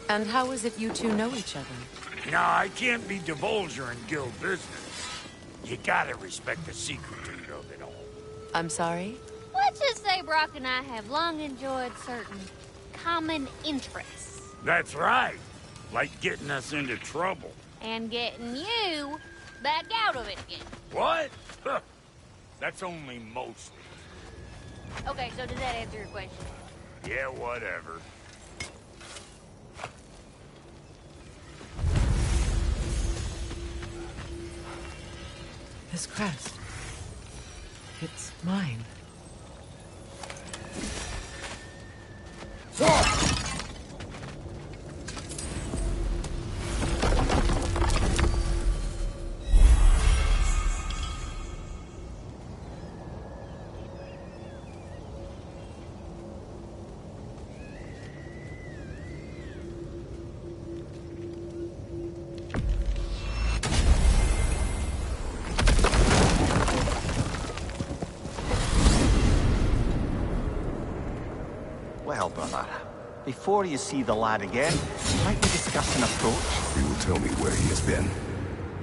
And how is it you two know each other? No, I can't be divulger in guild business. You gotta respect the secretive of it all. I'm sorry? Let's just say Brock and I have long enjoyed certain common interests. That's right. Like getting us into trouble. And getting you back out of it again. What? Huh. That's only mostly. Okay, so does that answer your question? Yeah, whatever. This crest. It's mine. Well, brother, before you see the lad again, might we discuss an approach? He will tell me where he has been.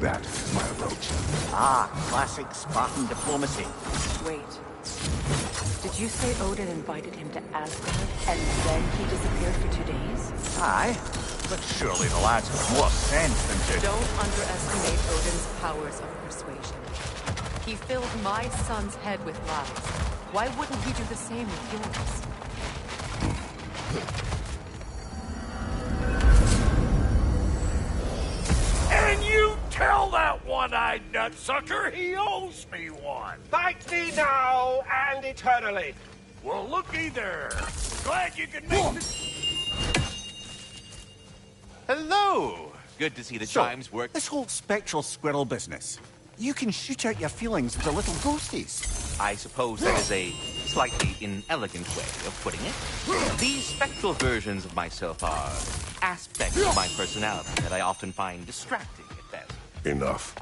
That is my approach. Ah, classic Spartan diplomacy. Wait. Did you say Odin invited him to Asgard, and then he disappeared for 2 days? Aye, but surely the lad's got more sense than to... Don't underestimate Odin's powers of persuasion. He filled my son's head with lies. Why wouldn't he do the same with yours? And you tell that one-eyed nutsucker he owes me one. Fight me now and eternally. Well, looky there. Glad you could make this... Hello! Good to see the chimes work. This whole spectral squirrel business. You can shoot out your feelings to little ghosties. I suppose that is a slightly inelegant way of putting it. These spectral versions of myself are aspects of my personality that I often find distracting at best. Enough.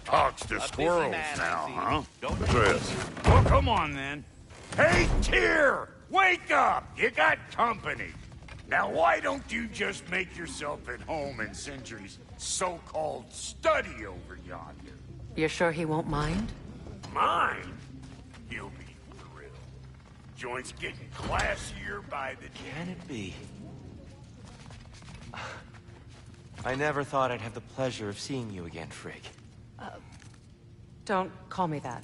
Talks to A busy squirrels man, now, I see. huh? Don't Atreus. Well, come on, then. Hey, Tyr! Wake up! You got company. Now, why don't you just make yourself at home in Sentry's so-called study over yonder? You're sure he won't mind? Mine? He'll be thrilled. Joint's getting classier by the day. Can it be? I never thought I'd have the pleasure of seeing you again, Frigg. Don't call me that.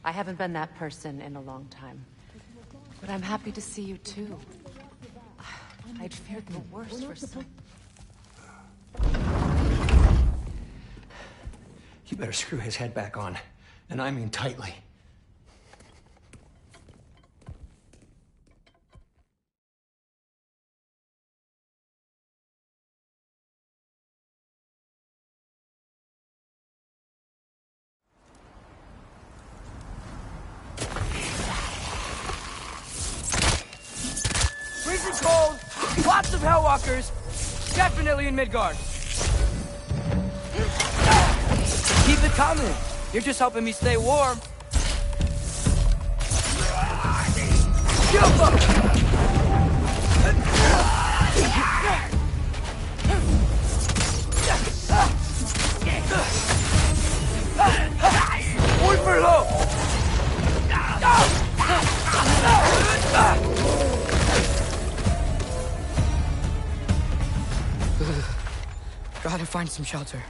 I haven't been that person in a long time. But I'm happy to see you too. I'd feared the worst for some... You better screw his head back on. And I mean tightly. Freezing cold, lots of Hellwalkers, definitely in Midgard. Keep it coming. You're just helping me stay warm. Jump up! Muy perlo! Gotta find some shelter.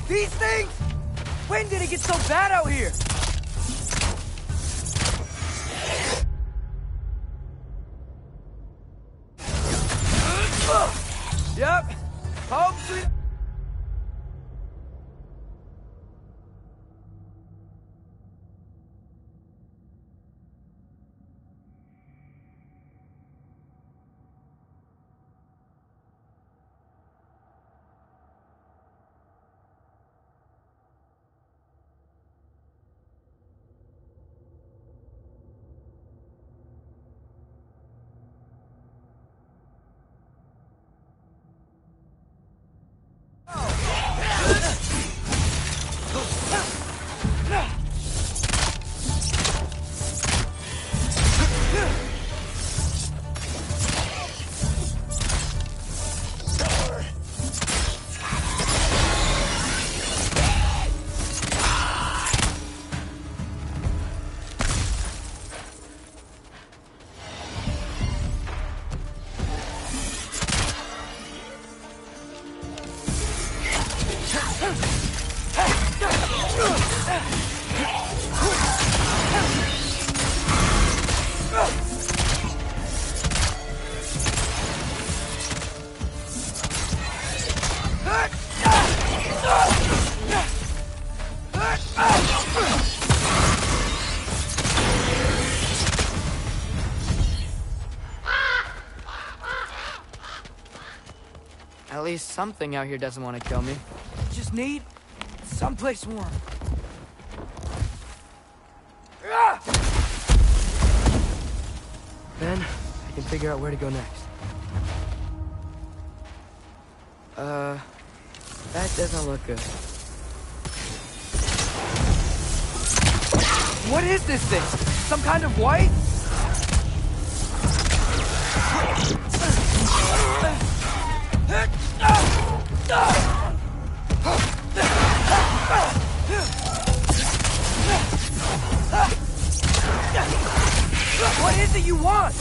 These things? When did it get so bad out here? Yep. Home sweet. least something out here doesn't want to kill me. Just need someplace warm. Then I can figure out where to go next. That doesn't look good. What is this thing? Some kind of white? What is it you want?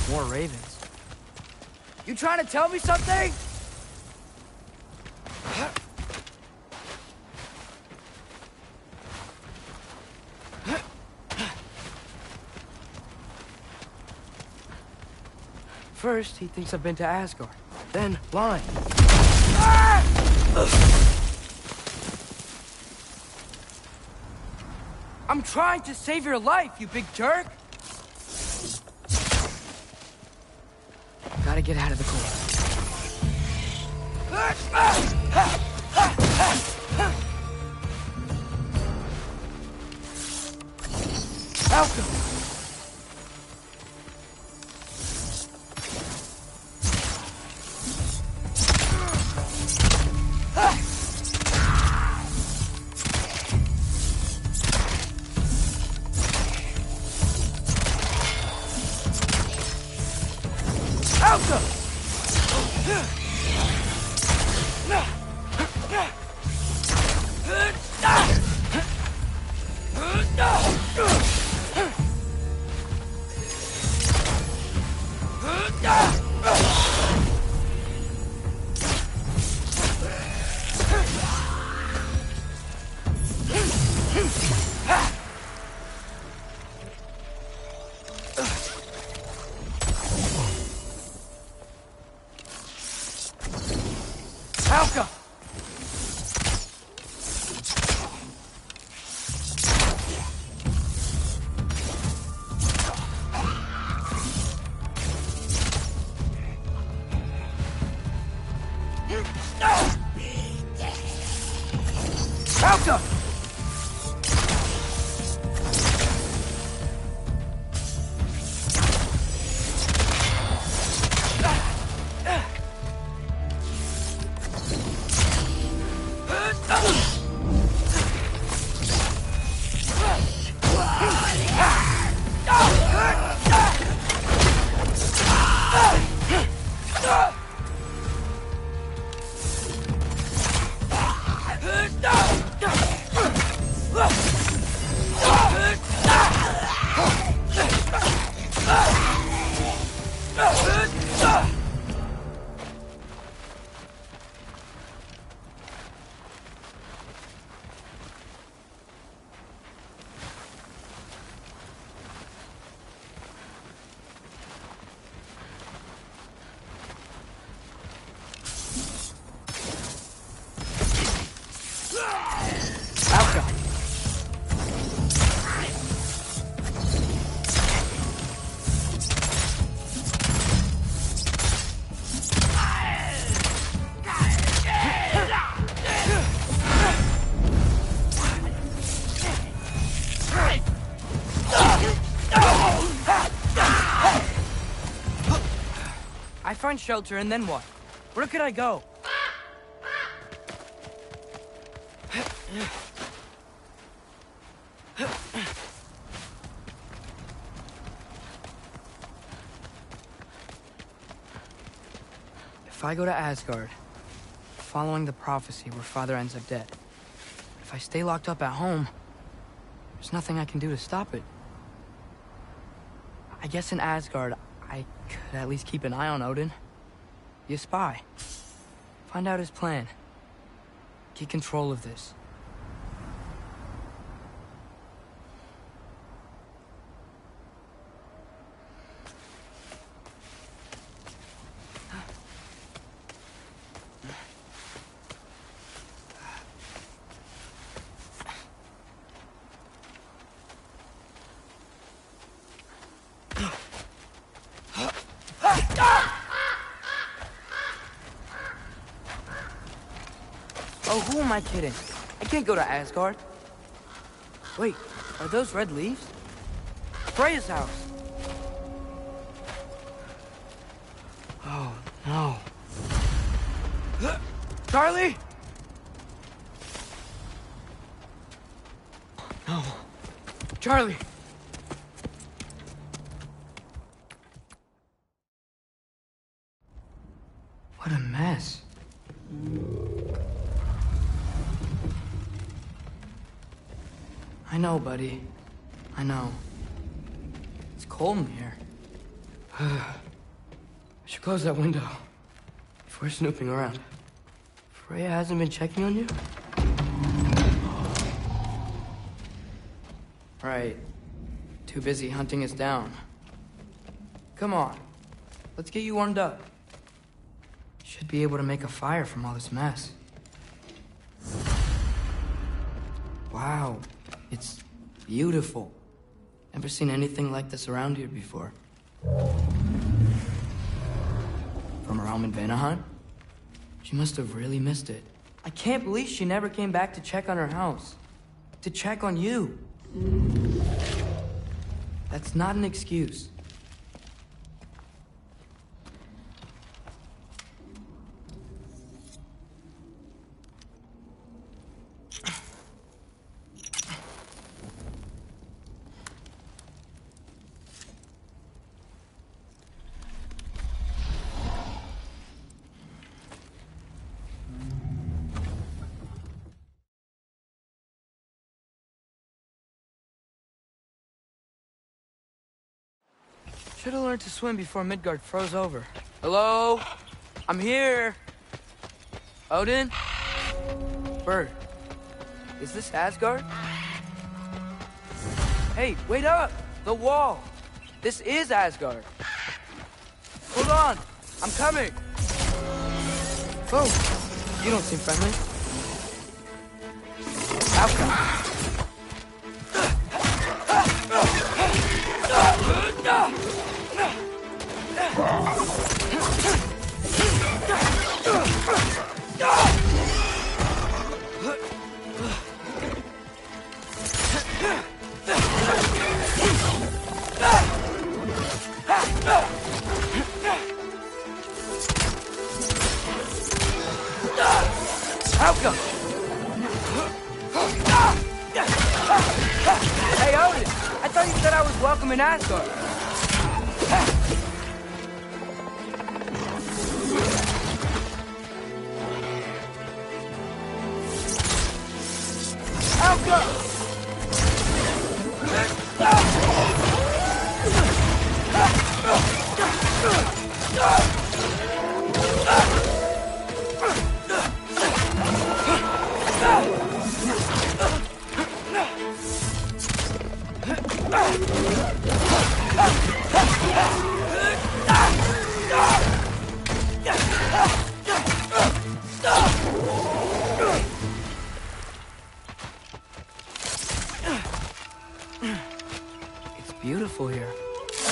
More ravens. You trying to tell me something? First, he thinks I've been to Asgard. Then, blind. I'm trying to save your life, you big jerk! Gotta get out of the cold. Falco! find shelter, and then what? Where could I go? If I go to Asgard, following the prophecy where Father ends up dead, if I stay locked up at home, there's nothing I can do to stop it. I guess in Asgard, I could at least keep an eye on Odin. Be a spy. Find out his plan. Get control of this. Oh, who am I kidding? I can't go to Asgard. Wait, are those red leaves? Freya's house. Oh, no. Charlie? No. Charlie! What a mess. I know, buddy. I know. It's cold in here. I should close that window before snooping around. Freya hasn't been checking on you? Right. Too busy hunting us down. Come on. Let's get you warmed up. Should be able to make a fire from all this mess. Wow. It's beautiful. Never seen anything like this around here before. From her home in Vanaheim? She must have really missed it. I can't believe she never came back to check on her house. To check on you. That's not an excuse. Should have learned to swim before Midgard froze over. Hello? I'm here. Odin? Bird. Is this Asgard? Hey, wait up! The wall! This is Asgard. Hold on! I'm coming! Oh, you don't seem friendly. Outcome. Outcome. Hey, Odin! I thought you said I was welcome in Asgard. It's beautiful here.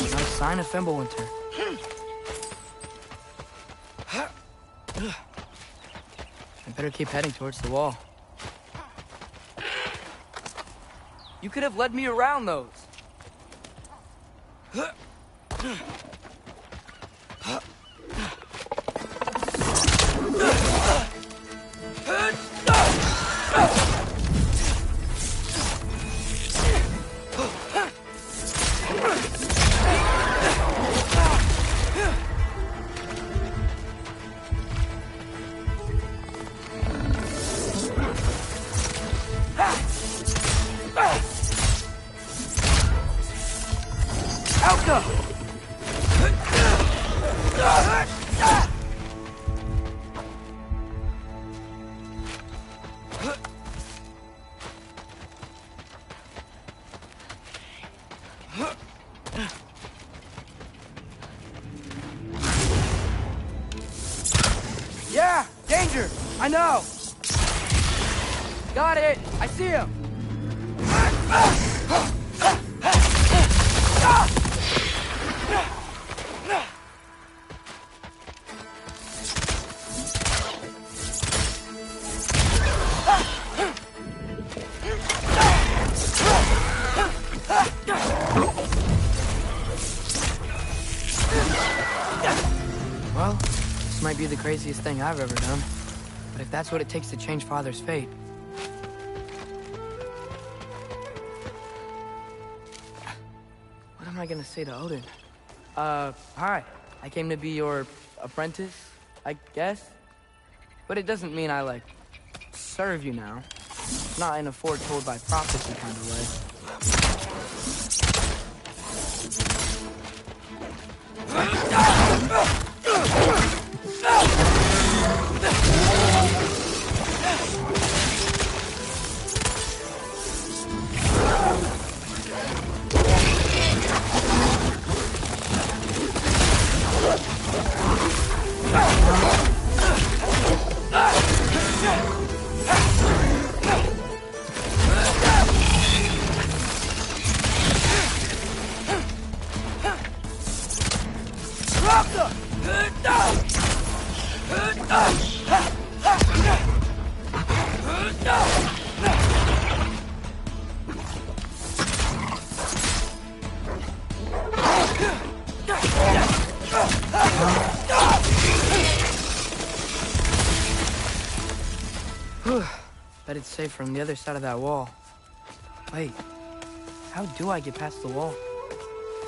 Not a sign of Fimbulwinter. I better keep heading towards the wall. You could have led me around those. Elka! Yeah! Danger! I know! Got it! I see him! Well, this might be the craziest thing I've ever done. But if that's what it takes to change Father's fate... What am I gonna say to Odin? Hi. I came to be your apprentice, I guess? But it doesn't mean I, like, serve you now. Not in a foretold by prophecy kind of way. Bet it's safe from the other side of that wall. Wait, how do I get past the wall?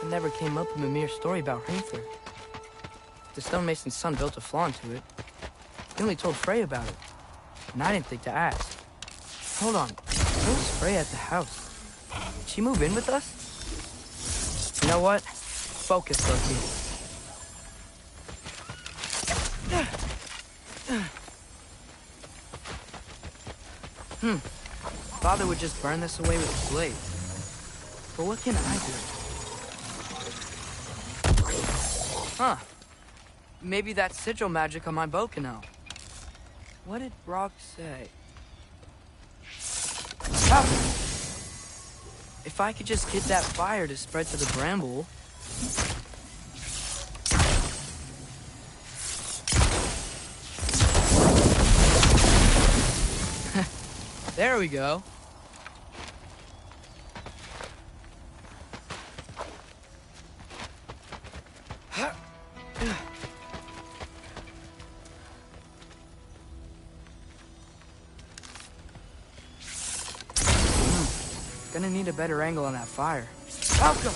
It never came up in Mimir's story about Hreinfur. The stonemason's son built a flaw into it. He only told Frey about it, and I didn't think to ask. Hold on, where was Frey at the house? Did she move in with us? You know what? Focus, Loki. Father would just burn this away with his blade. But what can I do? Huh. Maybe that's sigil magic on my bow can help. What did Brock say? Ah! If I could just get that fire to spread to the bramble... There we go. Gonna need a better angle on that fire. Welcome!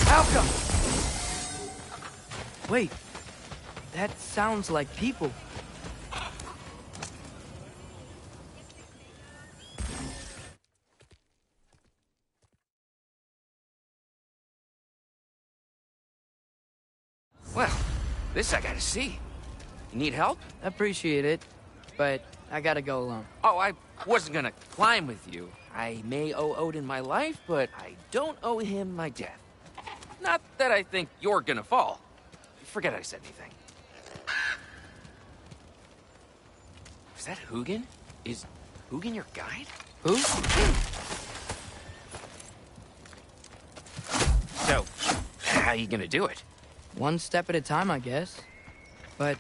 Alka! Wait, that sounds like people. Well, this I gotta see. You need help? Appreciate it, but I gotta go alone. Oh, I wasn't gonna climb with you. I may owe Odin my life, but I don't owe him my death. Not that I think you're gonna fall. Forget I said anything. Is that Hugin? Is Hugin your guide? Who? So, how you gonna do it? One step at a time, I guess. But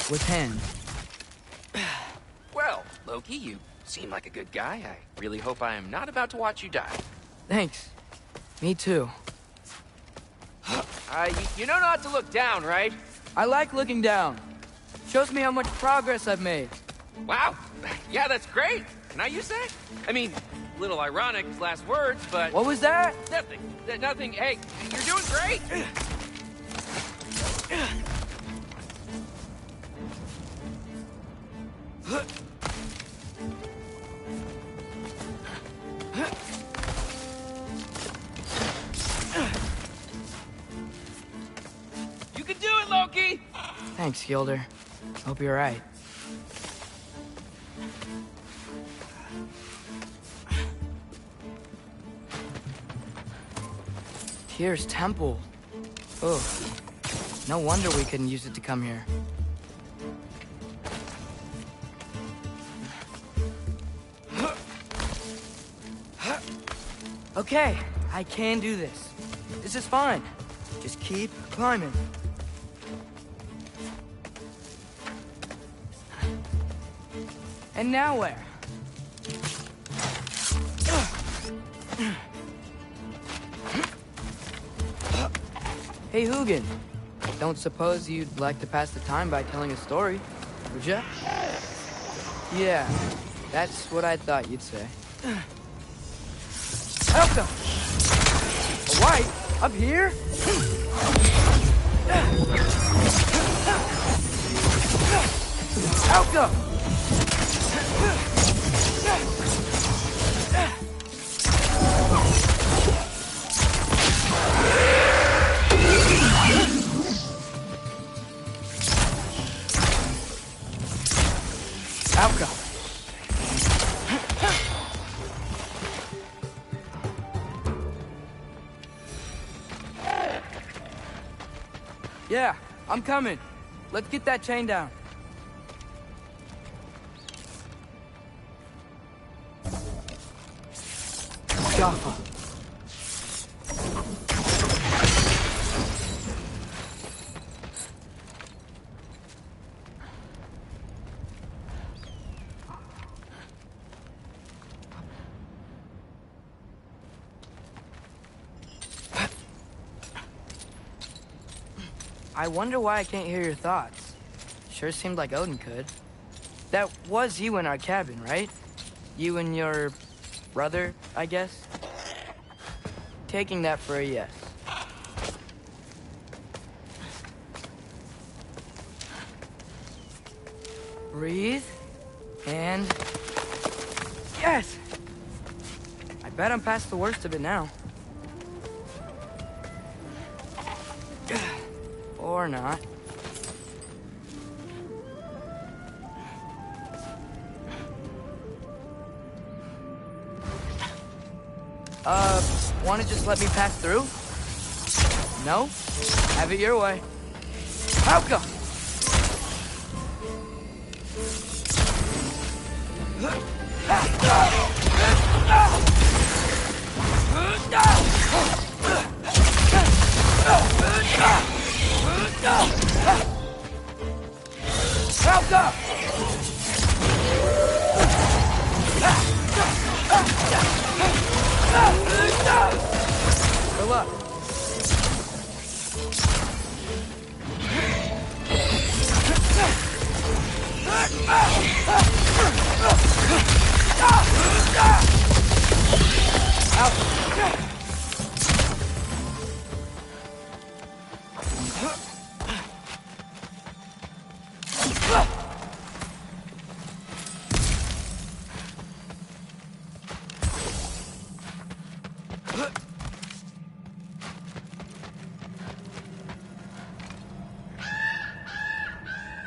with hand. Well, Loki, you seem like a good guy. I really hope I am not about to watch you die. Thanks. Me too. You know not to look down, right? I like looking down. Shows me how much progress I've made. Wow. Yeah, that's great. Can I use that? I mean, a little ironic, his last words, but... What was that? Nothing. Nothing. Hey, you're doing great. You can do it, Loki! Thanks, Gilder. Hope you're right. Tyr's temple. Oh, no wonder we couldn't use it to come here. Okay, I can do this. This is fine. Just keep climbing. And now where? Hey, Hugin. Don't suppose you'd like to pass the time by telling a story, would ya? Yeah, that's what I thought you'd say. Elka! A white? Up here? Elka! Alka. Yeah, I'm coming. Let's get that chain down. Jaffa. I wonder why I can't hear your thoughts. Sure seemed like Odin could. That was you in our cabin, right? You and your brother, I guess? Taking that for a yes. Breathe. And... yes! I bet I'm past the worst of it now. Or not. Wanna just let me pass through? No? Have it your way. Hauka! Hauka! Good luck.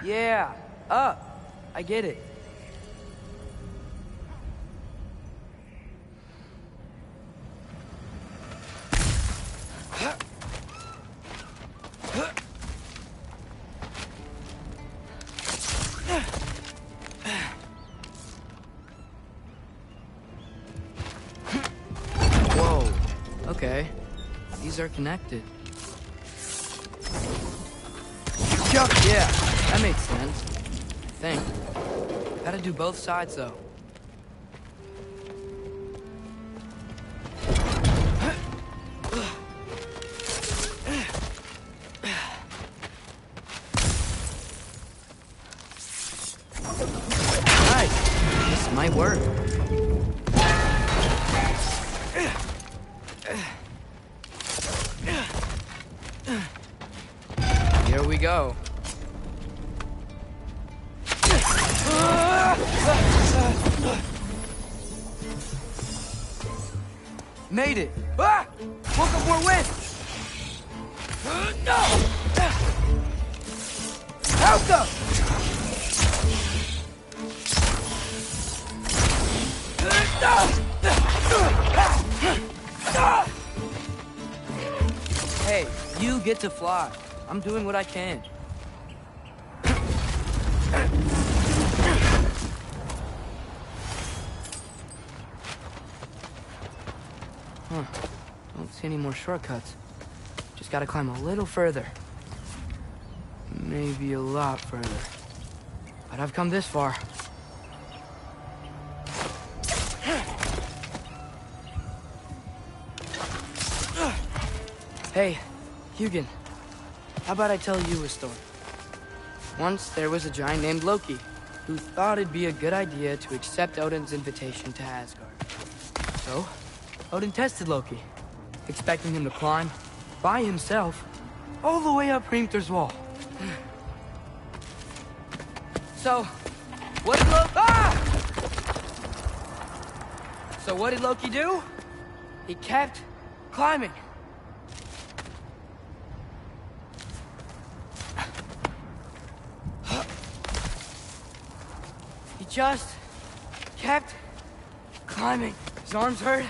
Yeah, up. I get it. Whoa. Okay. These are connected. Yeah, that makes sense. I think. Gotta do both sides, though. Nice. This might work. Here we go. Made it! Ah! Woke up more wind! No! Help them! Hey, you get to fly. I'm doing what I can. Huh. Don't see any more shortcuts. Just gotta climb a little further. Maybe a lot further. But I've come this far. Hey, Hugin. How about I tell you a story? Once there was a giant named Loki who thought it'd be a good idea to accept Odin's invitation to Asgard. So, Odin tested Loki, expecting him to climb, by himself, all the way up Hrimthur's wall. So, what did Loki do? He kept climbing. He just kept climbing. His arms hurt.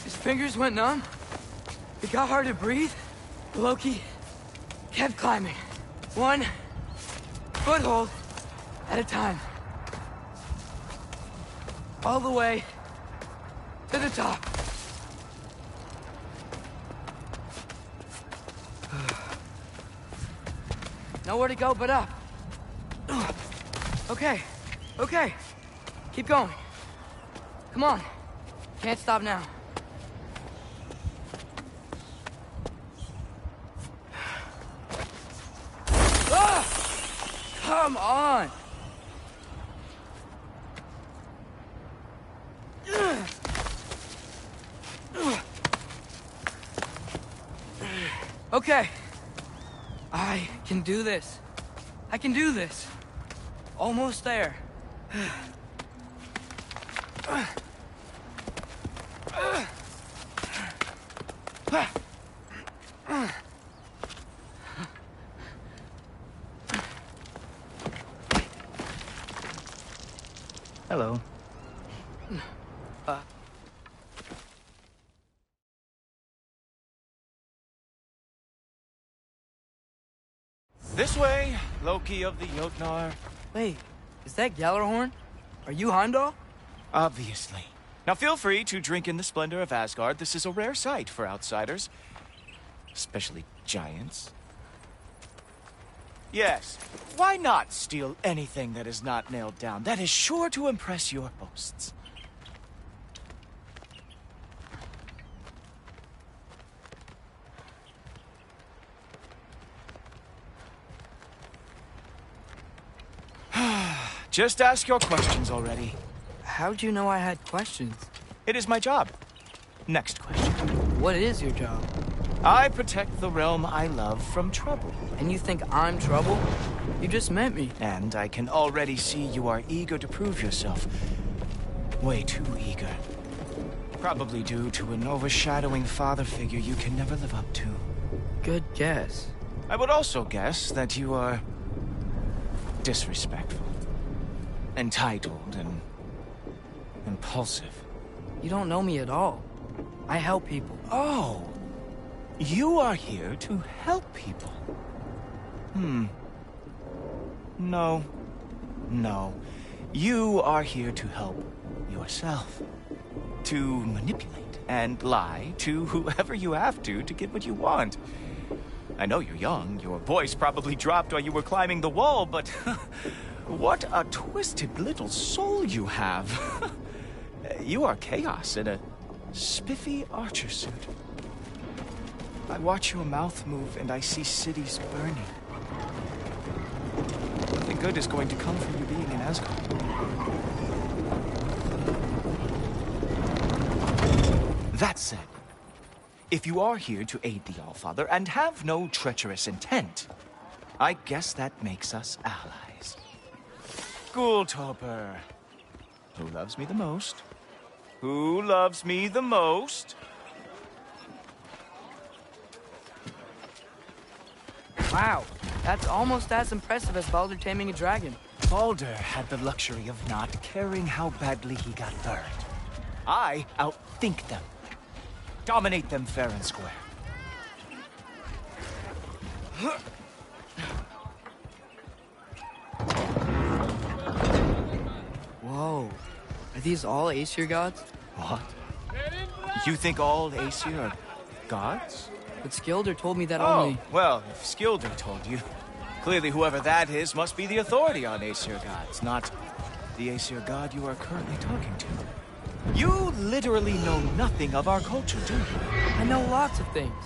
His fingers went numb. It got hard to breathe. Loki kept climbing. One foothold at a time. All the way to the top. Nowhere to go but up. Okay, okay. Keep going. Come on. Can't stop now. Come on! Okay. I can do this. I can do this. Almost there. Hello. This way, Loki of the Jotnar. Wait, is that Gjallarhorn? Are you Heimdall? Obviously. Now feel free to drink in the splendor of Asgard. This is a rare sight for outsiders. Especially giants. Yes, why not steal anything that is not nailed down? That is sure to impress your hosts. Just ask your questions already. How'd you know I had questions? It is my job. Next question. What is your job? I protect the realm I love from trouble. And you think I'm trouble? You just met me. And I can already see you are eager to prove yourself. Way too eager. Probably due to an overshadowing father figure you can never live up to. Good guess. I would also guess that you are disrespectful, entitled, and impulsive. You don't know me at all. I help people. Oh, you are here to help people. No. No. You are here to help yourself. To manipulate and lie to whoever you have to get what you want. I know you're young. Your voice probably dropped while you were climbing the wall, but what a twisted little soul you have. You are chaos in a spiffy archer suit. I watch your mouth move and I see cities burning. Nothing good is going to come from you being in Asgard. That said, if you are here to aid the Allfather and have no treacherous intent, I guess that makes us allies. Ghoultoper. Who loves me the most? Who loves me the most? Wow, that's almost as impressive as Baldur taming a dragon. Baldur had the luxury of not caring how badly he got burned. I outthink them. Dominate them fair and square. Whoa. Are these all Aesir gods? What? You think all Aesir are gods? But Skilder told me that only... well, if Skilder told you, clearly whoever that is must be the authority on Aesir gods, not the Aesir god you are currently talking to. You literally know nothing of our culture, do you? I know lots of things.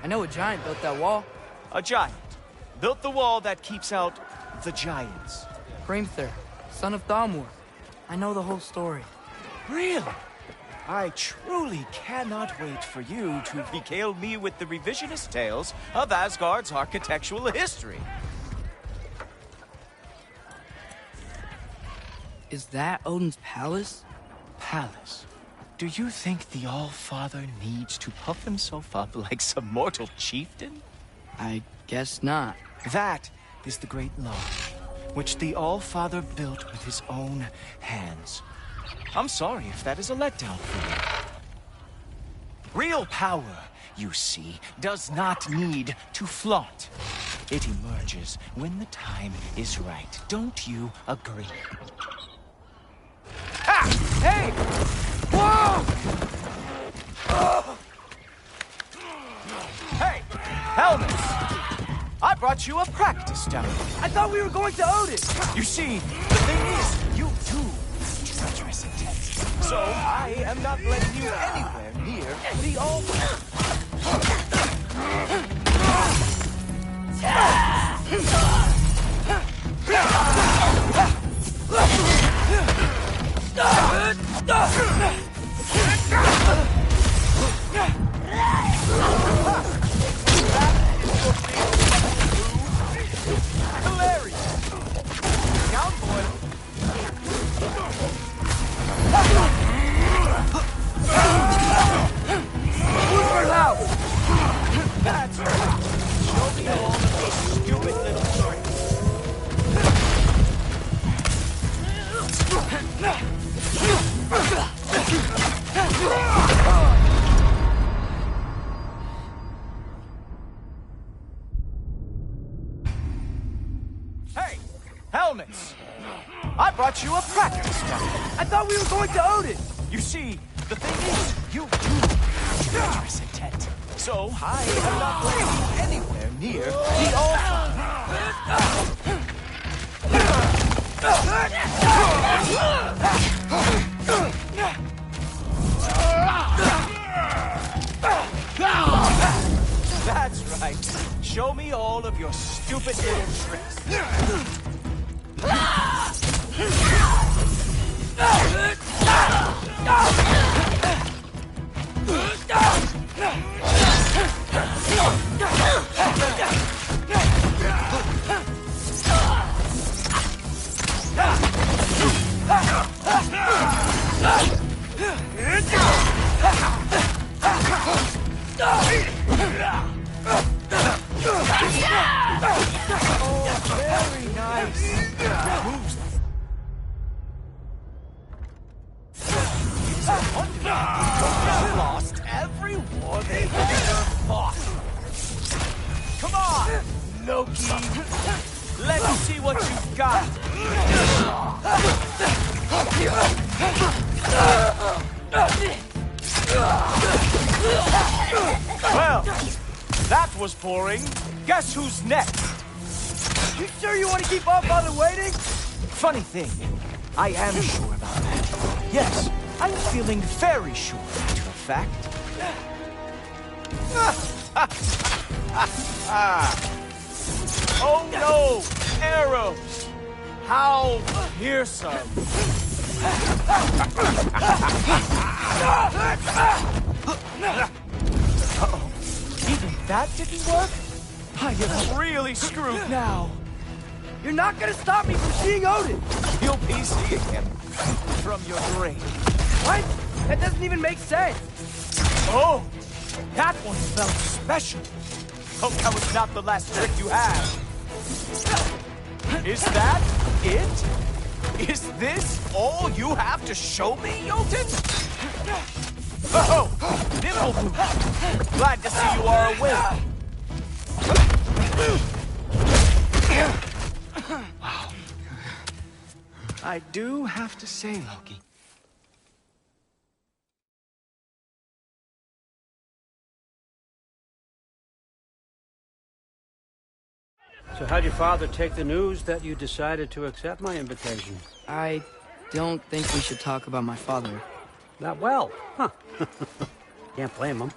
I know a giant built that wall. A giant built the wall that keeps out the giants. Hrimthur, son of Thamur. I know the whole story. Really? I truly cannot wait for you to regale me with the revisionist tales of Asgard's architectural history. Is that Odin's palace? Palace? Do you think the All-Father needs to puff himself up like some mortal chieftain? I guess not. That is the great lodge, which the All-Father built with his own hands. I'm sorry if that is a letdown for you. Real power, you see, does not need to flaunt. It emerges when the time is right. Don't you agree? Ah! Hey! Whoa! Hey! Helmets! I brought you a practice down. I thought we were going to Odin! You see, the thing is, you too treacherous intent. So I am not letting you anywhere near the altar. Hilarious! Down, boy! That's right. Show me all of these stupid little tricks. Hey, helmets! I brought you a practice gun. I thought we were going to Odin! You see, the thing is, you too have treacherous intent. So I am not letting you anywhere near the altar. That's right. Show me all of your stupid little tricks. Oh, very nice. got. Well, that was boring. Guess who's next? You sure you want to keep our father waiting? Funny thing, I am sure about that. Yes, I'm feeling very sure, matter of fact. Oh no! Arrows! How fearsome! Uh-oh. Even that didn't work? I am really screwed now. You're not gonna stop me from seeing Odin! You'll be seeing him from your grave. What? That doesn't even make sense! Oh! That one felt special. Hope that was not the last trick you had. Is that it? Is this all you have to show me, Jotun? Oh, nimble move. Glad to see you are awake. Wow. I do have to say, Loki. So how'd your father take the news that you decided to accept my invitation? I don't think we should talk about my father. Not well, huh? Can't blame him.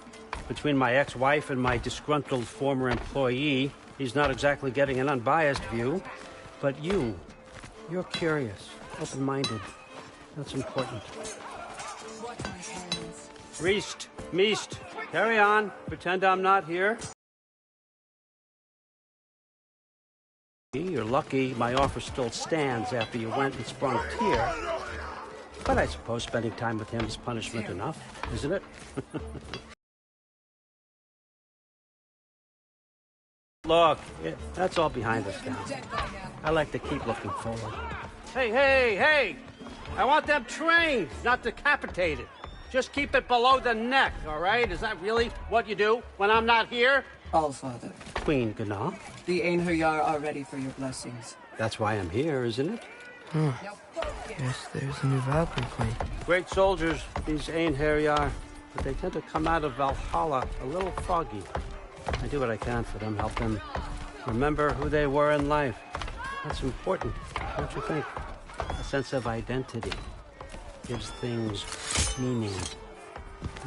Between my ex-wife and my disgruntled former employee, he's not exactly getting an unbiased view. But you're curious, open-minded. That's important. Meest, carry on. Pretend I'm not here. You're lucky my offer still stands after you went and sprung a tear. But I suppose spending time with him is punishment enough, isn't it? Look, that's all behind us now. I like to keep looking forward. Hey! I want them trained, not decapitated. Just keep it below the neck, all right? Is that really what you do when I'm not here? Allfather. Queen Gná. The Einherjar are ready for your blessings. That's why I'm here, isn't it? Guess there's a new Valkyrie queen. Great soldiers, these Einherjar, but they tend to come out of Valhalla a little foggy. I do what I can for them, help them remember who they were in life. That's important, don't you think? A sense of identity gives things meaning.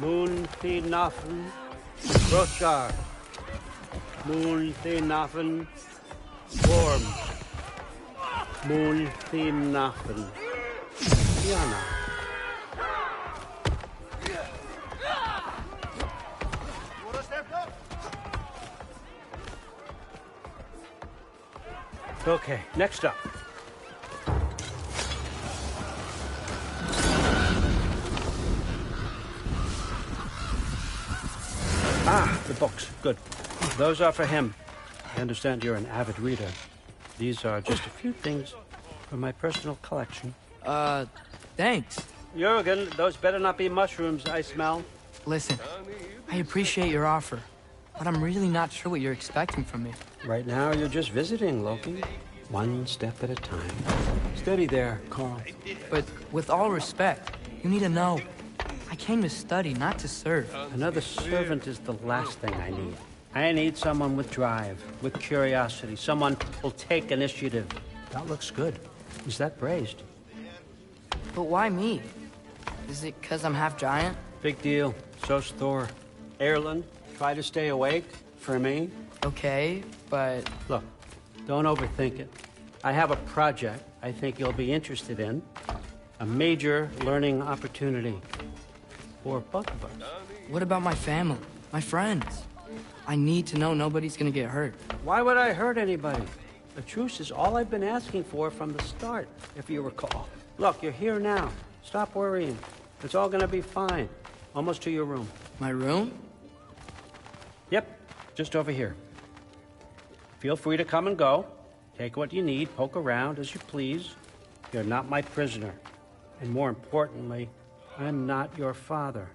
Moon Thinafen, Hrothgar. Moon Thinafen, Worm. Moon Thinafen, Diana. Okay, next up. The books. Good. Those are for him. I understand you're an avid reader. These are just a few things from my personal collection. Thanks. Jurgen, those better not be mushrooms I smell. Listen, I appreciate your offer, but I'm really not sure what you're expecting from me. Right now, you're just visiting, Loki. One step at a time. Steady there, Carl. But with all respect, you need to know, I came to study, not to serve. Another servant is the last thing I need. I need someone with drive, with curiosity, someone who'll take initiative. That looks good. Is that praised? But why me? Is it because I'm half giant? Big deal. So's Thor. Erland, try to stay awake for me. Okay, but... Look, don't overthink it. I have a project I think you'll be interested in. A major learning opportunity. For both of us. What about my family? My friends? I need to know nobody's gonna get hurt. Why would I hurt anybody? A truce is all I've been asking for from the start, if you recall. Look, you're here now. Stop worrying. It's all gonna be fine. Almost to your room. My room? Yep, just over here. Feel free to come and go. Take what you need, poke around as you please. You're not my prisoner. And more importantly, I'm not your father.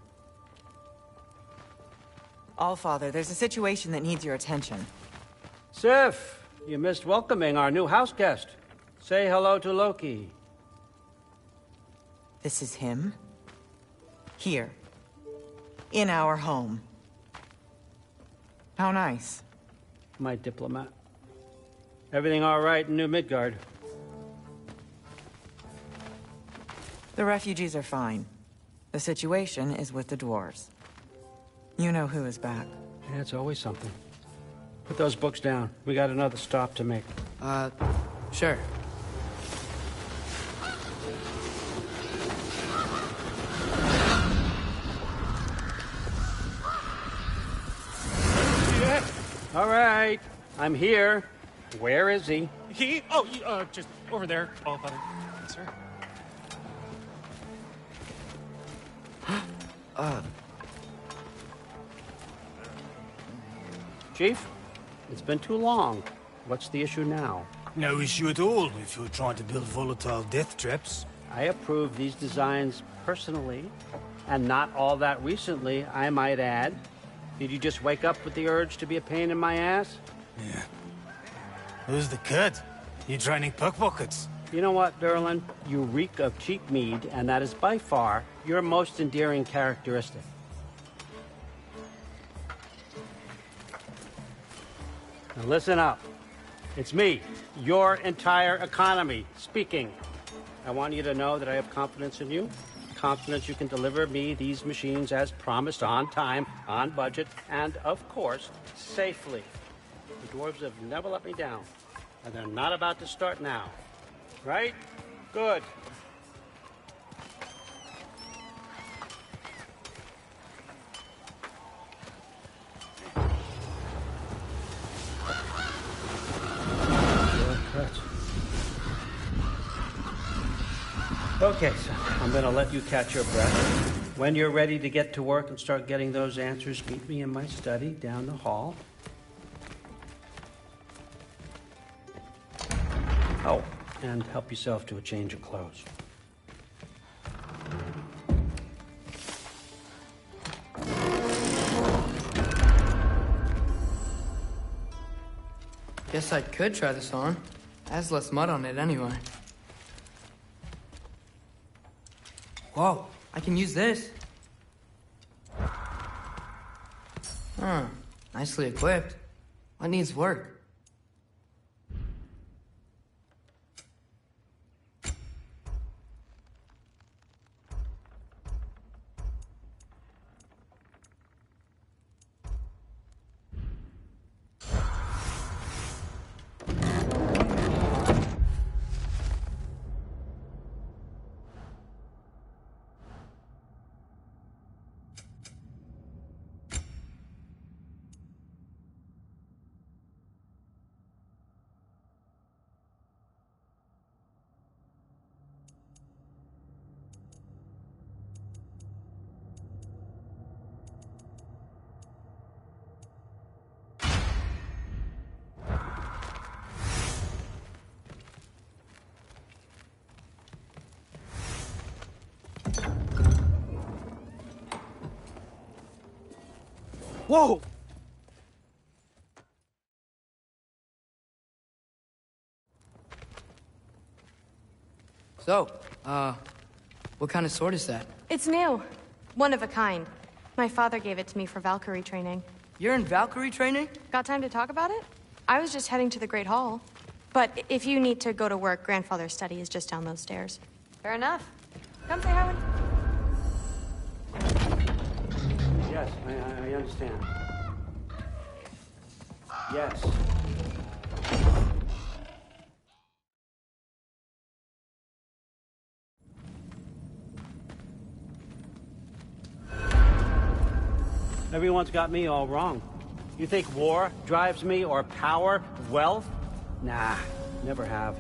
Allfather, there's a situation that needs your attention. Sif, you missed welcoming our new house guest. Say hello to Loki. This is him? Here. In our home. How nice. My diplomat. Everything all right in New Midgard? The refugees are fine. The situation is with the dwarves. You know who is back. Yeah, it's always something. Put those books down. We got another stop to make. Sure. All right, I'm here. Where is he? He? Oh, just over there. All better. Yes, sir. Chief, it's been too long. What's the issue now? No issue at all if you're trying to build volatile death traps. I approve these designs personally, and not all that recently, I might add. Did you just wake up with the urge to be a pain in my ass? Yeah. Who's the cut? You training pickpockets? You know what, Derlin? You reek of cheap mead, and that is by far your most endearing characteristic. Now listen up. It's me, your entire economy, speaking. I want you to know that I have confidence in you. Confidence you can deliver me these machines as promised, on time, on budget, and, of course, safely. The dwarves have never let me down, and they're not about to start now. Right? Good. Okay, so I'm gonna let you catch your breath. When you're ready to get to work and start getting those answers, meet me in my study down the hall. Oh, and help yourself to a change of clothes. Guess I could try this on. It has less mud on it anyway. Whoa, I can use this. Huh, nicely equipped. What needs work? Whoa! So, what kind of sword is that? It's new. One of a kind. My father gave it to me for Valkyrie training. You're in Valkyrie training? Got time to talk about it? I was just heading to the Great Hall. But if you need to go to work, Grandfather's study is just down those stairs. Fair enough. Come say hi when... Yes, I understand. Yes. Everyone's got me all wrong. You think war drives me, or power, wealth? Nah, never have.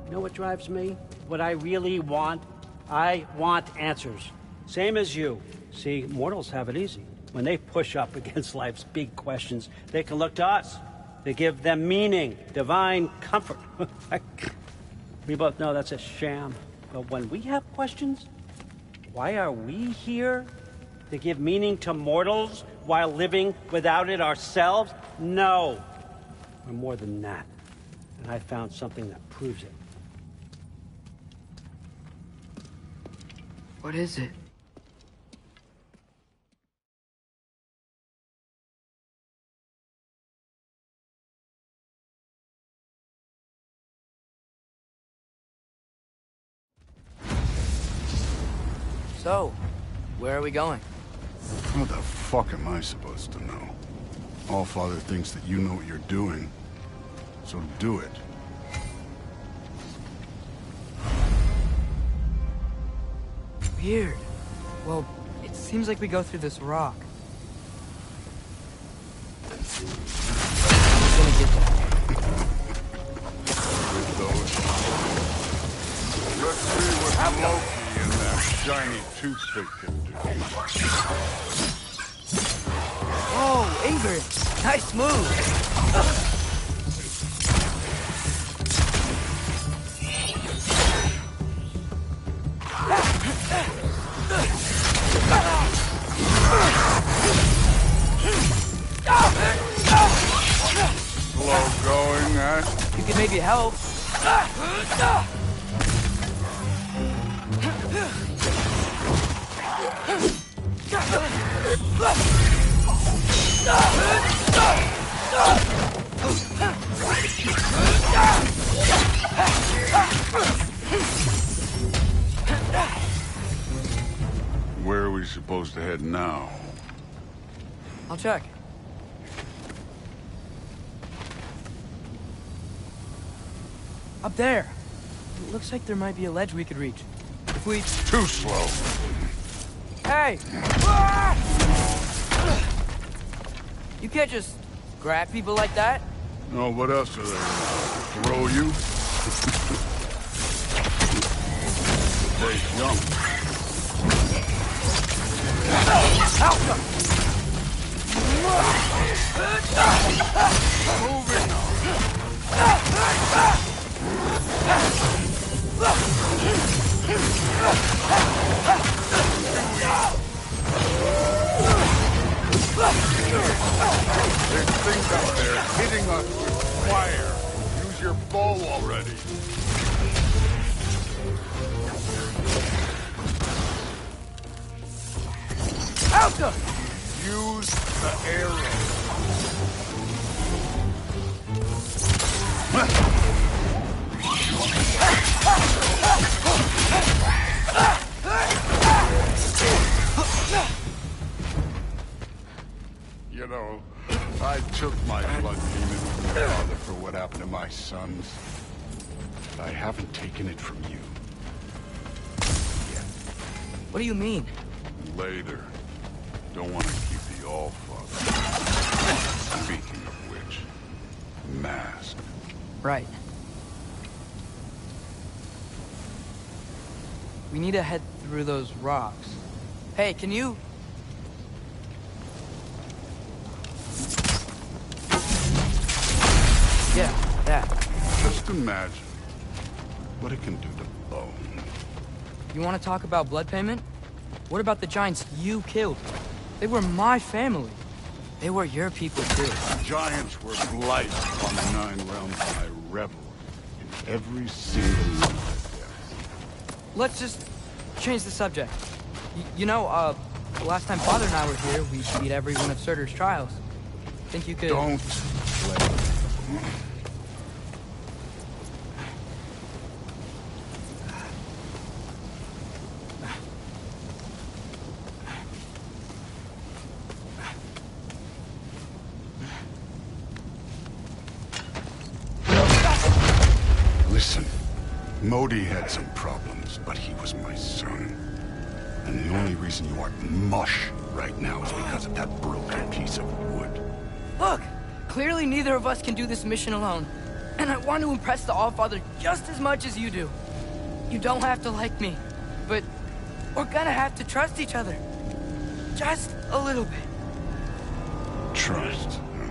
You know what drives me? What I really want? I want answers. Same as you. See, mortals have it easy. When they push up against life's big questions, they can look to us. They give them meaning, divine comfort. We both know that's a sham. But when we have questions, why are we here? To give meaning to mortals while living without it ourselves? No. We're more than that. And I found something that proves it. What is it? So, where are we going? How the fuck am I supposed to know? Allfather thinks that you know what you're doing, so do it. Weird. Well, it seems like we go through this rock. I'm gonna get that. Let's see what Loki and that shiny toothpick can do. Oh, Ingrid! Nice move! Slow going, eh? You could maybe help. Where are we supposed to head now? I'll check. Up there. It looks like there might be a ledge we could reach. If we... Too slow. Hey! You can't just grab people like that. No, what else are they gonna throw you? They jump. Alpha! Moving on. There's things out there hitting us with fire. Use your bow already. Alpha! Use the arrow. You know, I took my blood demon from your father for what happened to my sons. But I haven't taken it from you. Yet. What do you mean? Later. Don't want to keep the All-Father. Speaking of which, mask. Right. We need to head through those rocks. Hey, can you... Yeah, that. Just imagine what it can do to bone. You want to talk about blood payment? What about the giants you killed? They were my family. They were your people, too. Giants were blight on the 9 realms, and I reveled in every single one of their deaths. Let's just change the subject. You know, the last time Father and I were here, we beat every one of Surtur's trials. Think you could... Don't play. Listen, Modi had some problems, but he was my son. And the only reason you aren't mush right now is because of that broken piece of wood. Look! Clearly neither of us can do this mission alone. And I want to impress the All-Father just as much as you do. You don't have to like me, but we're gonna have to trust each other. Just a little bit. Trust, huh?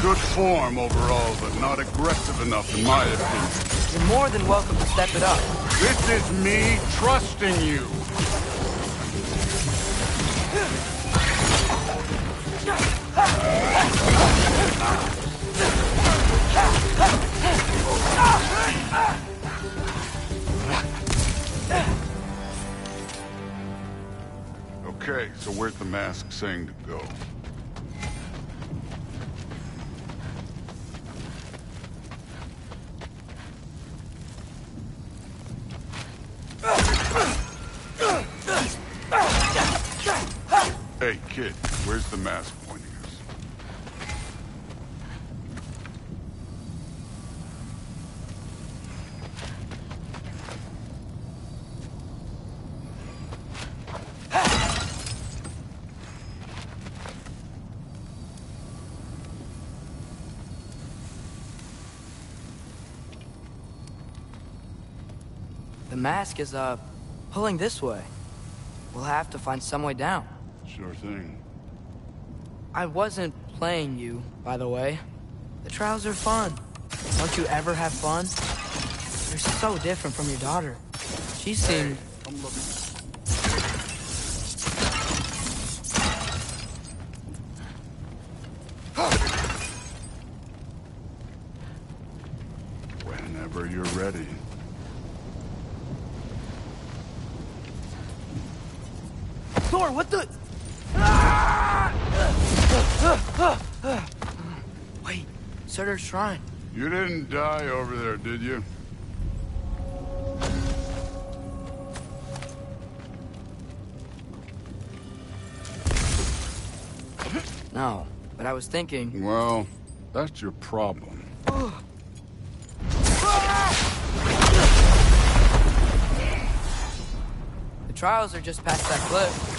Good form overall, but not aggressive enough in my opinion. You're more than welcome to step it up. This is me trusting you. Okay, so where's the mask saying to go? Hey, kid, where's the mask pointing us? The mask is, pulling this way. We'll have to find some way down. Sure thing. I wasn't playing you, by the way. The trials are fun. Don't you ever have fun? You're so different from your daughter. She seemed... I'm looking. Whenever you're ready. Thor, what the... Wait, Surtur's shrine. You didn't die over there, did you? No, but I was thinking... Well, that's your problem. The trials are just past that cliff.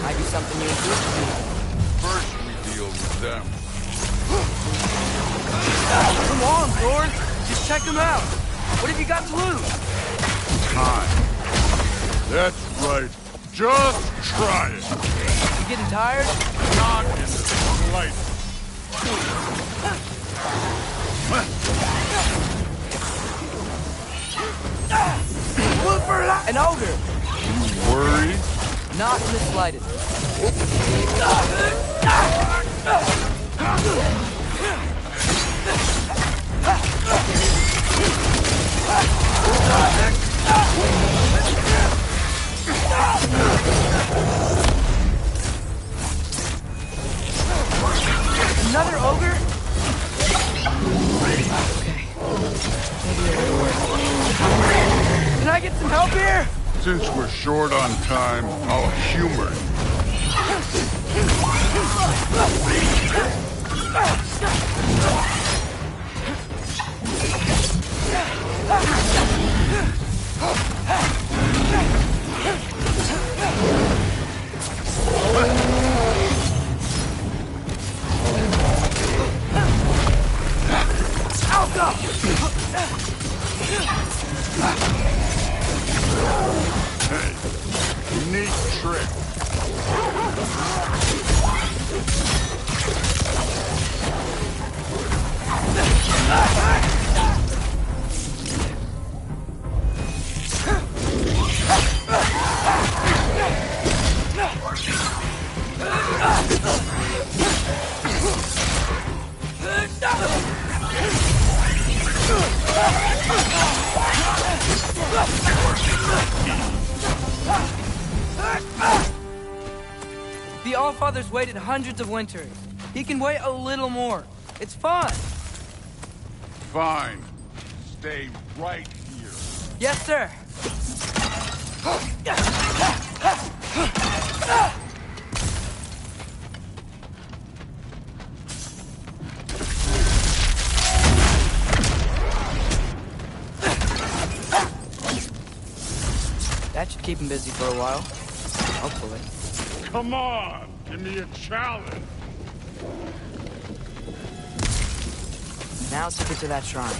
Might be something you improve to. First, we deal with them. Come on, Thor! Just check them out! What have you got to lose? Time. That's right. Just try it. You getting tired? Not in the slightest. An ogre! You worried? Not in the slightest. Another ogre? Okay. Maybe it'll work. Can I get some help here? Since we're short on time, I'll humor you. Hey, neat trick. The Allfather's waited hundreds of winters. He can wait a little more. It's fun. Fine. Stay right here. Yes, sir. That should keep him busy for a while. Hopefully. Come on, give me a challenge. Now to get to that shrine.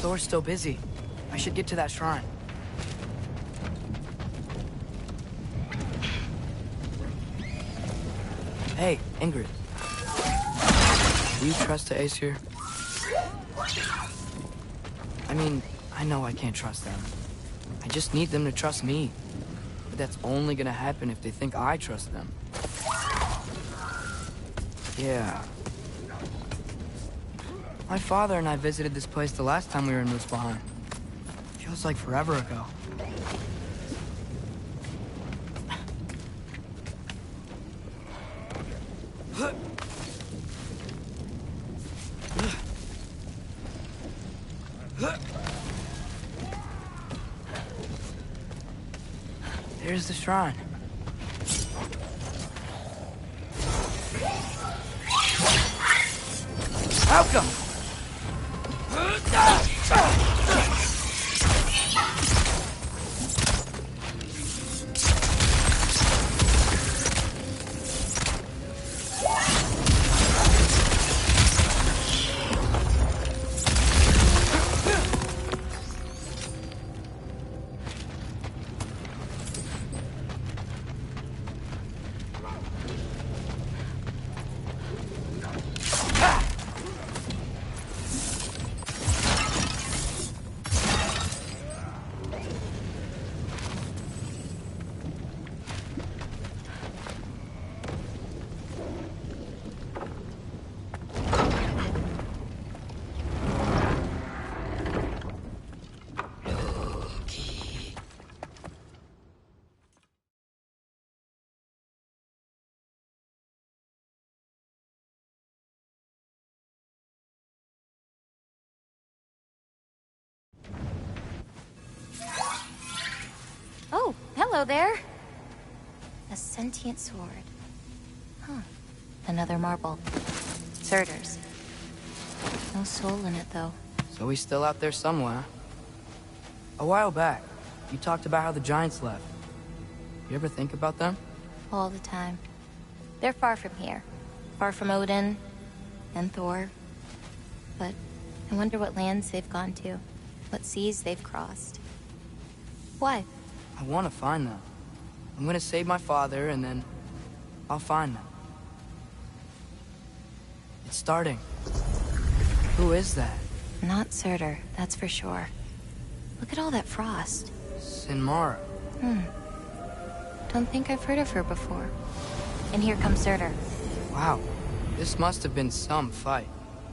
Thor's still busy. I should get to that shrine. Hey, Ingrid. Do you trust the Aesir? I mean, I know I can't trust them. I just need them to trust me. But that's only gonna happen if they think I trust them. Yeah. My father and I visited this place the last time we were in Muspelheim. Feels like forever ago. There's the shrine. Outcome! Oh, hello there. A sentient sword. Huh. Another marble. Surtur's. No soul in it, though. So he's still out there somewhere. A while back, you talked about how the giants left. You ever think about them? All the time. They're far from here. Far from Odin and Thor. But I wonder what lands they've gone to. What seas they've crossed. Why? I want to find them. I'm gonna save my father, and then I'll find them. It's starting. Who is that? Not Surtur, that's for sure. Look at all that frost. Sinmara. Don't think I've heard of her before. And here comes Surtur. Wow. This must have been some fight.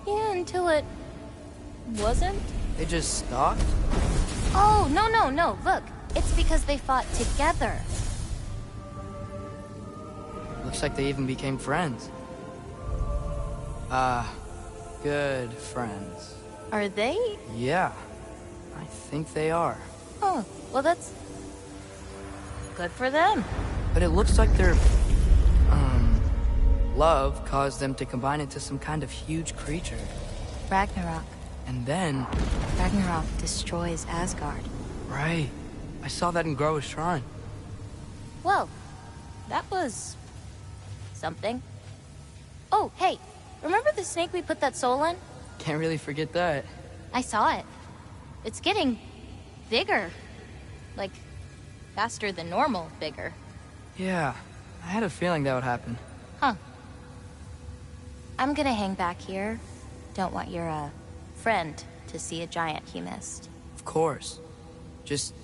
Yeah, until it... wasn't? They just stopped? Oh, no. Look. It's because they fought together. Looks like they even became friends. Good friends. Are they? Yeah. I think they are. Oh, well that's... good for them. But it looks like their... love caused them to combine into some kind of huge creature. Ragnarok. And then... Ragnarok destroys Asgard. Right. I saw that in Groa's shrine. Well, that was... something. Oh, hey, remember the snake we put that soul in? Can't really forget that. I saw it. It's getting... bigger. Like, faster than normal bigger. Yeah, I had a feeling that would happen. Huh. I'm gonna hang back here. Don't want your, friend to see a giant he missed. Of course. Just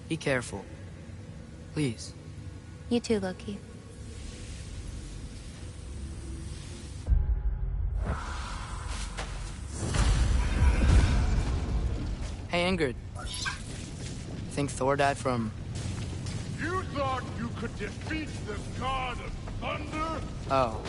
be careful. Please. You too, Loki. Hey, Ingrid. Think Thor died from... You thought you could defeat the god of thunder? Oh.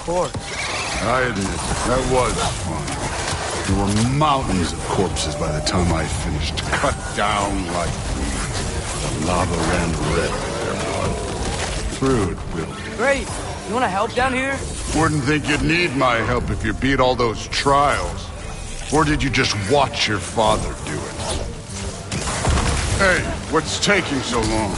course. I admit, that was fun. There were mountains of corpses by the time I finished, cut down like weeds. The lava ran red with their blood. Through it, Will. Great. You want to help down here? Wouldn't think you'd need my help if you beat all those trials. Or did you just watch your father do it? Hey, what's taking so long?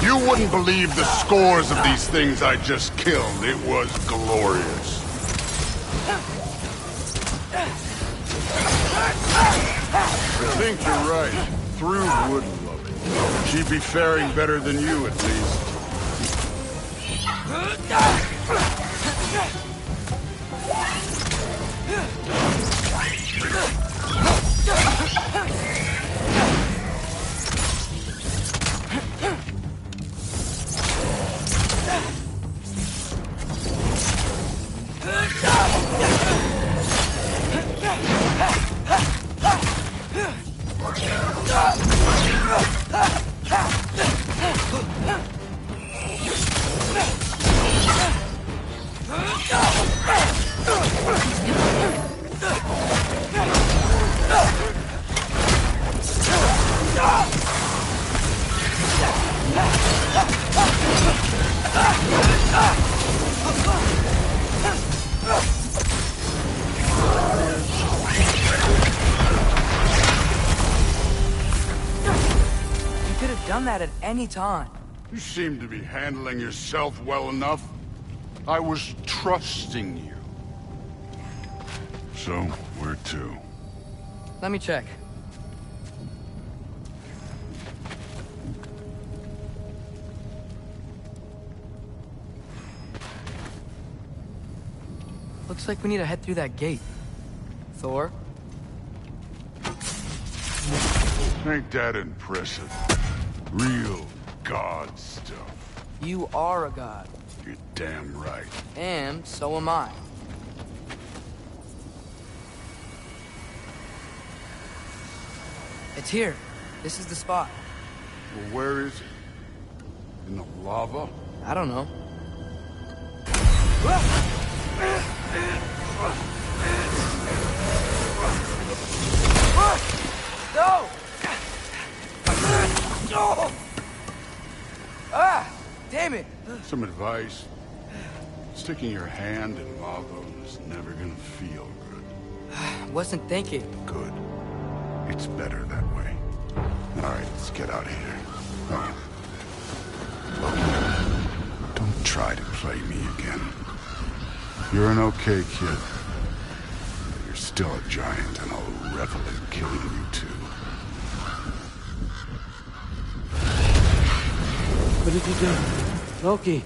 You wouldn't believe the scores of these things I just killed. It was glorious. I think you're right. Through wouldn't love it. She'd be faring better than you, at least. That at any time. You seem to be handling yourself well enough. I was trusting you. So, where to? Let me check. Looks like we need to head through that gate. Thor? Ain't that impressive? Real god stuff. You are a god. You're damn right. And so am I. It's here. This is the spot. Well, where is it? In the lava? I don't know. No! Oh! Ah! Damn it! Some advice. Sticking your hand in lava is never gonna feel good. Wasn't thinking. Good. It's better that way. Alright, let's get out of here. Oh. Look, don't try to play me again. You're an okay kid. But you're still a giant, and I'll revel in killing you too. What did you do? Loki.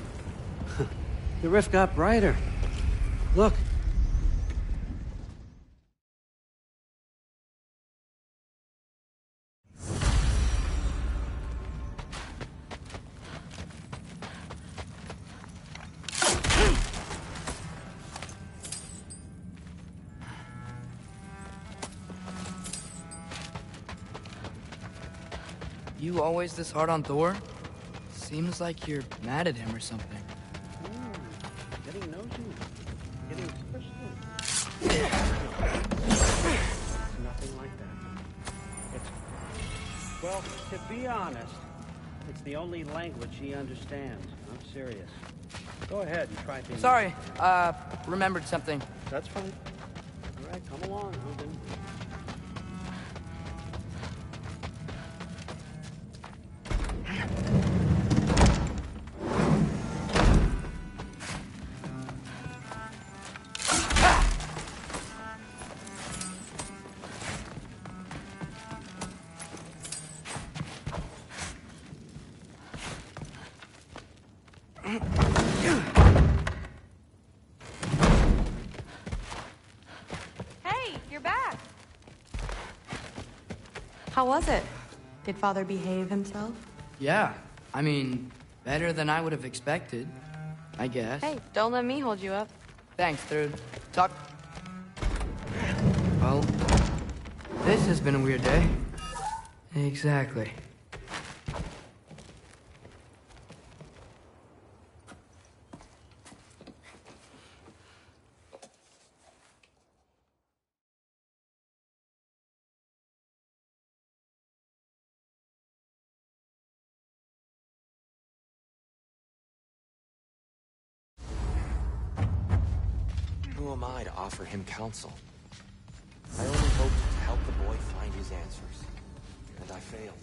The rift got brighter. Look. You always this hard on Thor? Seems like you're mad at him or something. Getting nosy. Getting personal. Nothing like that. It's... Well, to be honest, it's the only language he understands. I'm serious. Go ahead and try things. Sorry, remembered something. That's fine. All right, come along, Hogan. How was it? Did Father behave himself? Yeah, I mean, better than I would have expected, I guess. Hey, don't let me hold you up. Thanks, Thrude. Talk. Well, this has been a weird day. Exactly. Who am I to offer him counsel? I only hoped to help the boy find his answers. And I failed.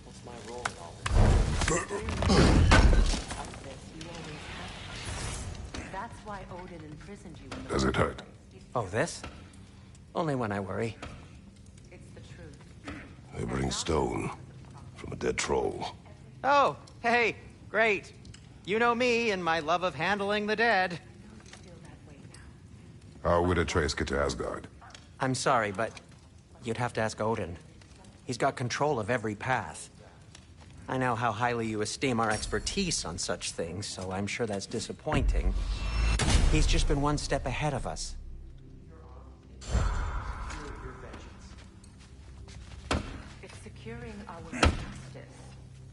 What's my role in all That's why Odin imprisoned you. Does it hurt? Oh, this? Only when I worry. It's the truth. They bring stone from a dead troll. Oh, hey, great. You know me and my love of handling the dead. How would Atreus get to Asgard? I'm sorry, but you'd have to ask Odin. He's got control of every path. I know how highly you esteem our expertise on such things, so I'm sure that's disappointing. He's just been one step ahead of us. If securing our justice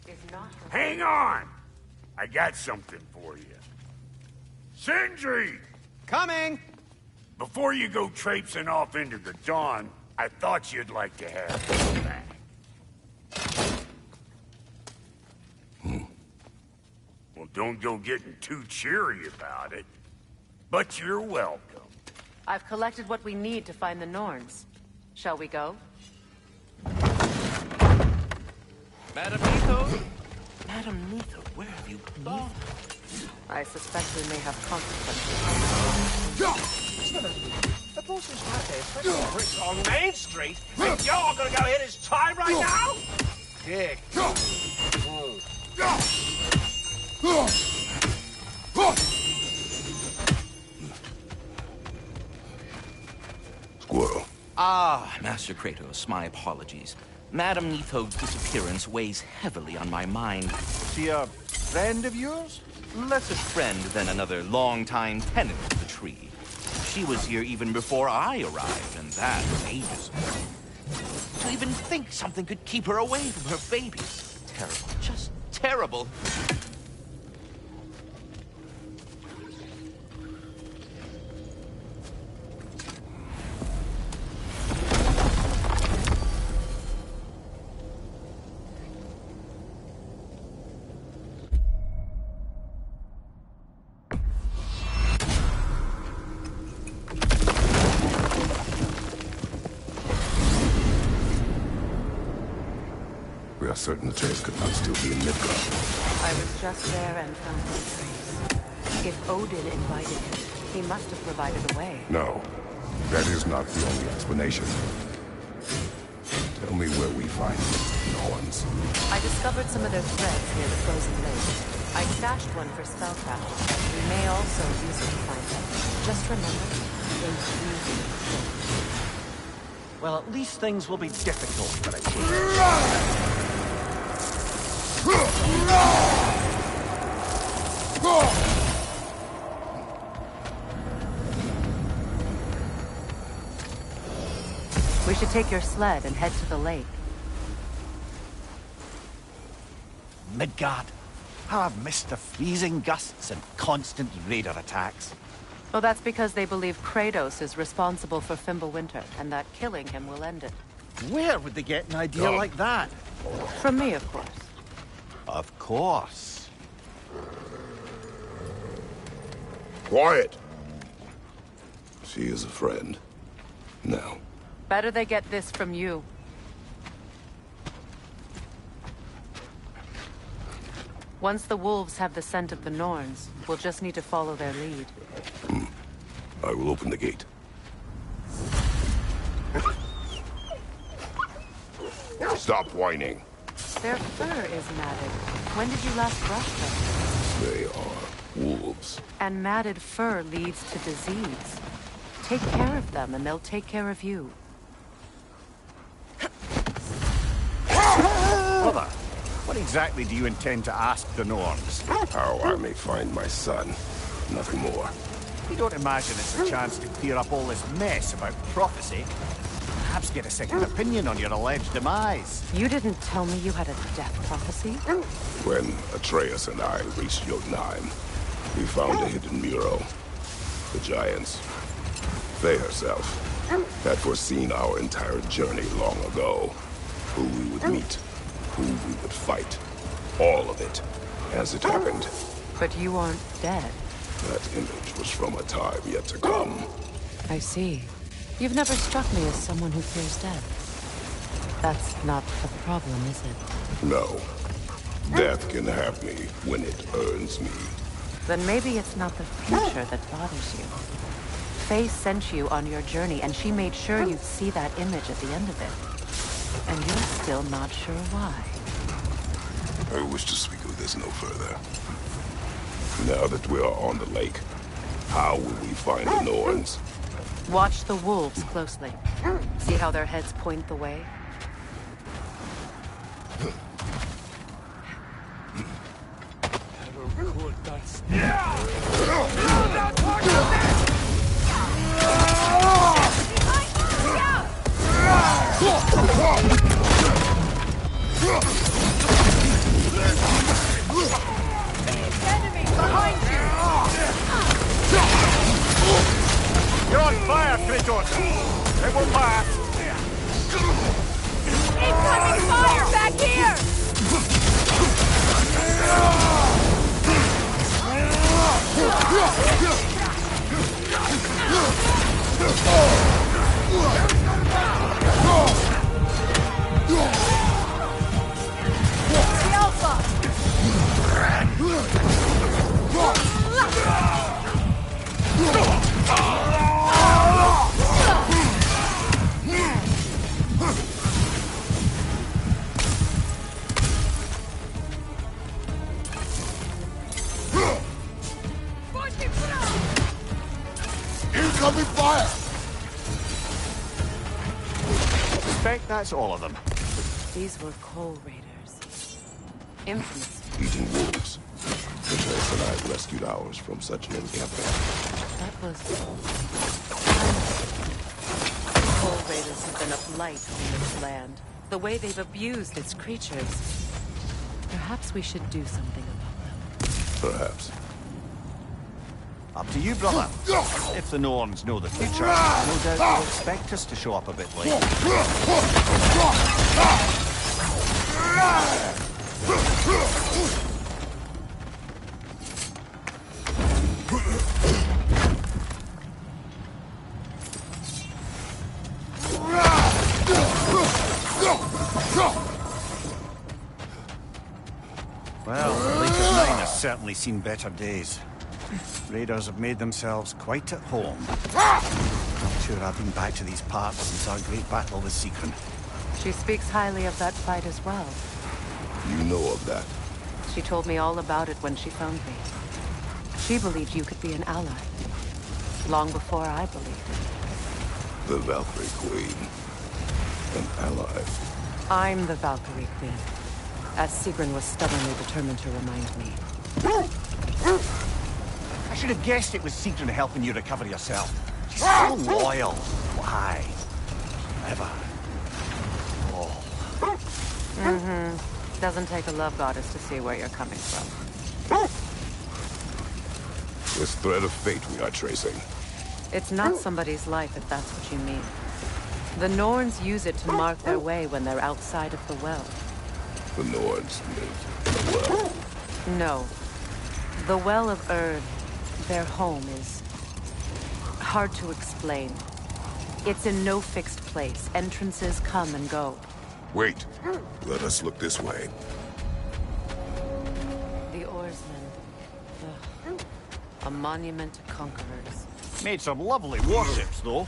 is not... Hang on! I got something for you. Sindri! Coming! Before you go traipsing off into the dawn, I thought you'd like to have this back. Well, don't go getting too cheery about it. But you're welcome. I've collected what we need to find the Norns. Shall we go? Madam Nitho? Madam Nitho, where have you gone? I suspect we may have consequences. The boss is right there, fresh bricks on Main Street, and you're gonna go hit his time right now? Dick. Squirrel. Ah, Master Kratos, my apologies. Madam Nitho's disappearance weighs heavily on my mind. She a friend of yours? Less a friend than another long-time tenant of the tree. She was here even before I arrived, and that was ages ago. To even think something could keep her away from her babies. Terrible, just terrible. We are certain Atreus could not still be in Midgard. I was just there and found no trace. If Odin invited him, he must have provided a way. No, that is not the only explanation. Tell me where we find Norns. I discovered some of their threads near the frozen lake. I stashed one for spellcrafters, but we may also use it to find them. Just remember, they really Well, at least things will be difficult for Atreus. We should take your sled and head to the lake. Midgard. How I've missed the freezing gusts and constant raider attacks. Well, that's because they believe Kratos is responsible for Fimbulwinter, and that killing him will end it. Where would they get an idea like that? From me, of course. Of course. Quiet! She is a friend. Now. Better they get this from you. Once the wolves have the scent of the Norns, we'll just need to follow their lead. I will open the gate. Stop whining. Their fur is matted. When did you last brush them? They are wolves. And matted fur leads to disease. Take care of them, and they'll take care of you. What exactly do you intend to ask the Norns? How I may find my son. Nothing more. You don't imagine it's a chance to clear up all this mess about prophecy? Perhaps get a second opinion on your alleged demise. You didn't tell me you had a death prophecy? When Atreus and I reached Jotunheim, we found a hidden mural. The giants, they herself, had foreseen our entire journey long ago. Who we would meet, who we would fight. All of it, as it happened. But you aren't dead. That image was from a time yet to come. I see. You've never struck me as someone who fears death. That's not the problem, is it? No. Death can have me when it earns me. Then maybe it's not the future that bothers you. Faye sent you on your journey, and she made sure you'd see that image at the end of it. And you're still not sure why. I wish to speak of this no further. Now that we are on the lake, how will we find the Norns? Watch the wolves closely. See how their heads point the way? You're on fire, Kratos! They will pass! Incoming fire back here! Incoming fire! Suspect that's all of them. These were coal raiders. Infamous. Eating wolves. Atreus and I rescued ours from such an encampment. That was... Coal raiders have been a blight on this land. The way they've abused its creatures. Perhaps we should do something about them. Perhaps. Up to you, brother. If the Norns know the future, no doubt they'll expect us to show up a bit late. Well, the Lake of Nine has certainly seen better days. Raiders have made themselves quite at home. Not sure I've been back to these parts since our great battle with Sigrun. She speaks highly of that fight as well. You know of that. She told me all about it when she found me. She believed you could be an ally. Long before I believed it. The Valkyrie Queen. An ally. I'm the Valkyrie Queen. As Sigrun was stubbornly determined to remind me. I should have guessed it was Sigrun helping you recover yourself. She's so loyal. Why? Never. Oh. Mm-hmm. Doesn't take a love goddess to see where you're coming from. This thread of fate we are tracing. It's not somebody's life, if that's what you mean. The Norns use it to mark their way when they're outside of the well. The Norns live in the well. No. The Well of Erd, their home, is hard to explain. It's in no fixed place. Entrances come and go. Wait. Let us look this way. The oarsmen. A monument to conquerors. Made some lovely warships, though.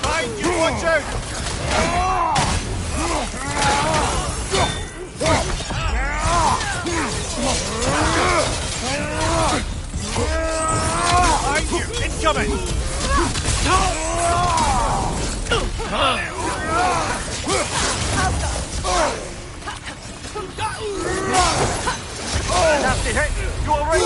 Behind you, watch out! Behind you, incoming! Nasty hit! You already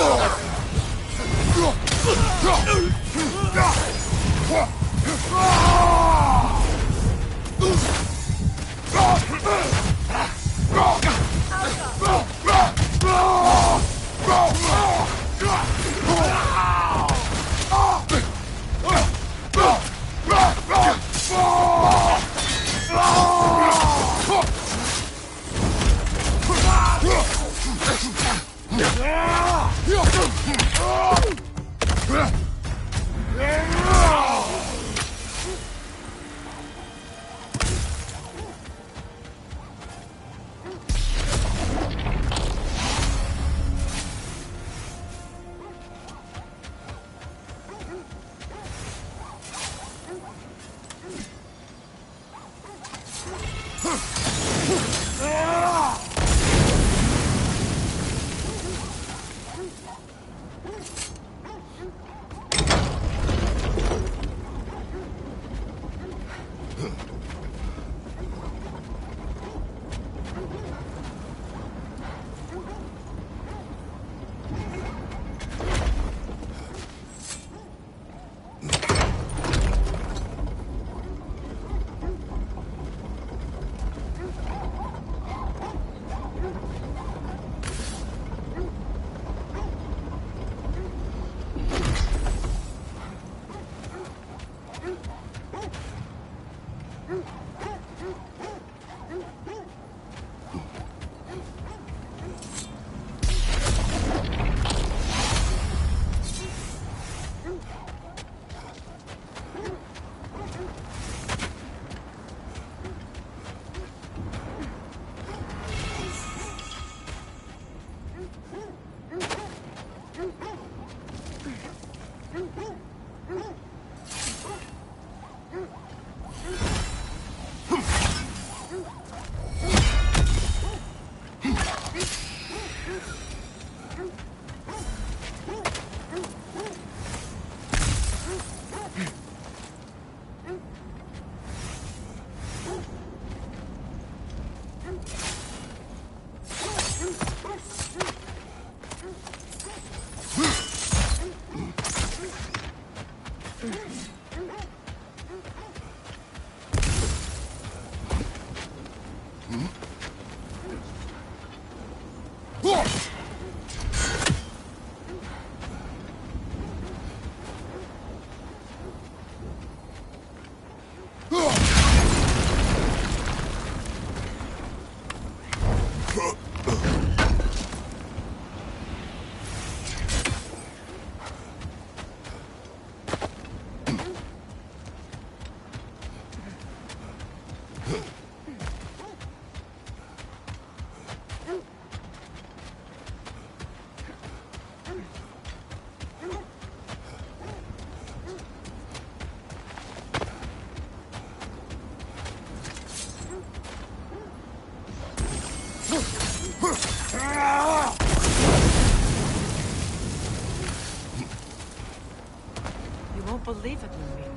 You won't believe it, Louis.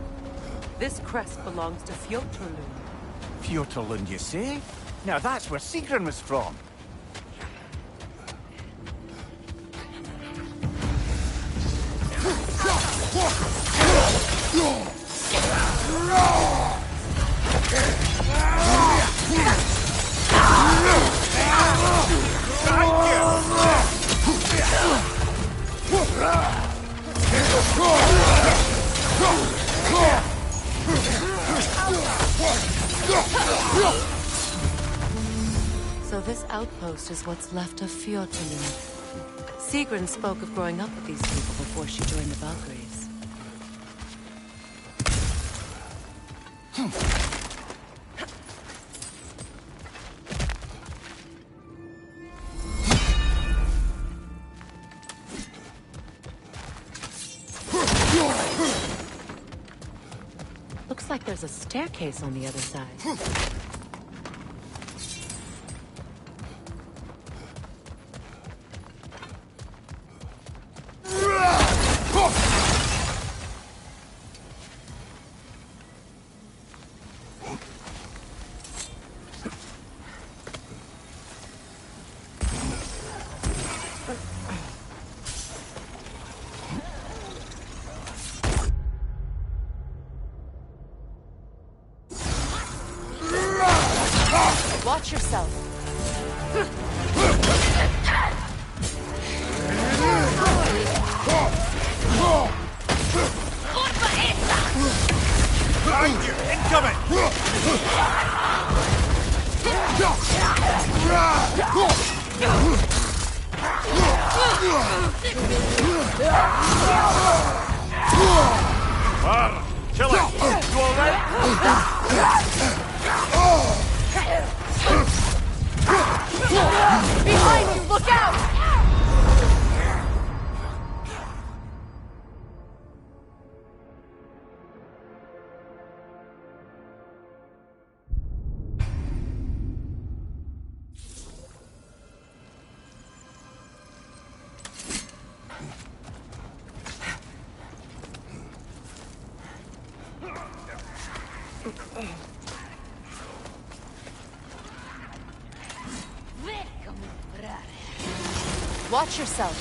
This crest belongs to Fjotorlund. Fjotorlund, you say? Now that's where Sigrun was from. outpost is what's left of Fjordlund. Sigrun spoke of growing up with these people before she joined the Valkyries. Looks like there's a staircase on the other side. Watch yourself. Incoming! Kill it! You alright? Behind you! Look out! Watch yourself.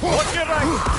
Watch your right!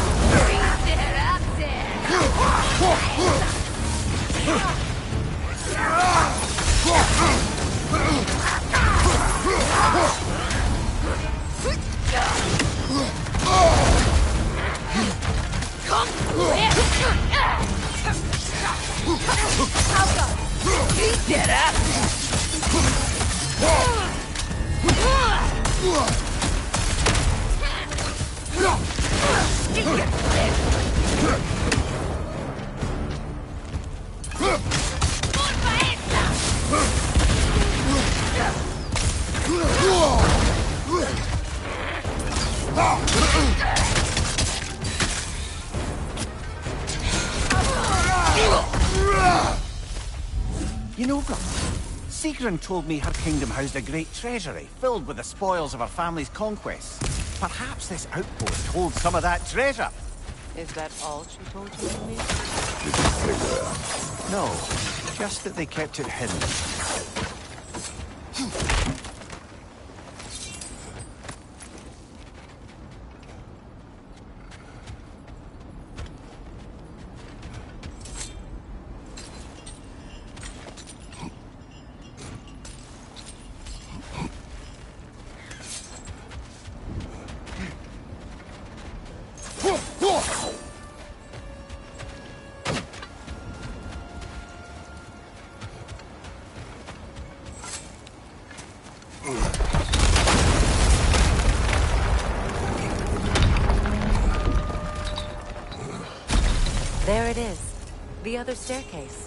You know, brother, Sigrun told me her kingdom housed a great treasury filled with the spoils of her family's conquests. Perhaps this outpost holds some of that treasure. Is that all she told you to me? Did you figure it out? No, just that they kept it hidden. There it is. The other staircase.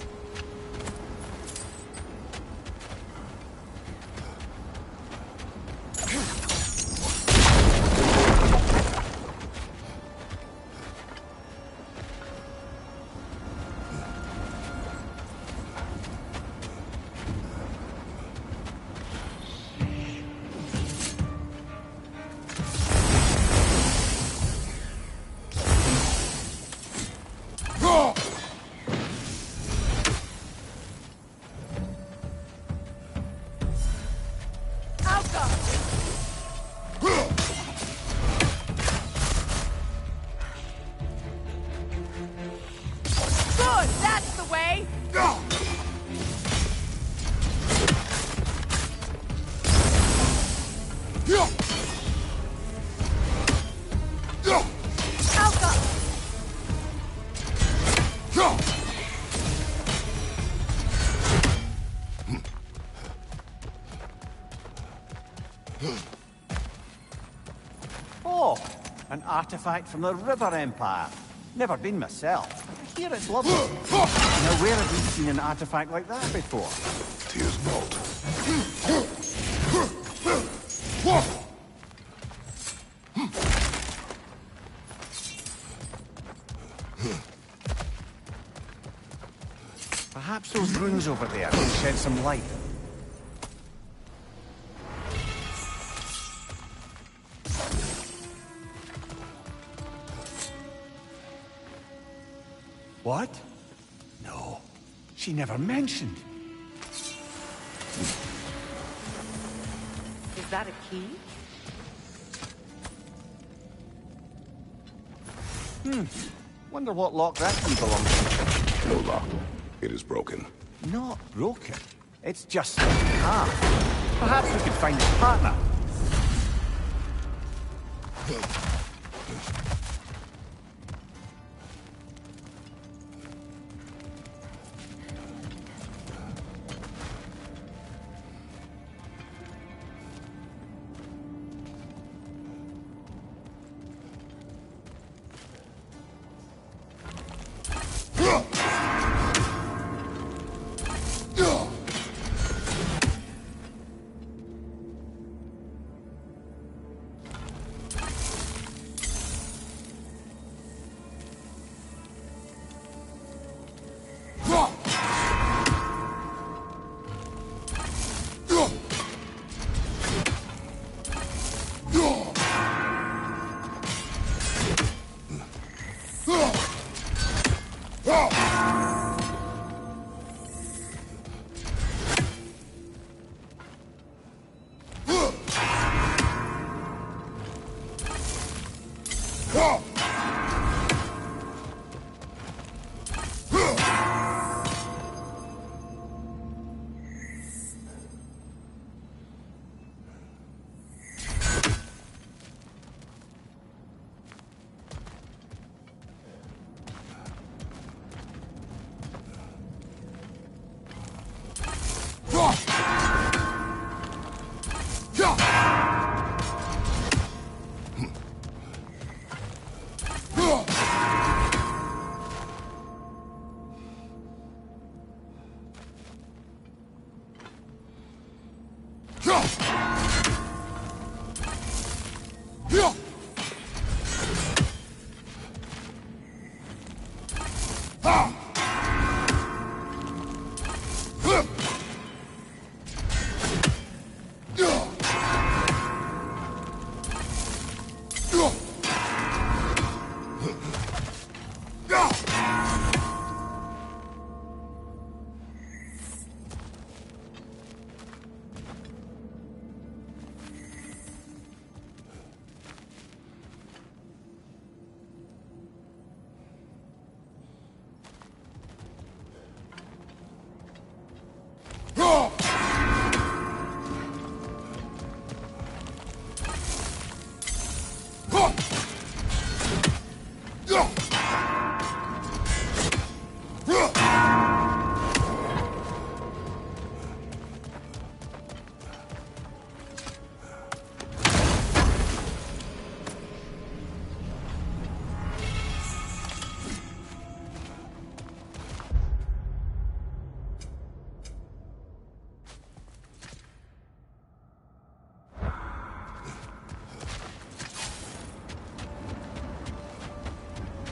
Oh, an artifact from the River Empire. Never been myself. I hear it's lovely. Now, where have we seen an artifact like that before? Tyr's vault. Perhaps those runes over there can shed some light. What? No, she never mentioned. Is that a key? Wonder what lock that key belongs to. No lock. It is broken. Not broken. It's just perhaps we could find a partner.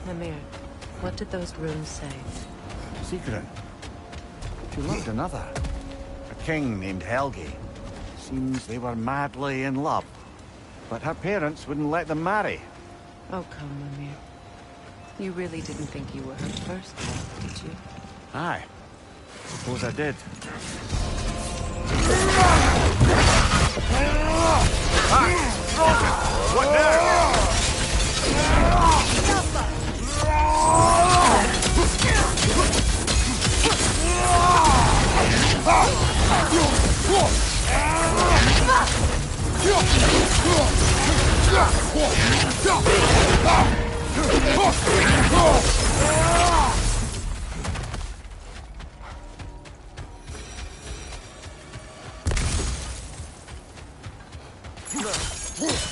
Mimir, what did those runes say? Secret. She loved another. A king named Helgi. Seems they were madly in love. But her parents wouldn't let them marry. Oh, come, Mimir. You really didn't think you were her first love, did you? Aye. Suppose I did. What now?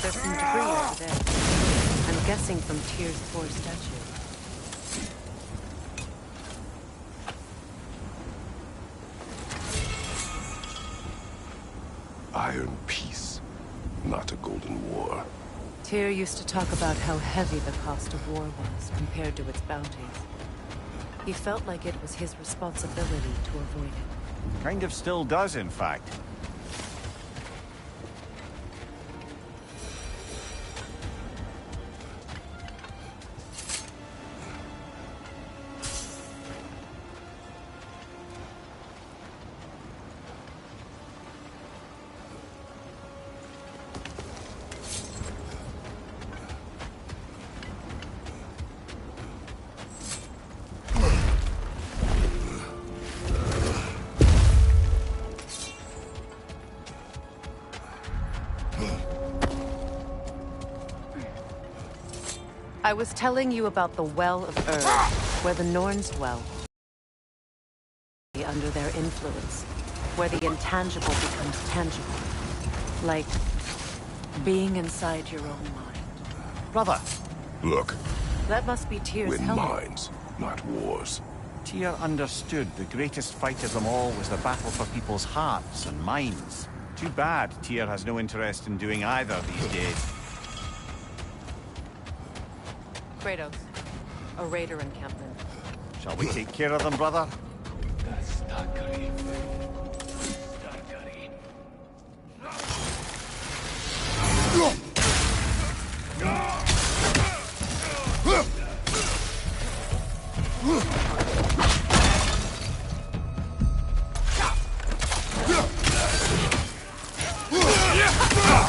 There's some debris over there. I'm guessing from Tyr's Thor statue. Iron peace, not a golden war. Tyr used to talk about how heavy the cost of war was compared to its bounties. He felt like it was his responsibility to avoid it. Kind of still does, in fact. I was telling you about the Well of Earth, where the Norns dwell. Under their influence, where the intangible becomes tangible. Like being inside your own mind. Brother! Look, That must be Tyr's win helmet. minds, not wars. Tyr understood the greatest fight of them all was the battle for people's hearts and minds. Too bad Tyr has no interest in doing either these days. Kratos, a raider encampment. Shall we take care of them, brother?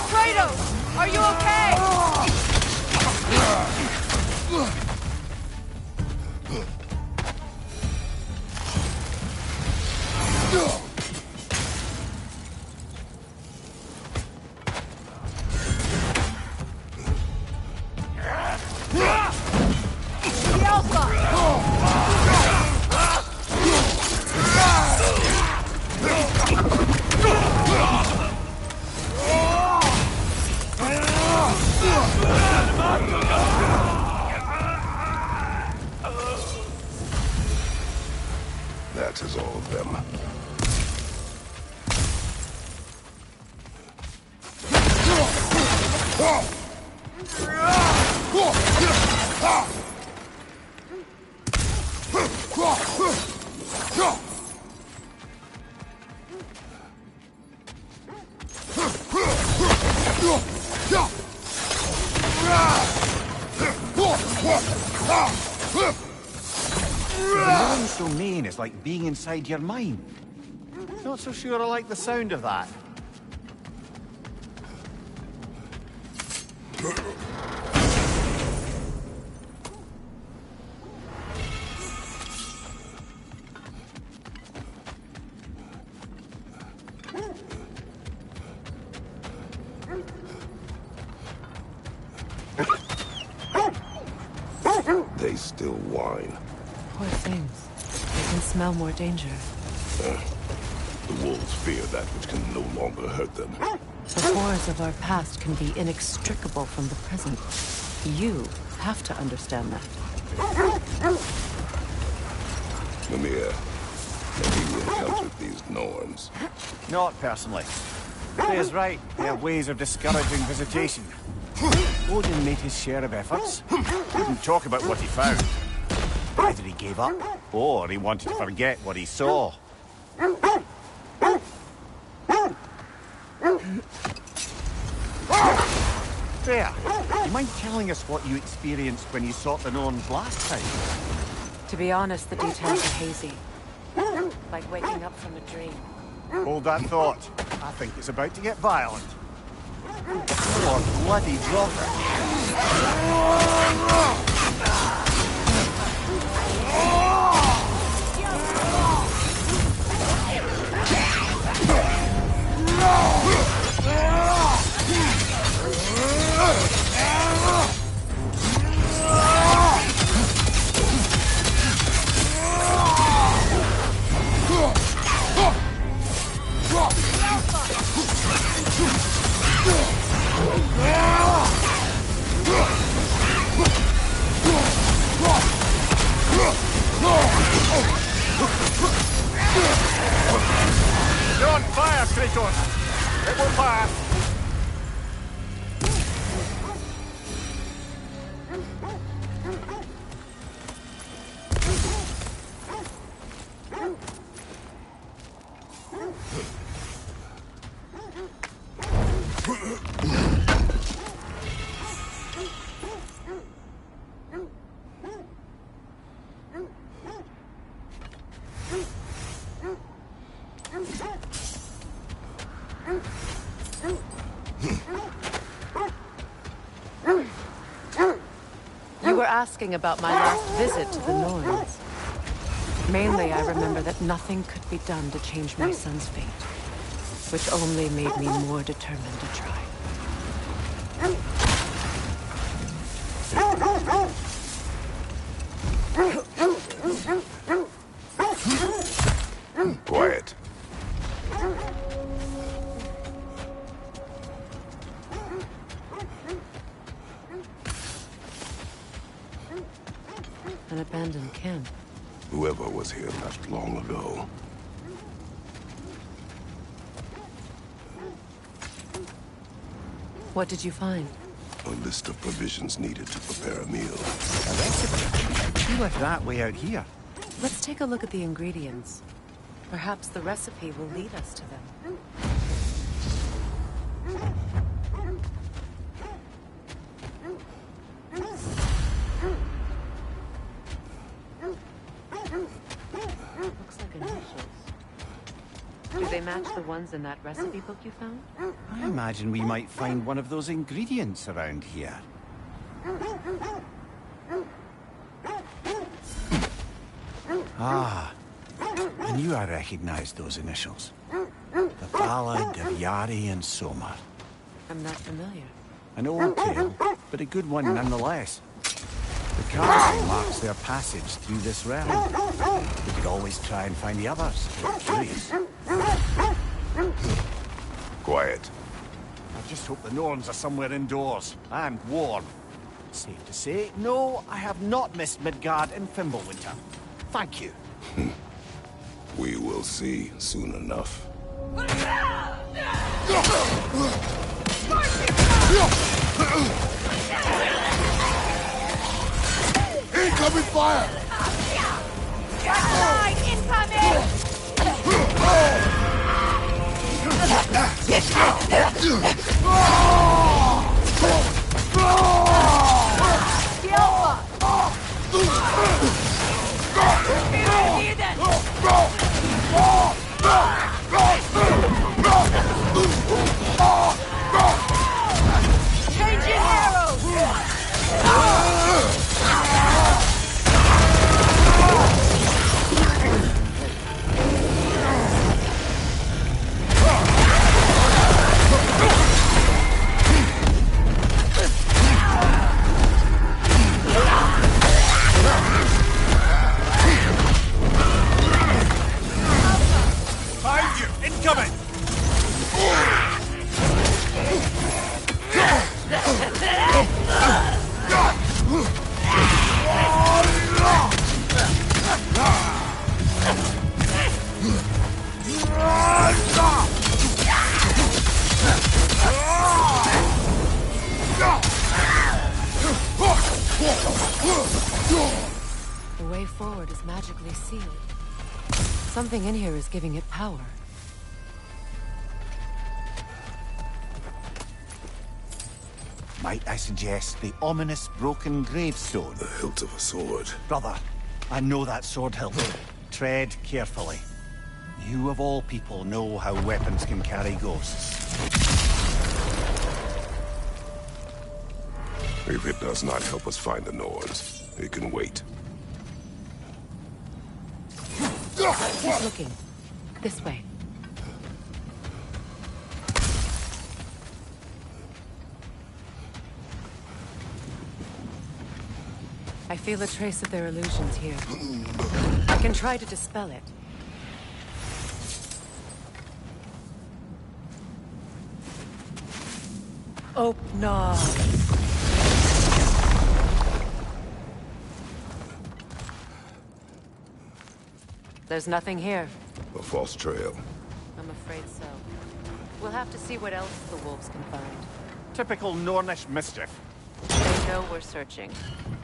Kratos, are you okay? That is all of them. The Norn's domain is like being inside your mind. Not so sure I like the sound of that. They still whine. Poor things. They can smell more danger. The wolves fear that which can no longer hurt them. The horrors of our past can be inextricable from the present. You have to understand that. Mimir, have you encountered these Norns? Not personally. Freya's right. They have ways of discouraging visitation. Odin made his share of efforts. Didn't talk about what he found. Either he gave up, or he wanted to forget what he saw. Freya, do you mind telling us what you experienced when you sought the Norns last time? To be honest, the details are hazy. Like waking up from a dream. Hold that thought. I think it's about to get violent. More bloody were asking about my last visit to the Norns. Mainly, I remember that nothing could be done to change my son's fate, which only made me more determined to try. Quiet. An abandoned camp. Whoever was here left long ago. What did you find? A list of provisions needed to prepare a meal. A recipe? You left that way out here. Let's take a look at the ingredients. Perhaps the recipe will lead us to them. Looks like initials. Do they match the ones in that recipe book you found? I imagine we might find one of those ingredients around here. Ah, I knew I recognized those initials. The Ballad of Yari and Somar. I'm not familiar. An old tale, but a good one nonetheless. The carving marks their passage through this realm. We could always try and find the others, if we're curious. Quiet. I just hope the Norns are somewhere indoors, and warm. Safe to say, no, I have not missed Midgard in Fimbulwinter. Thank you. We will see soon enough. Incoming fire! Side incoming! Changing arrows! Behind you! Incoming! The way forward is magically sealed. Something in here is giving it power. Might I suggest the ominous broken gravestone? The hilt of a sword. Brother, I know that sword hilt. Tread carefully. You of all people know how weapons can carry ghosts. If it does not help us find the Norns, it can wait. Keep looking. This way. I feel a trace of their illusions here. I can try to dispel it. Opna. There's nothing here. A false trail. I'm afraid so. We'll have to see what else the wolves can find. Typical Nornish mischief. They know we're searching.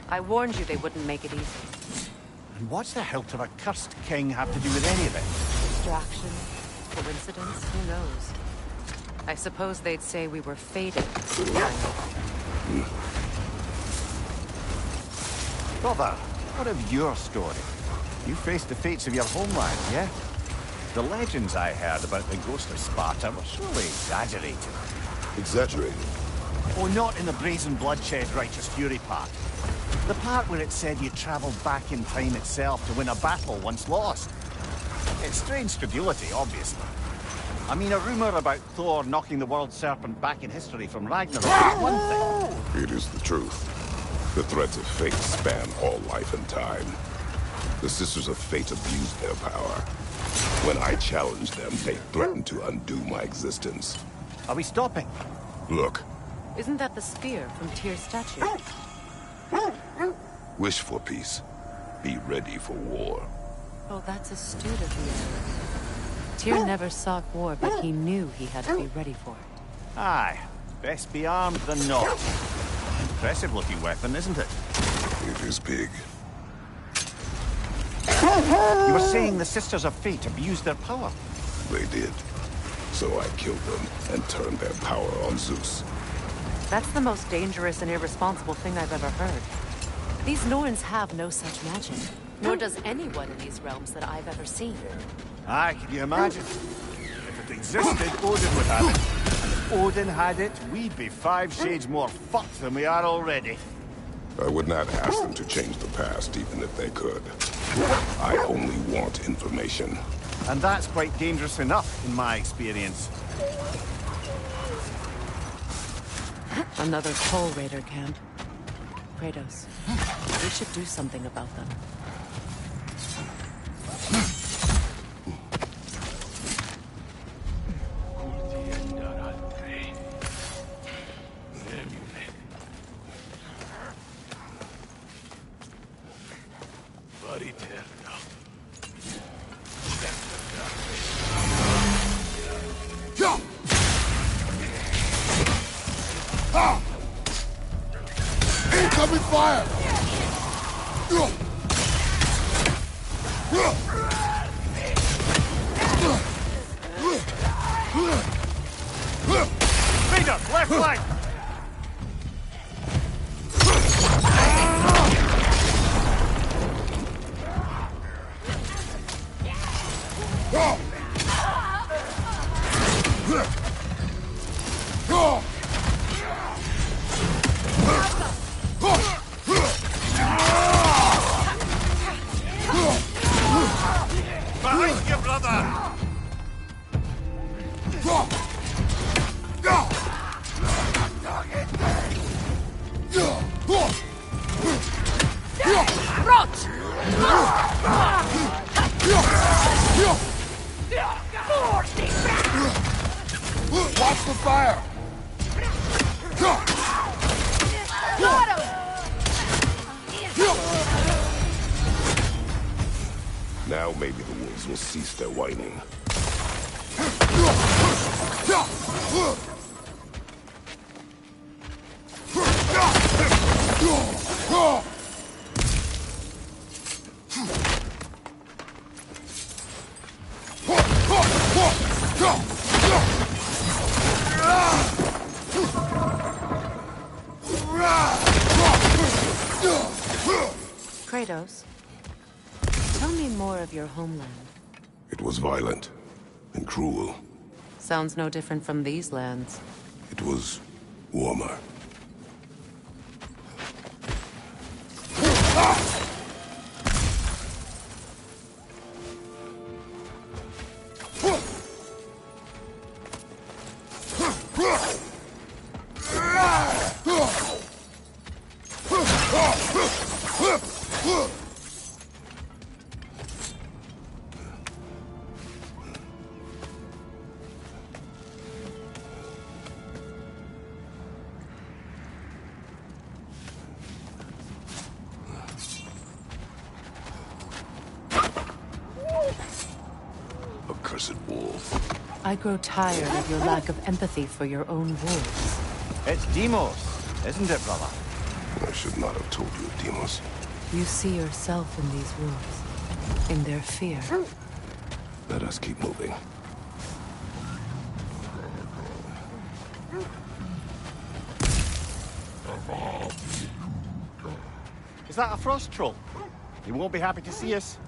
I warned you they wouldn't make it easy. And what's the hilt of a cursed king have to do with any of it? Distraction? Coincidence? Who knows? I suppose they'd say we were fated. Brother, what of your story? You faced the fates of your homeland, yeah? The legends I heard about the ghost of Sparta were surely exaggerated. Exaggerated? Oh, not in the brazen bloodshed righteous fury part. The part where it said you travelled back in time itself to win a battle once lost. It's strange credulity, obviously. I mean, a rumour about Thor knocking the world serpent back in history from Ragnarok is one thing. It is the truth. The threads of fate span all life and time. The Sisters of Fate abused their power. When I challenged them, they threatened to undo my existence. Are we stopping? Look, Isn't that the spear from Tyr's statue? wish for peace. Be ready for war. Oh, that's astute of you. Tyr never sought war, but he knew he had to be ready for it. Aye. Best be armed than not. Impressive-looking weapon, isn't it? It is big. You were saying the Sisters of Fate abused their power. They did. So I killed them and turned their power on Zeus. That's the most dangerous and irresponsible thing I've ever heard. These Norns have no such magic, nor does anyone in these realms that I've ever seen. Aye, can you imagine? If it existed, Odin would have it. And if Odin had it, we'd be 5 shades more fucked than we are already. I would not ask them to change the past, even if they could. I only want information. And that's quite dangerous enough, in my experience. Another Coal Raider camp. Kratos, we should do something about them. Incoming fire! Leader, left flank! Behind you, brother! Watch the fire! Now maybe the wolves will cease their whining. Kratos, tell me more of your homeland. It was violent and cruel. Sounds no different from these lands. It was warmer. Accursed wolf. I grow tired of your lack of empathy for your own wolves. It's Demos, isn't it, brother? I should not have told you of Demos. You see yourself in these wolves, in their fear. Let us keep moving. Is that a frost troll? He won't be happy to see us.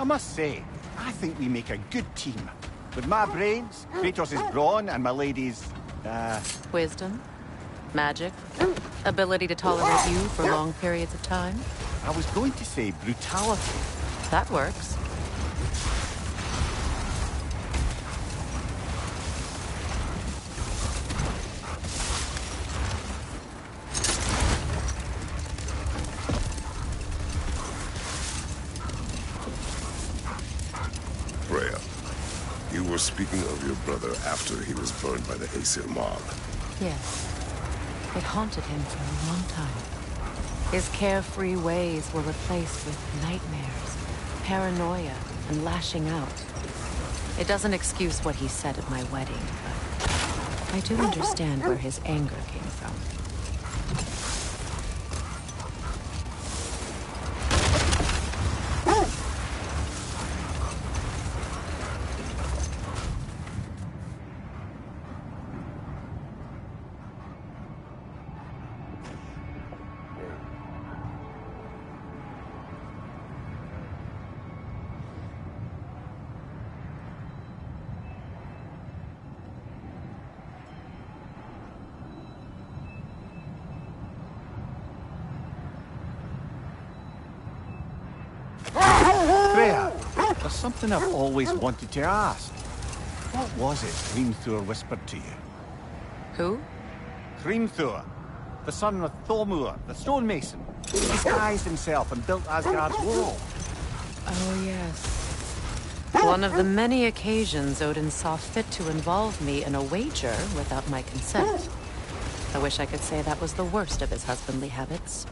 I must say, I think we make a good team. With my brains, Kratos' brawn, and my lady's, Wisdom? Magic? Ability to tolerate you for long periods of time? I was going to say brutality. That works. Freya, you were speaking of your brother after he was burned by the Aesir mob. Yes. It haunted him for a long time. His carefree ways were replaced with nightmares, paranoia, and lashing out. It doesn't excuse what he said at my wedding, but I do understand where his anger came from. Freya, there's something I've always wanted to ask. What was it Hrimthur whispered to you? Who? Hrimthur, the son of Thormur, the stonemason. He disguised himself and built Asgard's wall. Oh, yes. One of the many occasions Odin saw fit to involve me in a wager without my consent. I wish I could say that was the worst of his husbandly habits.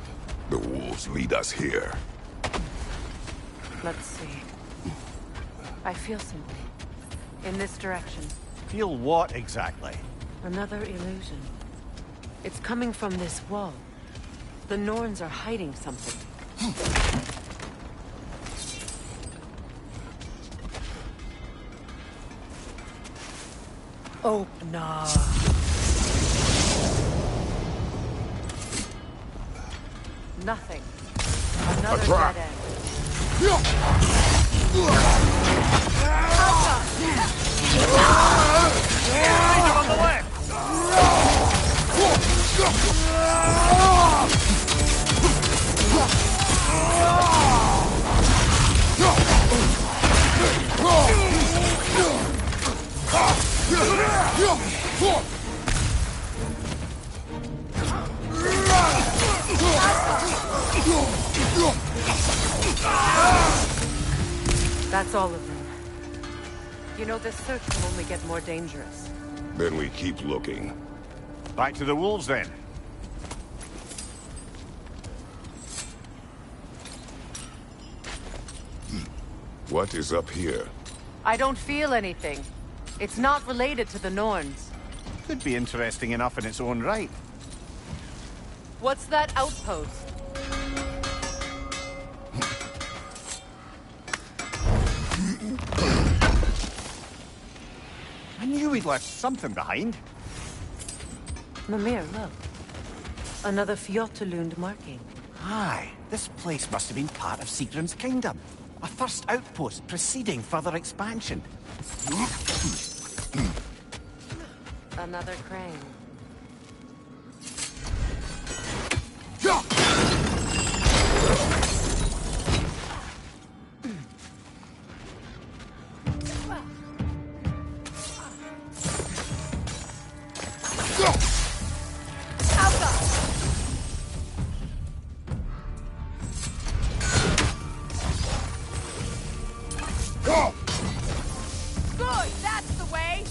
The wolves lead us here. Let's see. I feel something. In this direction. Feel what exactly? Another illusion. It's coming from this wall. The Norns are hiding something. Oh, no. Nothing. Another dead end. On the left! That's all of them. You know, this search will only get more dangerous. Then we keep looking. Back to the wolves, then. What is up here? I don't feel anything. It's not related to the Norns. Could be interesting enough in its own right. What's that outpost? left something behind. Mimir, look. Another Fjotalund marking. Aye, this place must have been part of Sigrun's kingdom. A first outpost preceding further expansion. Another crane. Good, that's the way.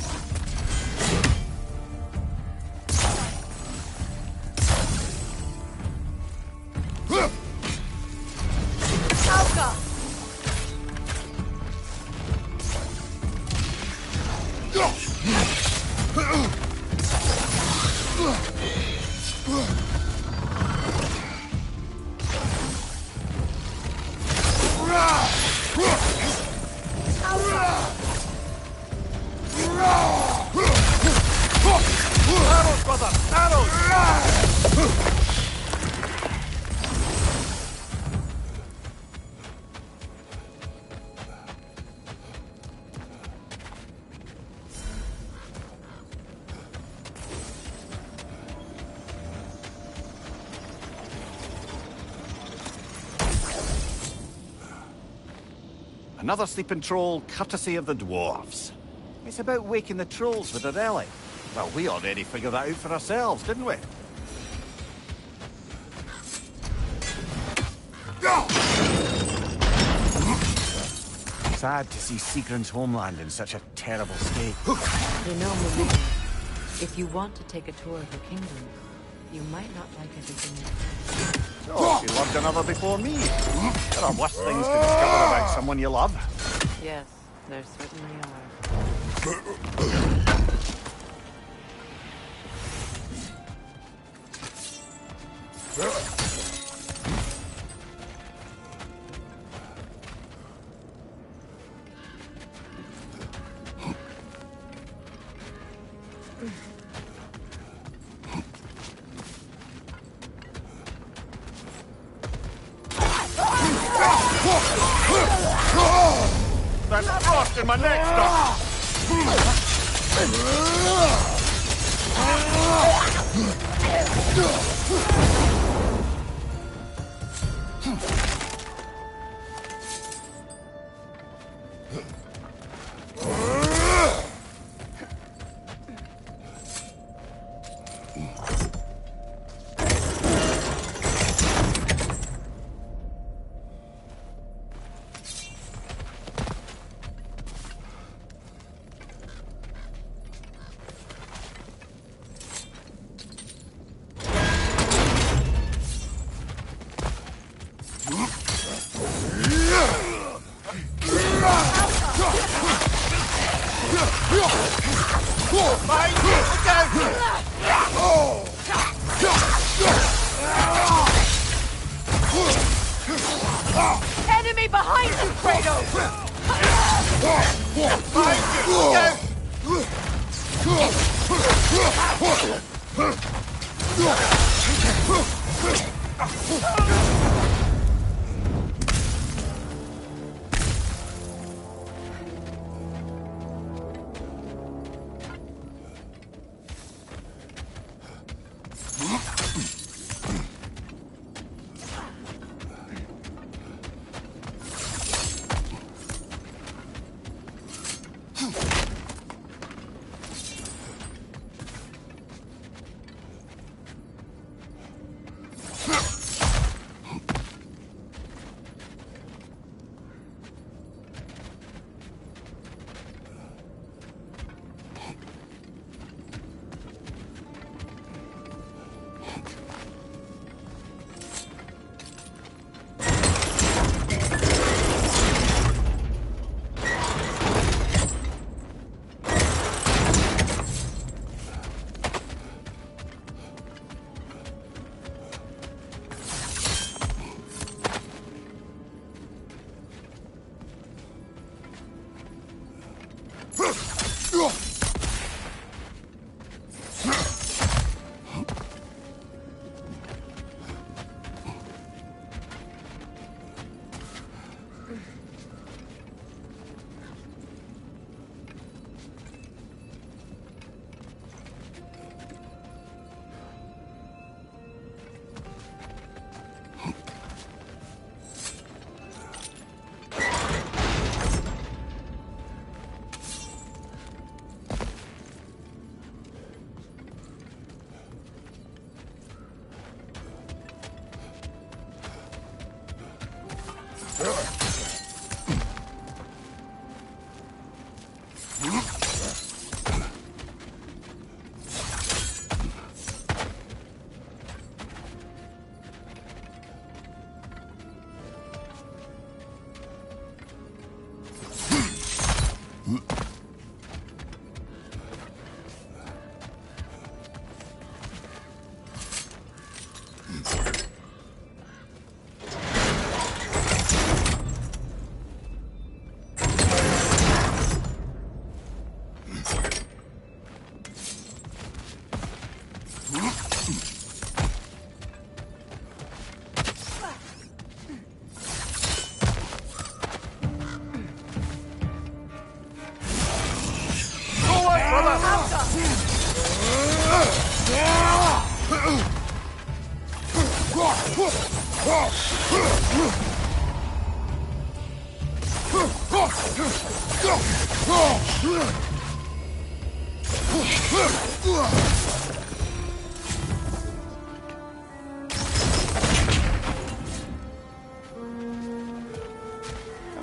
Alka. Arrows, brother! Arrows! Another sleeping troll, courtesy of the dwarves. It's about waking the trolls with a relic. Well, we already figured that out for ourselves, didn't we? Sad to see Sigrun's homeland in such a terrible state. You know, Mimir, if you want to take a tour of the kingdom, you might not like everything there. So, she loved another before me. There are worse things to discover about someone you love. Yes, there certainly are. There's frost in my neck, Doc. Enemy behind you, Kratos! A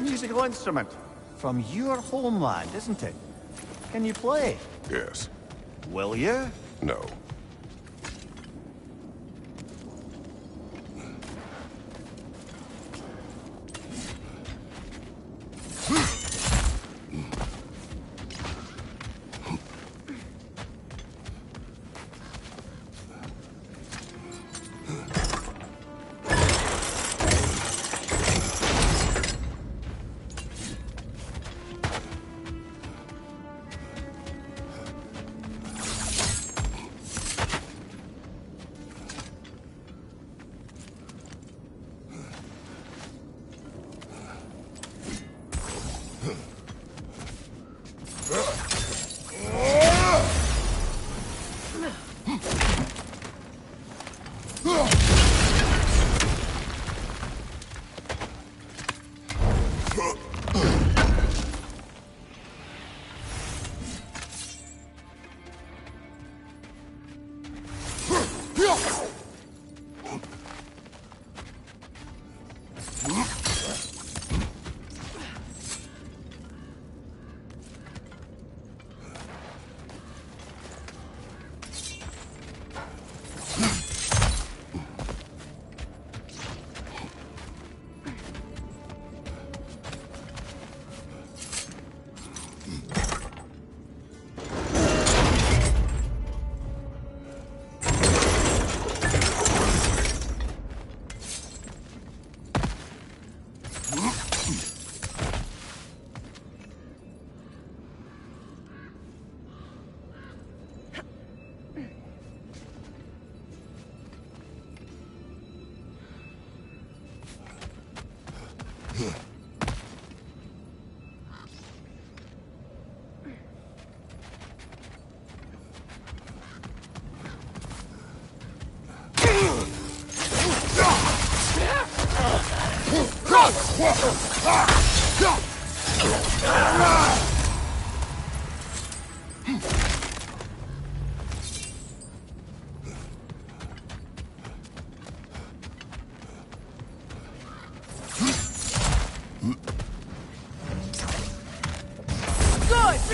musical instrument from your homeland, isn't it? Can you play? Yes. Will you? No. Good!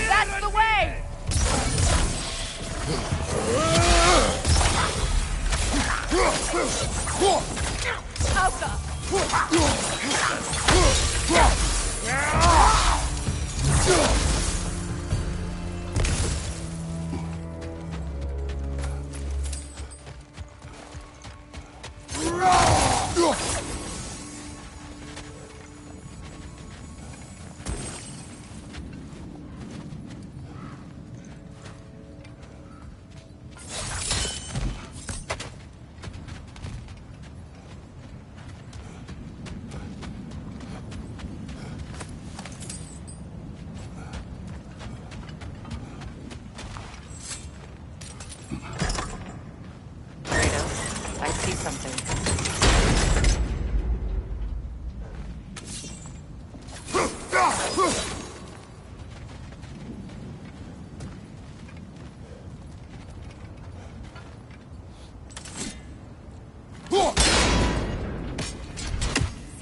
That's the way!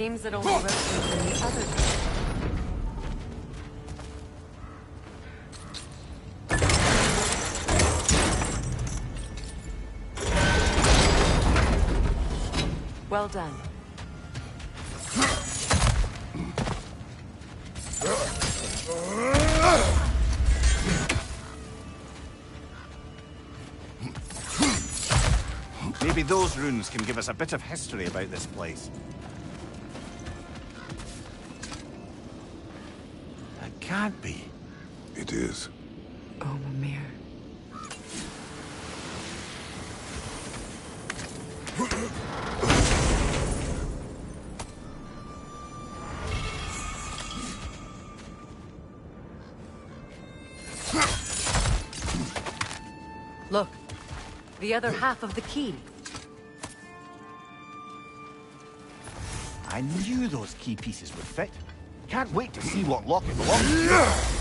Seems it only rotates in the other direction. Well done. Maybe those runes can give us a bit of history about this place. That can't be. It is. Oh, Mimir. Look, the other half of the key. I knew those key pieces would fit. Can't wait to see what lock it belongs to.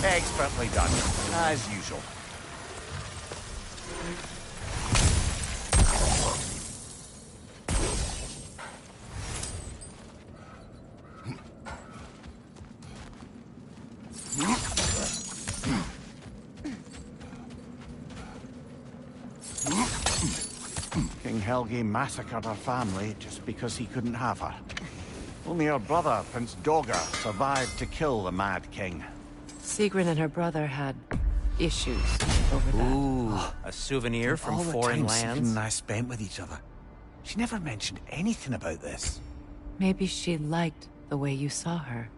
Expertly done, as usual. King Helgi massacred her family just because he couldn't have her. Only her brother, Prince Dogr, survived to kill the Mad King. Sigrun and her brother had issues over that. Ooh, a souvenir from All the foreign time Sigrun lands? and I spent with each other. She never mentioned anything about this. Maybe she liked the way you saw her.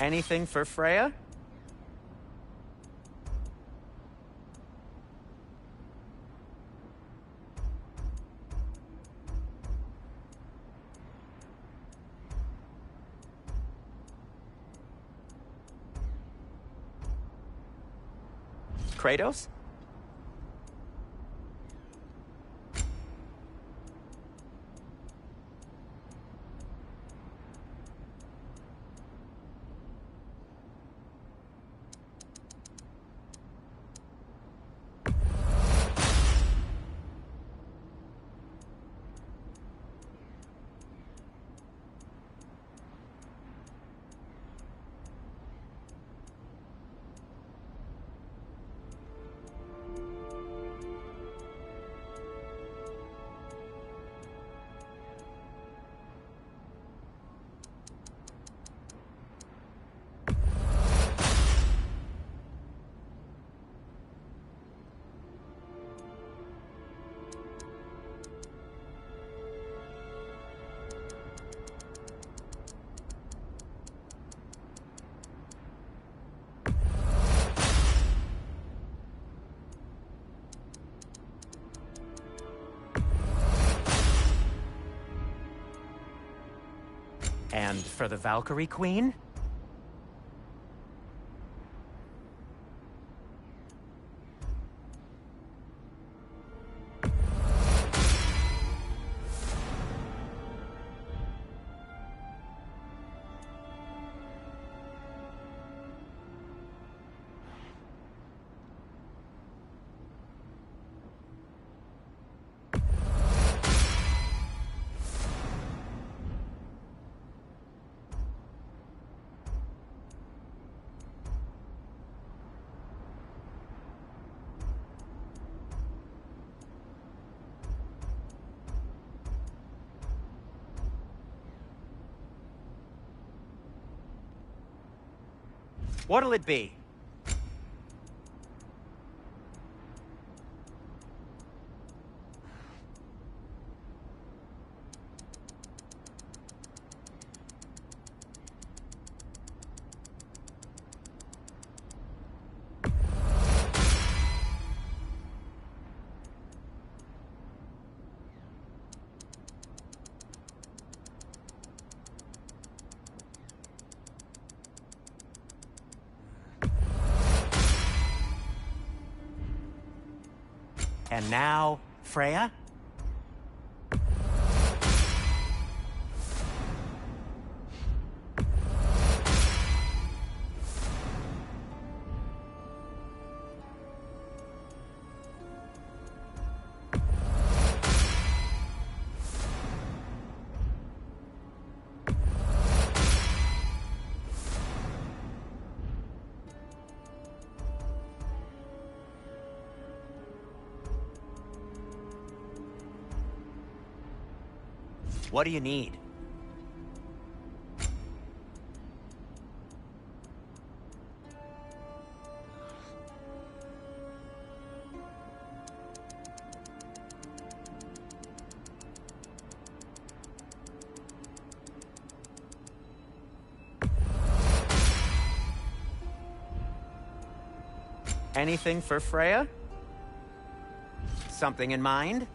Anything for Freya? Kratos? And for the Valkyrie Queen? What'll it be? And now, Freya? What do you need? Anything for Freya? Something in mind?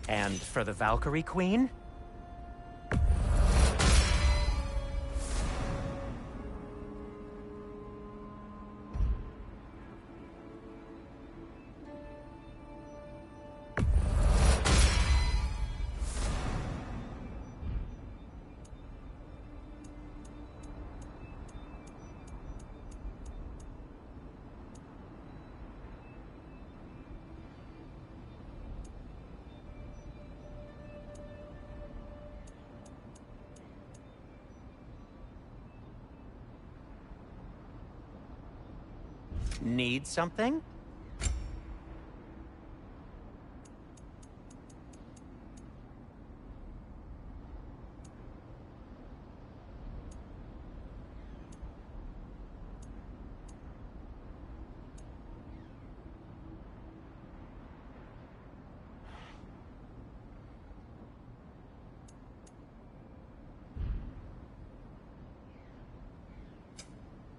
And for the Valkyrie Queen? Need something?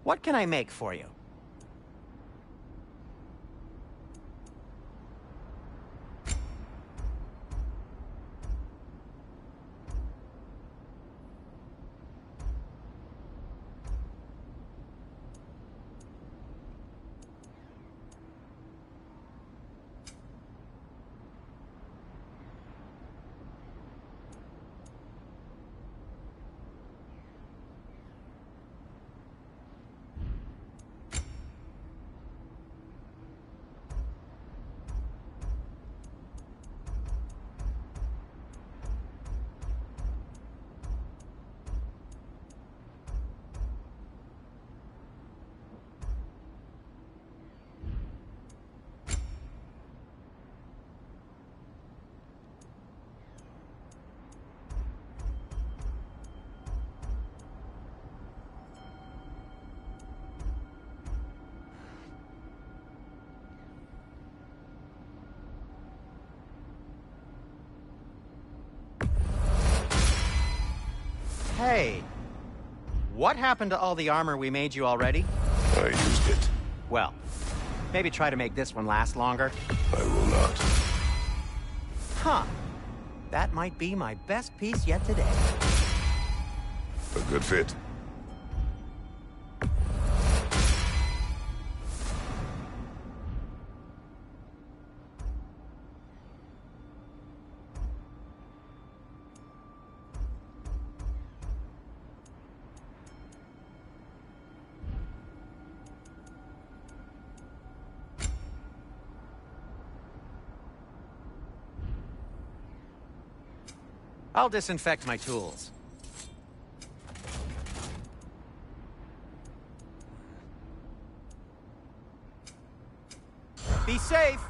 What can I make for you? Hey, what happened to all the armor we made you already? I used it. Well, maybe try to make this one last longer. I will not. Huh. That might be my best piece yet today. A good fit. I'll disinfect my tools. Be safe!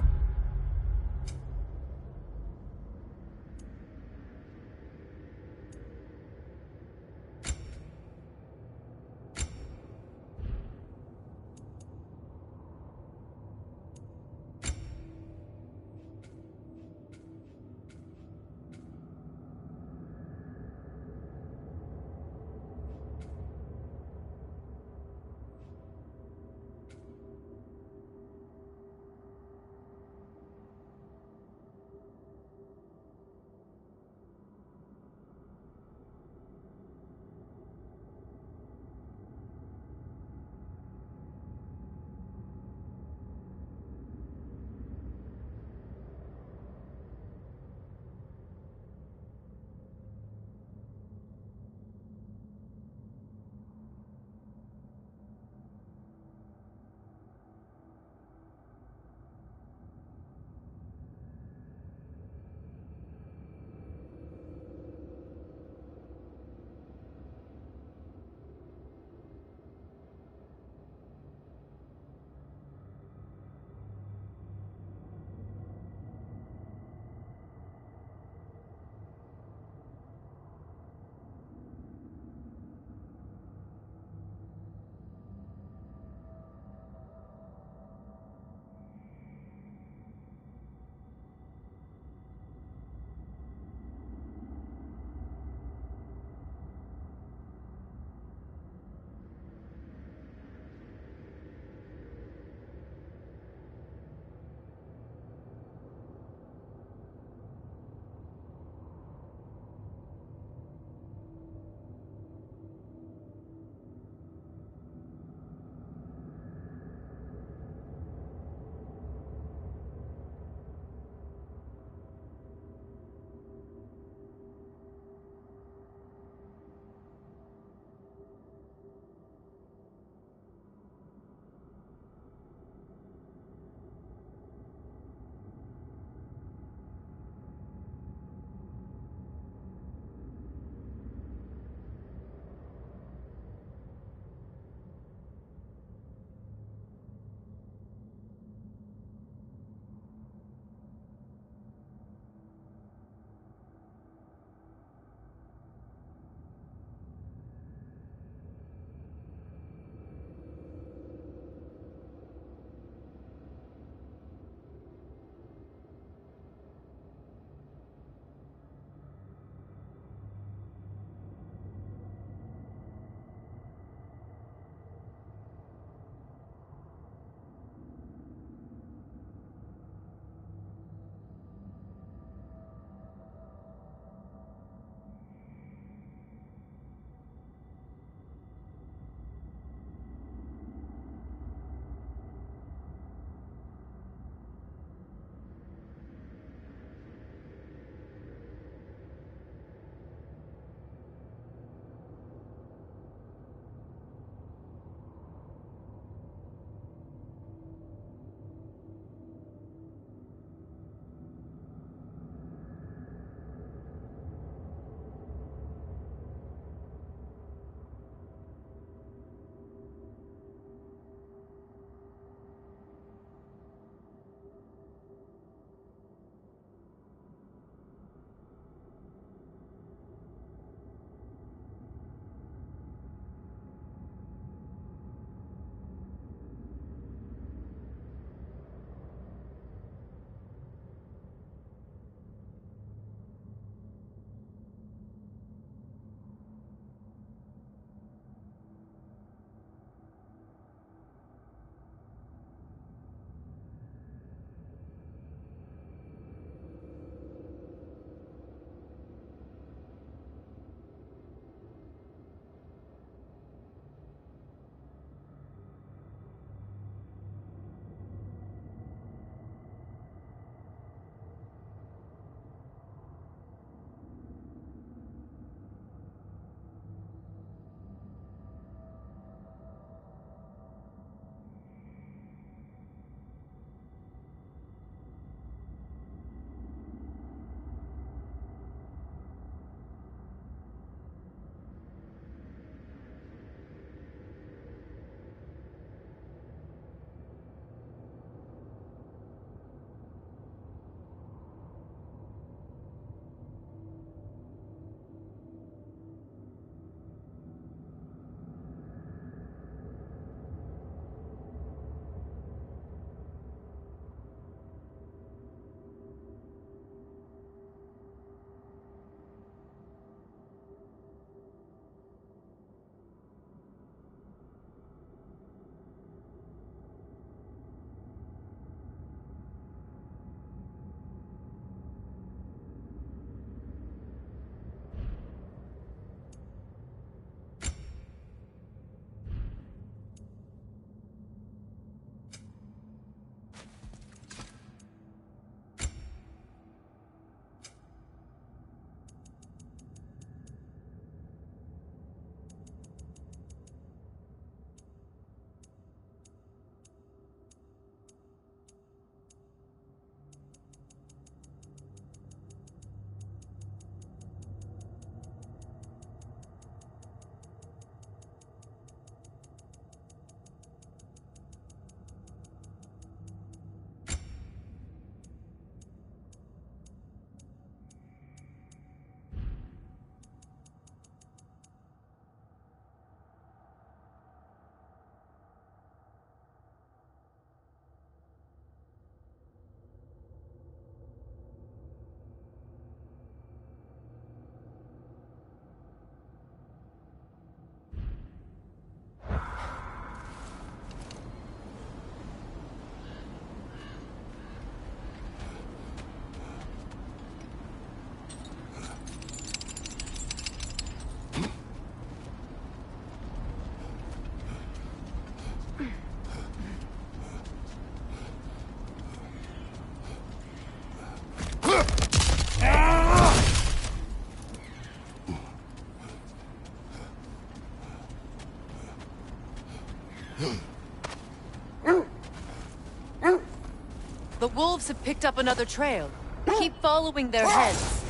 The wolves have picked up another trail. Keep following their heads.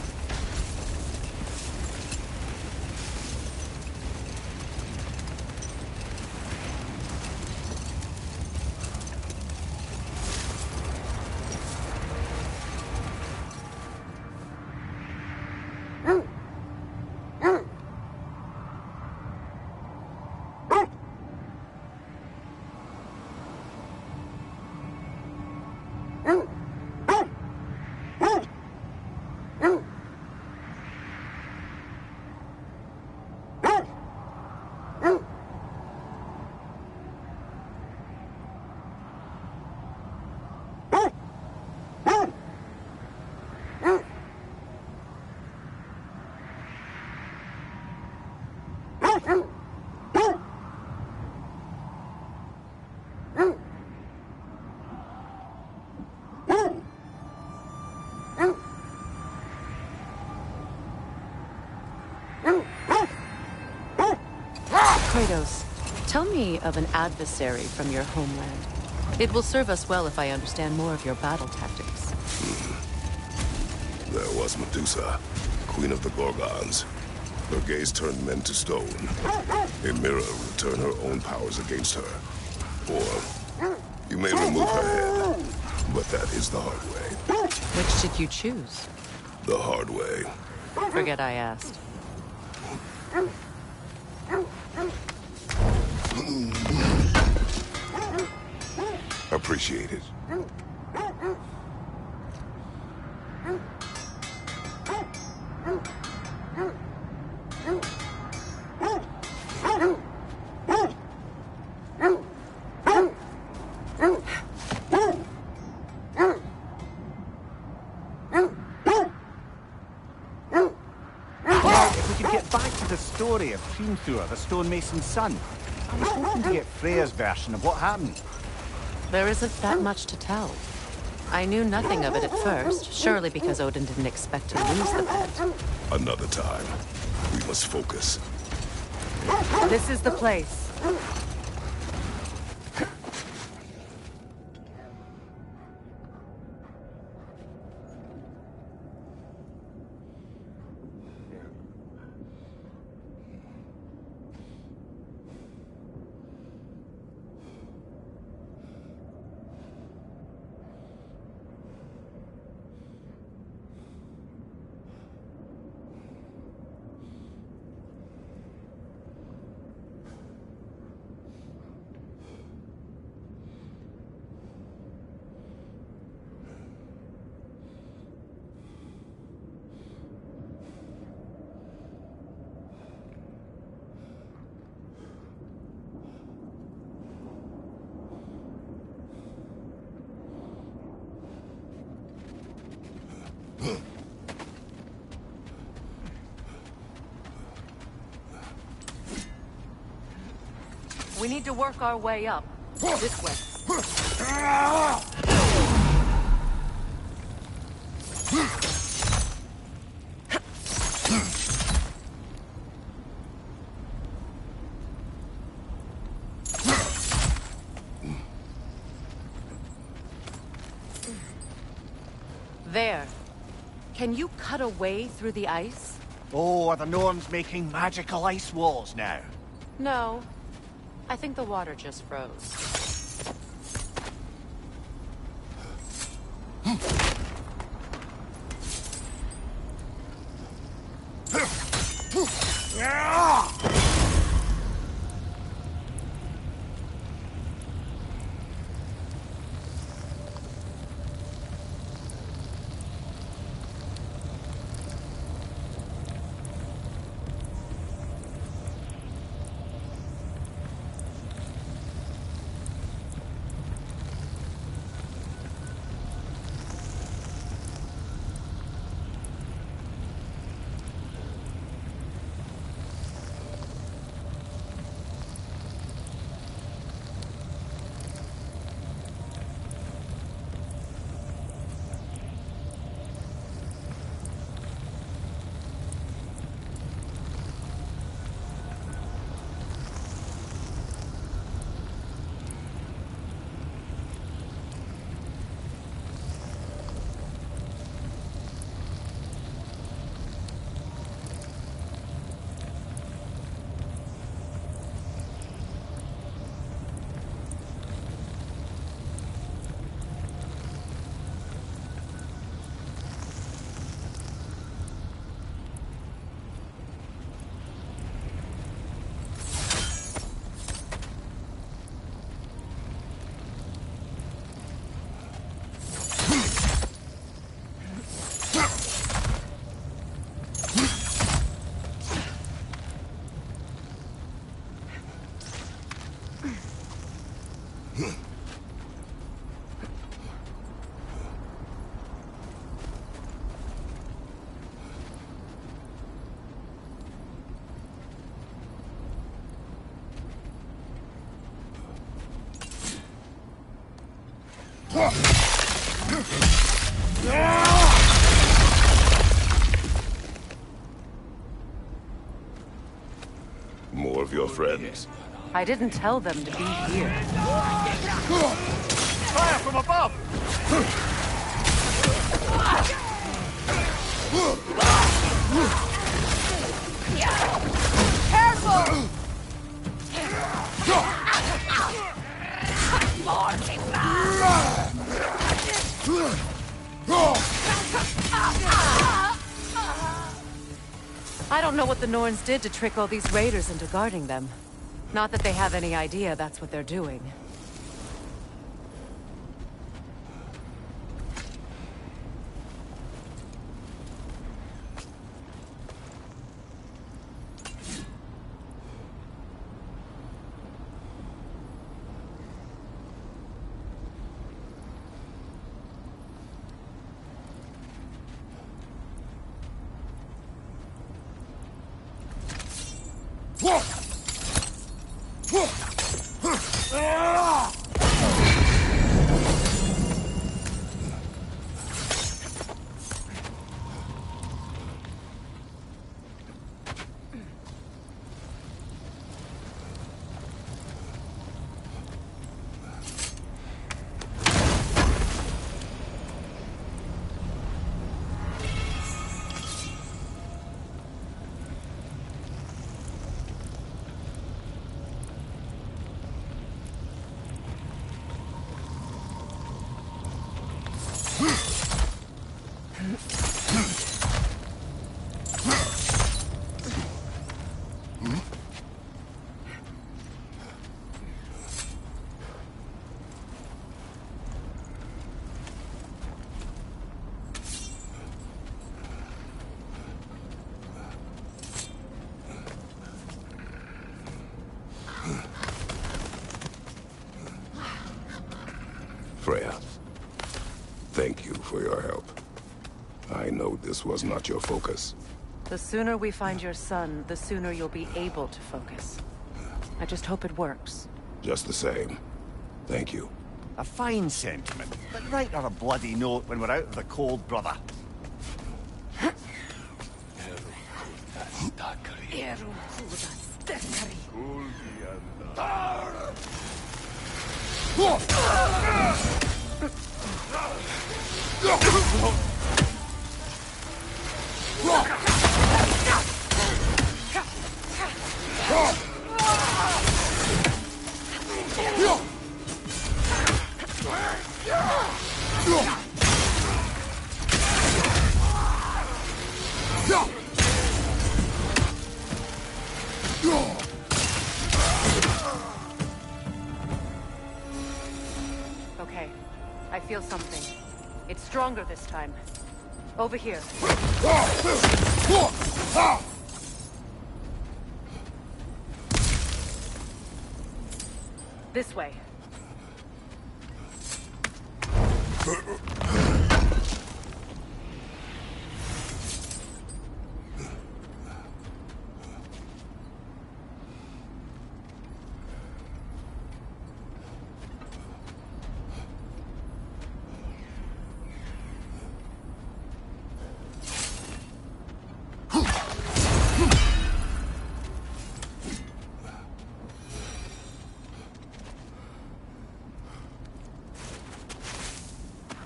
Kratos, tell me of an adversary from your homeland. It will serve us well if I understand more of your battle tactics. There was Medusa, queen of the Gorgons. Her gaze turned men to stone. A mirror will turn her own powers against her. Or you may remove her head, but that is the hard way. Which did you choose? The hard way. Forget I asked. Appreciate it. If we could get back to the story of Hrimthur, the stonemason's son, I was hoping to get Freya's version of what happened. There isn't that much to tell. I knew nothing of it at first, surely because Odin didn't expect to lose the bet. Another time. We must focus. This is the place. We need to work our way up. This way. There. Can you cut a way through the ice? Oh, are the Norns making magical ice walls now? No. I think the water just froze. More of your friends. I didn't tell them to be here. Fire from above! Careful! I don't know what the Norns did to trick all these raiders into guarding them. Not that they have any idea that's what they're doing. Freya, thank you for your help. I know this was not your focus. The sooner we find your son, the sooner you'll be able to focus. I just hope it works. Just the same, thank you. A fine sentiment, but write her a bloody note when we're out of the cold, brother. Okay, I feel something. It's stronger this time. Over here. This way.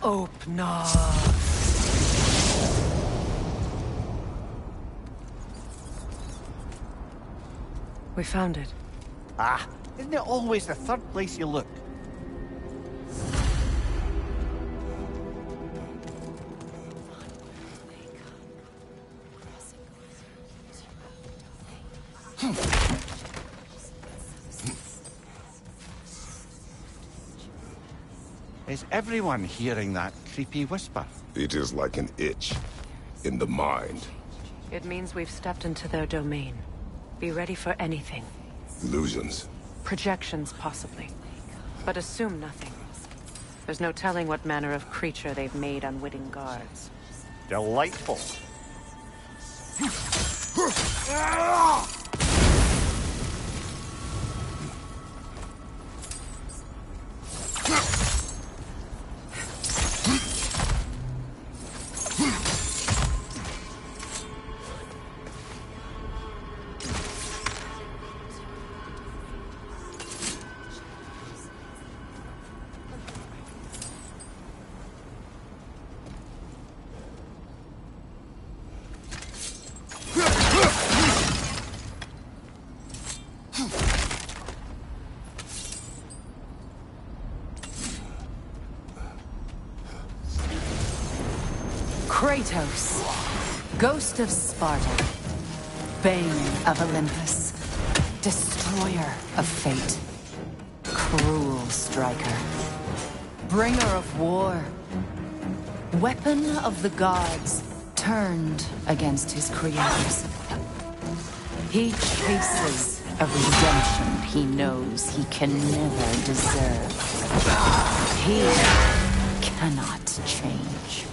Open up. We found it. Ah, isn't it always the third place you look? Is everyone hearing that creepy whisper? It is like an itch in the mind. It means we've stepped into their domain. Be ready for anything. Illusions. Projections, possibly. But assume nothing. There's no telling what manner of creature they've made unwitting guards. Delightful. Kratos, Ghost of Sparta, Bane of Olympus, Destroyer of Fate, Cruel Striker, Bringer of War, Weapon of the Gods, turned against his creators. He chases a redemption he knows he can never deserve. He cannot change.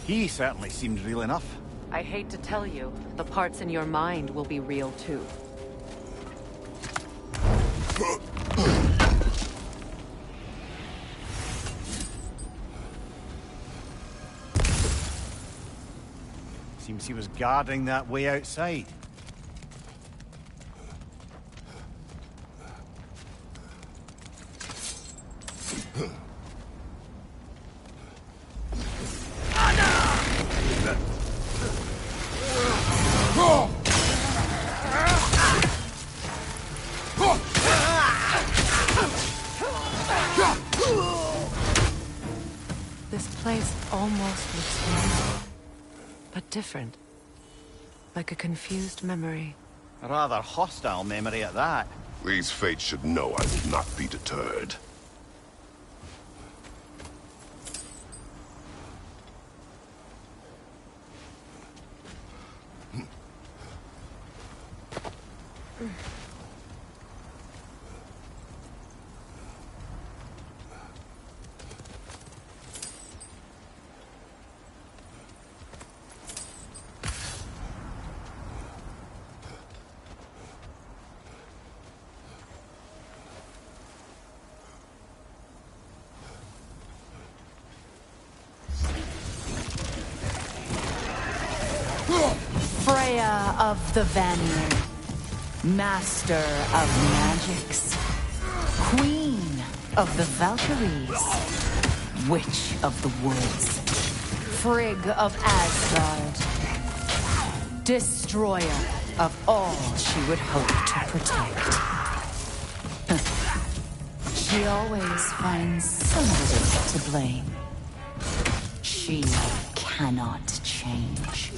He certainly seemed real enough. I hate to tell you, the parts in your mind will be real too. Seems he was guarding that way outside. This place almost looks familiar, but different. Like a confused memory. A rather hostile memory at that. These fates should know I will not be deterred. Freya of the Vanir, Master of Magics, Queen of the Valkyries, Witch of the Woods, Frigg of Asgard, Destroyer of all she would hope to protect. She always finds somebody to blame. She cannot change.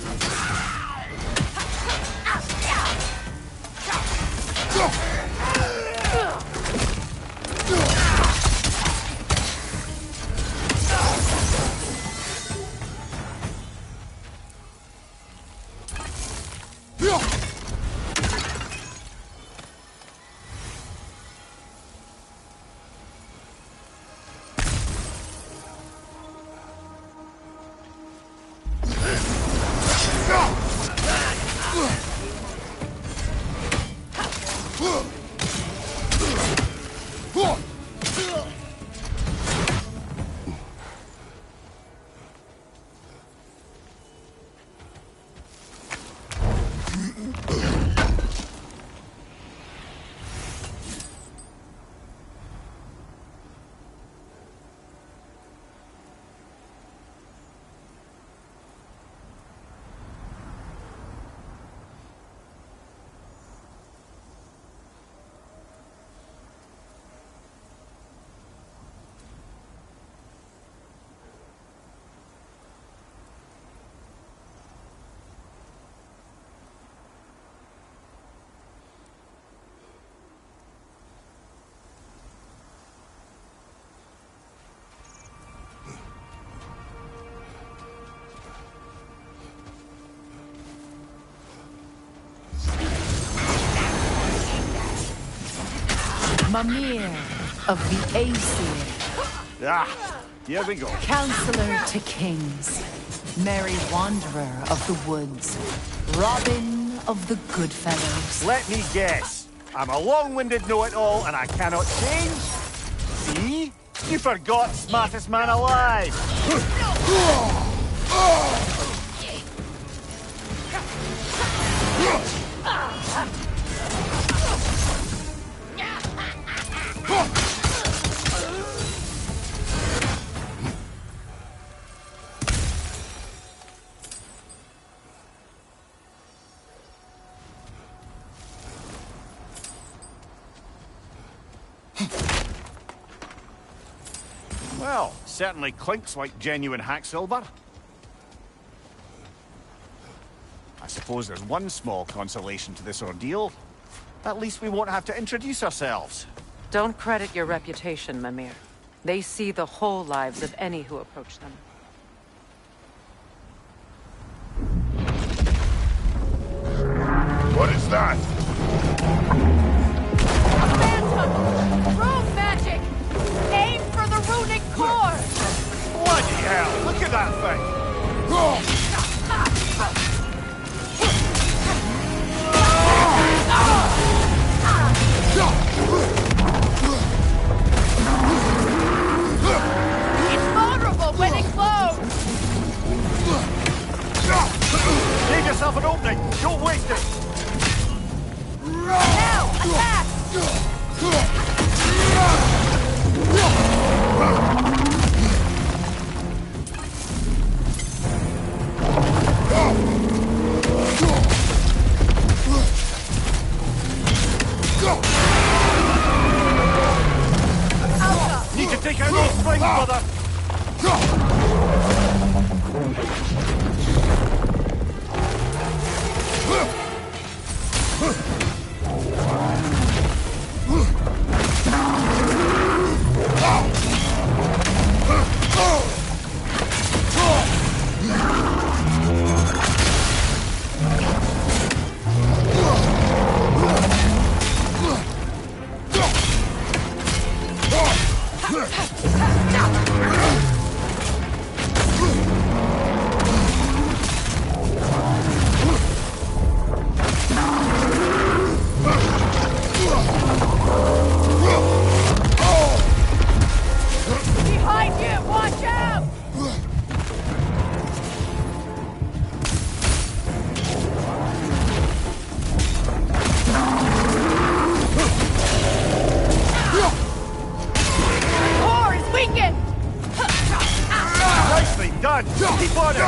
Mimir of the Aesir. Ah, here we go. Counselor to kings. Merry wanderer of the woods. Robin of the Goodfellows. Let me guess. I'm a long-winded know-it-all and I cannot change? See? You forgot smartest man alive. Well, certainly clinks like genuine hack silver. I suppose there's one small consolation to this ordeal. At least we won't have to introduce ourselves. Don't credit your reputation, Mimir. They see the whole lives of any who approach them. What is that? Phantom! Rune magic! Aim for the runic core! Bloody hell, look at that thing! It's vulnerable when it glows! Give yourself an opening! Don't waste it! Now, attack! Need to take out those springs, brother! Behind you! Watch out! Core is weakened! Nicely done! Keep on it!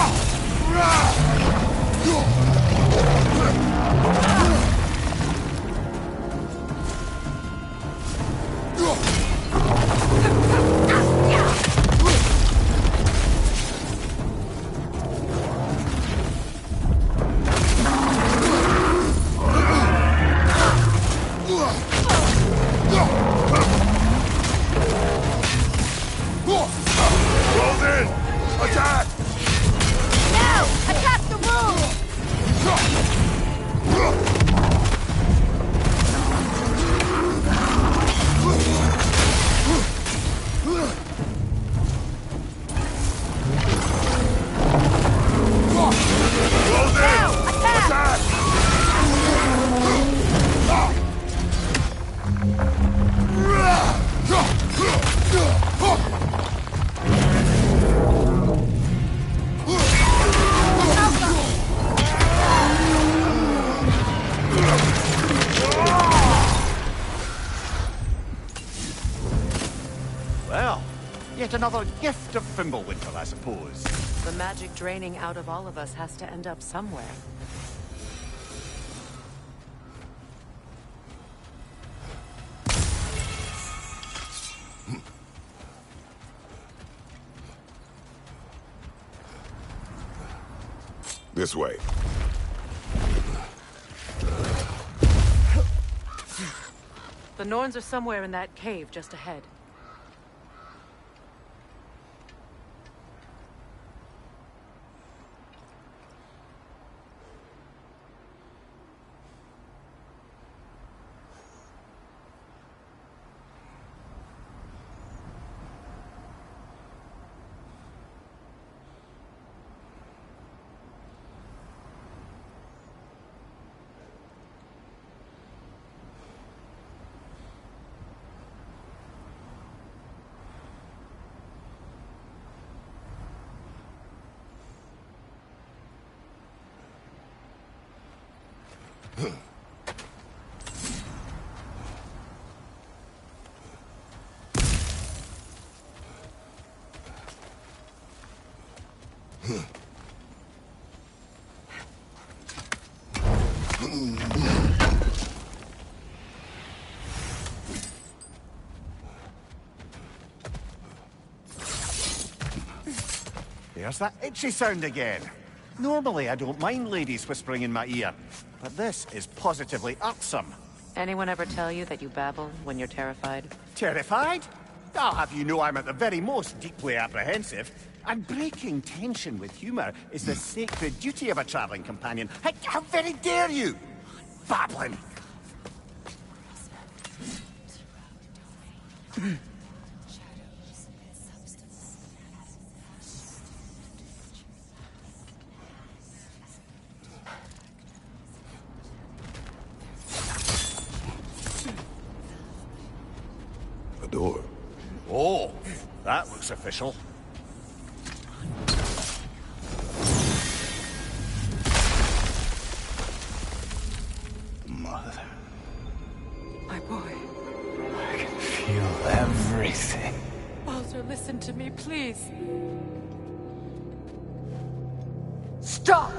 Close in! Attack! Now, attack the room! Close in! Attack! Well, yet another gift of Fimbulwinter, I suppose. The magic draining out of all of us has to end up somewhere. This way. The Norns are somewhere in that cave just ahead. There's that itchy sound again. Normally, I don't mind ladies whispering in my ear, but this is positively irksome. Anyone ever tell you that you babble when you're terrified? Terrified? I'll have you know I'm at the very most deeply apprehensive. And breaking tension with humor is the sacred duty of a traveling companion. How very dare you! Babbling! A door. Oh, that looks official. Mother. My boy. I can feel everything. Baldur, listen to me, please. Stop!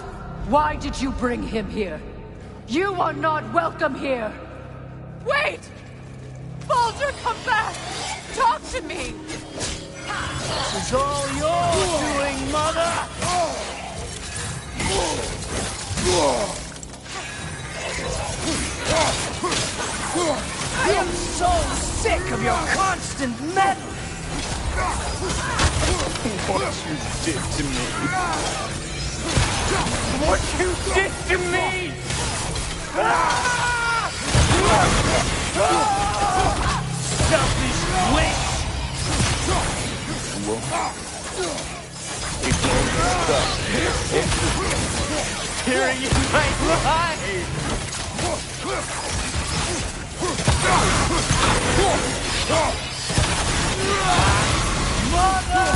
Why did you bring him here? You are not welcome here! Wait! Baldur, come back! Talk to me! This is all your doing, Mother! I am so sick of your constant meddling! What you did to me! What you did to me! Selfish witch! It's all stuff. Tearing in my life! Mother!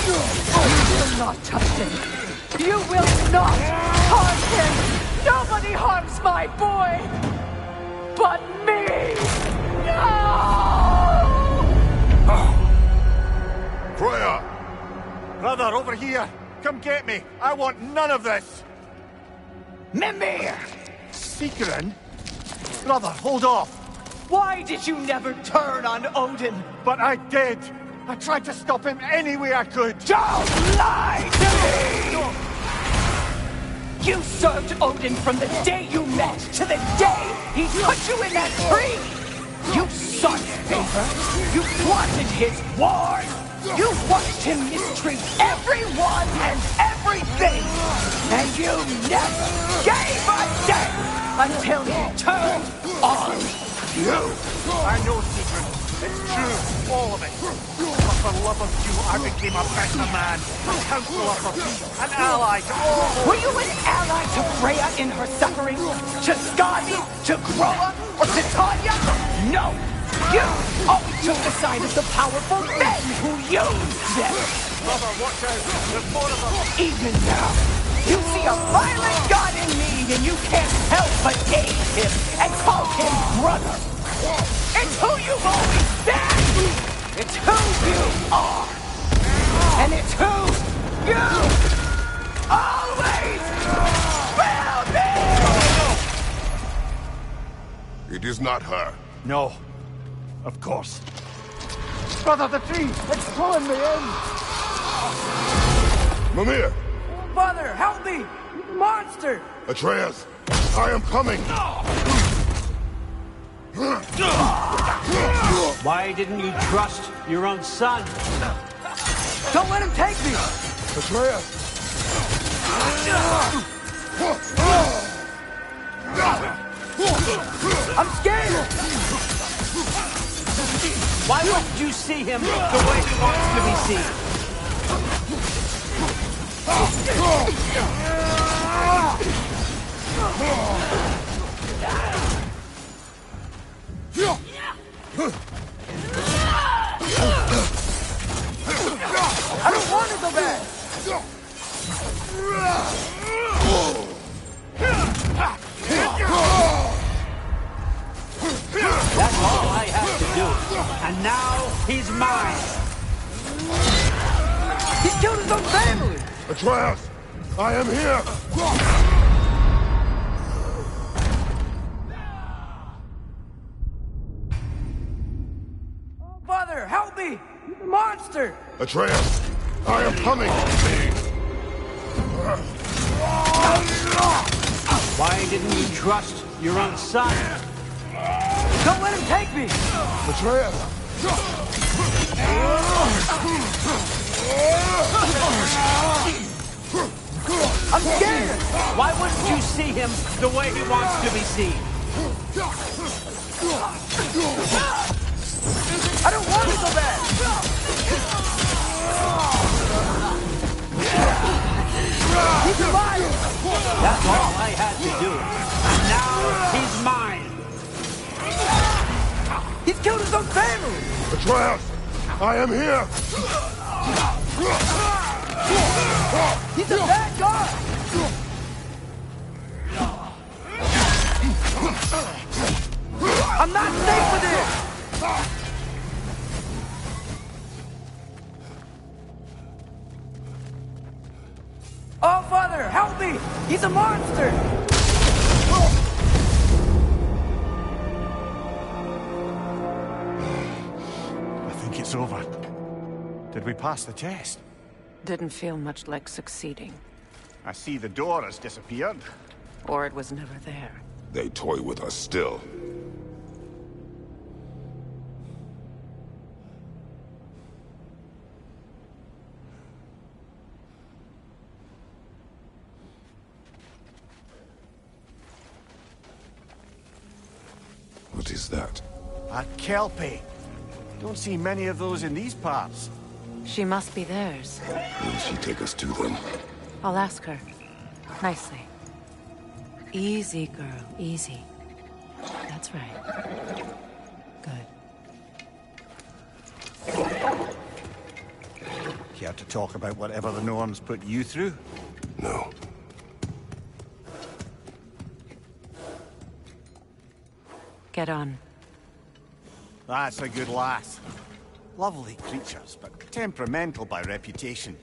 You will not touch him! You will not harm him! Nobody harms my boy! But me! No! Freya! Brother, over here! Come get me! I want none of this! Mimir! Secret? Brother, hold off! Why did you never turn on Odin? But I did! I tried to stop him any way I could! Don't lie to me! You served Odin from the day you met to the day he put you in that tree! You sought favor, you wanted his ward, you watched him mistreat everyone and everything, and you never gave a damn until he turned on you! I know, Secret. It's true, all of it. But for love of you, I became a better man, a counselor for peace, an ally to all. Were you an ally to Freya in her suffering? To Skadi? To Groa? Or to Tanya? No! You always took the side of the powerful men who used them! Brother, watch out! There's more of them! Even now, you see a violent god in me and you can't help but aid him and call him brother! It's who you've always been! It's who you are! And it's who you always will be! It is not her. No. Of course. Brother, the tree! It's pulling me in! Mimir! Mother, help me! Monster! Atreus! I am coming! Why didn't you trust your own son? Don't let him take me! Atreus! I'm scared! Why wouldn't you see him the way he wants to be seen? I don't want to go back! That's all I had to do. And now he's mine. He killed his own family! Atreus, I am here! Father, help me! He's a monster! Atreus, I am coming! Why didn't you trust your own son? Don't let him take me! Atreus! I'm scared! Why wouldn't you see him the way he wants to be seen? I don't want to go back! He's alive! That's all I had to do. And now he's mine! He's killed his own family! Atreus, I am here! He's a bad guy! I'm not safe with him! Oh, Father, help me! He's a monster! I think it's over. Did we pass the test? Didn't feel much like succeeding. I see the door has disappeared. Or it was never there. They toy with us still. What is that? A Kelpie. Don't see many of those in these parts. She must be theirs. Will she take us to them? I'll ask her. Nicely. Easy, girl. Easy. That's right. Good. Care to talk about whatever the Norns put you through? No. Get on. That's a good lass. Lovely creatures, but temperamental by reputation.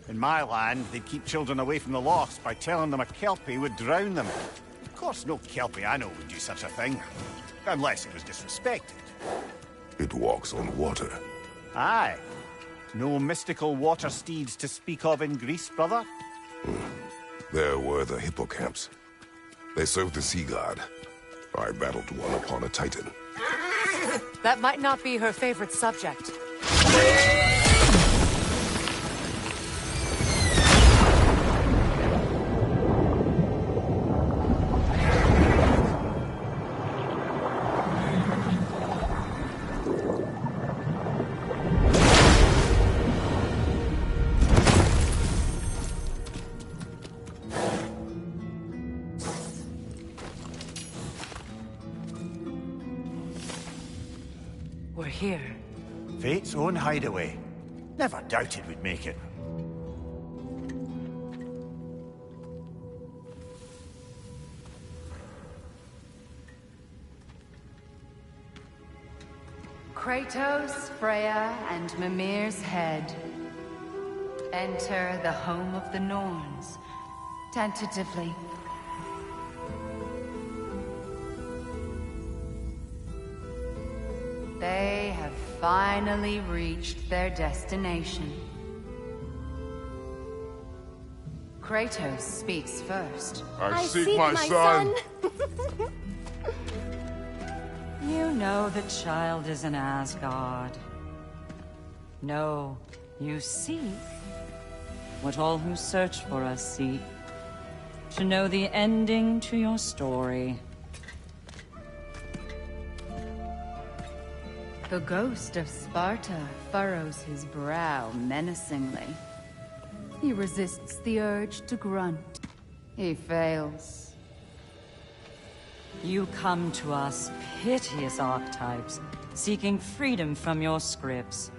In my land, they'd keep children away from the lochs by telling them a Kelpie would drown them. Of course, no Kelpie I know would do such a thing. Unless it was disrespected. It walks on water. Aye. No mystical water steeds to speak of in Greece, brother? There were the hippocamps. They served the sea god. I battled one upon a titan. That might not be her favorite subject. We're here. Fate's own hideaway. Never doubted we'd make it. Kratos, Freya, and Mimir's head. Enter the home of the Norns. Tentatively. They have finally reached their destination. Kratos speaks first. I seek my son. You know the child is in Asgard. No, you seek what all who search for us seek. To know the ending to your story. The ghost of Sparta furrows his brow menacingly. He resists the urge to grunt. He fails. You come to us, piteous archetypes, seeking freedom from your scripts.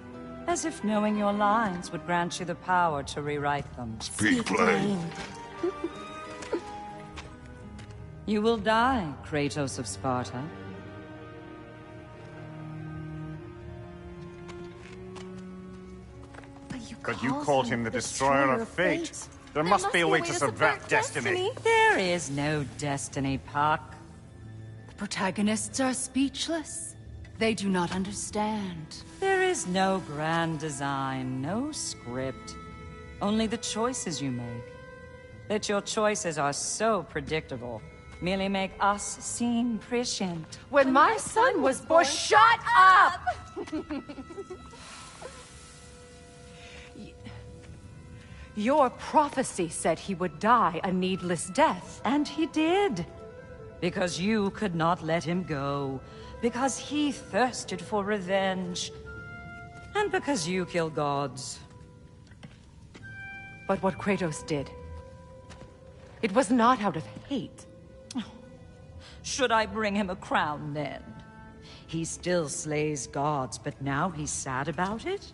As if knowing your lines would grant you the power to rewrite them. Speak plain. You will die, Kratos of Sparta. But you called him the destroyer of fate. There must be a way to subvert destiny. There is no destiny, Puck. The protagonists are speechless. They do not understand. There is no grand design, no script. Only the choices you make. That your choices are so predictable merely make us seem prescient. When my son was born, shut up! Your prophecy said he would die a needless death. And he did. Because you could not let him go. Because he thirsted for revenge. And because you kill gods. But what Kratos did, it was not out of hate. Should I bring him a crown then? He still slays gods, but now he's sad about it?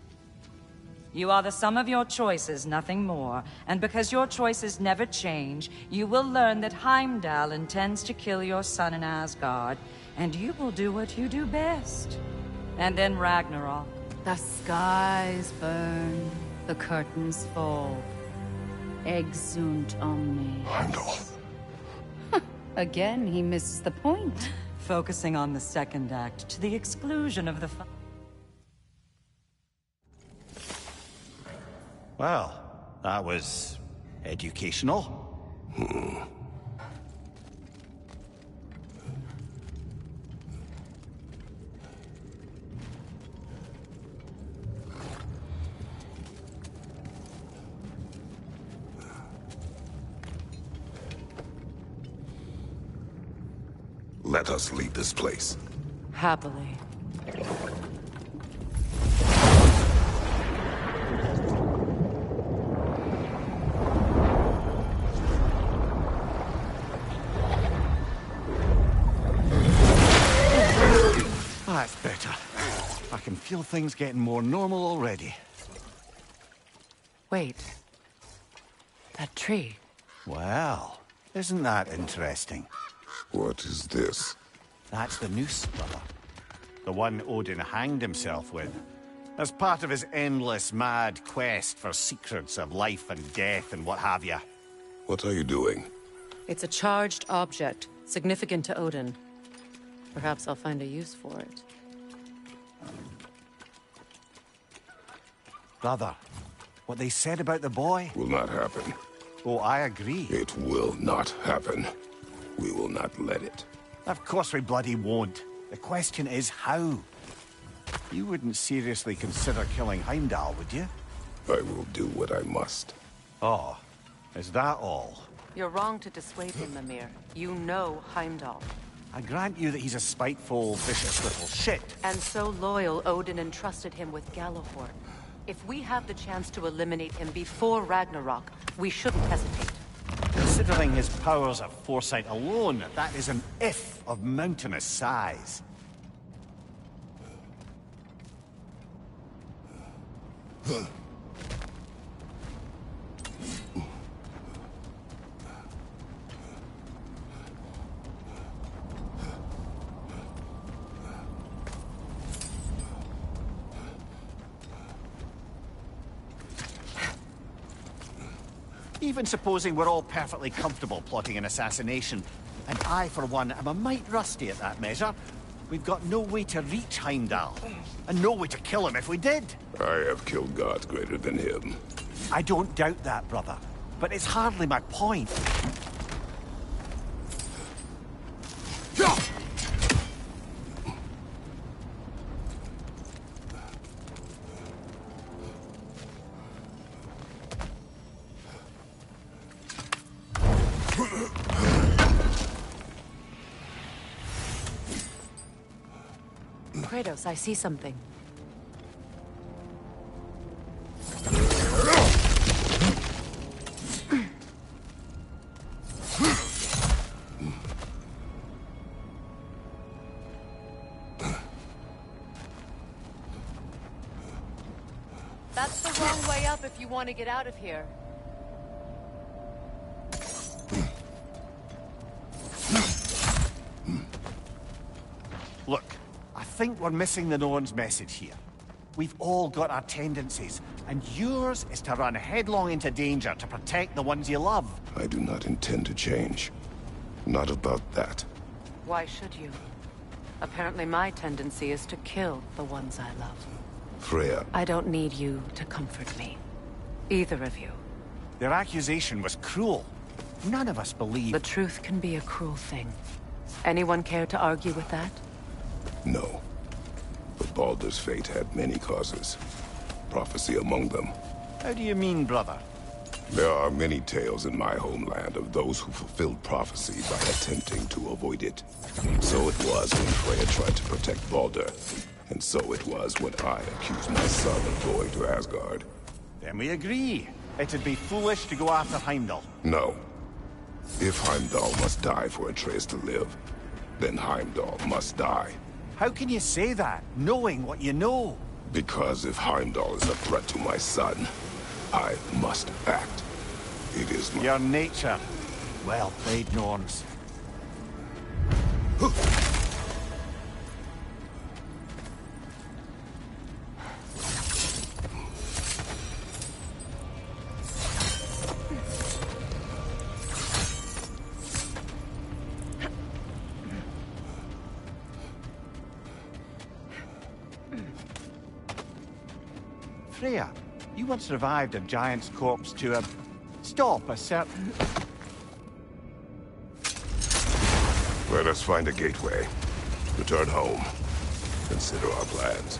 You are the sum of your choices, nothing more. And because your choices never change, you will learn that Heimdall intends to kill your son in Asgard, and you will do what you do best. And then Ragnarok. The skies burn, the curtains fall. Exunt omnes. Heimdall. Again, he misses the point. Focusing on the second act to the exclusion of the Well, that was educational. Let us leave this place. Happily. That's better. I can feel things getting more normal already. Wait. That tree. Well, isn't that interesting? What is this? That's the noose, brother. The one Odin hanged himself with. As part of his endless, mad quest for secrets of life and death and what have you. What are you doing? It's a charged object, significant to Odin. Perhaps I'll find a use for it. Brother, what they said about the boy? Will not happen. Oh, I agree. It will not happen. We will not let it. Of course we bloody won't. The question is how. You wouldn't seriously consider killing Heimdall, would you? I will do what I must. Oh, is that all? You're wrong to dissuade him, Mimir. You know Heimdall. I grant you that he's a spiteful, vicious little shit. And so loyal, Odin entrusted him with Gjallarhorn. If we have the chance to eliminate him before Ragnarok, we shouldn't hesitate. Considering his powers of foresight alone, that is an if of mountainous size. Even supposing we're all perfectly comfortable plotting an assassination, and I, for one, am a mite rusty at that measure, we've got no way to reach Heimdall, and no way to kill him if we did. I have killed gods greater than him. I don't doubt that, brother, but it's hardly my point. Kratos, I see something. up if you want to get out of here. Look, I think we're missing the Norn's message here. We've all got our tendencies, and yours is to run headlong into danger to protect the ones you love. I do not intend to change. Not about that. Why should you? Apparently my tendency is to kill the ones I love. Freya. I don't need you to comfort me. Either of you. Their accusation was cruel. None of us believe... The truth can be a cruel thing. Anyone care to argue with that? No. But Baldur's fate had many causes. Prophecy among them. How do you mean, brother? There are many tales in my homeland of those who fulfilled prophecy by attempting to avoid it. So it was when Freya tried to protect Baldur. And so it was when I accused my son of going to Asgard. Then we agree. It'd be foolish to go after Heimdall. No. If Heimdall must die for Atreus to live, then Heimdall must die. How can you say that, knowing what you know? Because if Heimdall is a threat to my son, I must act. It is my... Your nature. Well played, Norns. Freya, you once revived a giant's corpse to stop a certain... Let us find a gateway. Return home. Consider our plans.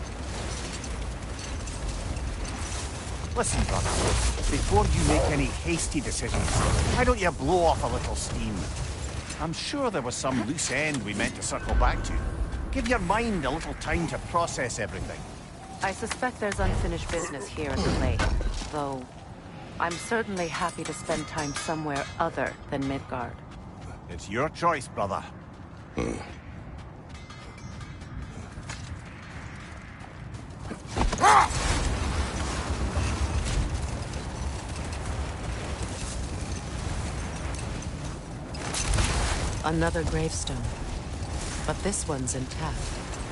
Listen, brother. Before you make any hasty decisions, why don't you blow off a little steam? I'm sure there was some loose end we meant to circle back to. Give your mind a little time to process everything. I suspect there's unfinished business here at the lake, though I'm certainly happy to spend time somewhere other than Midgard. It's your choice, brother. Another gravestone, but this one's intact.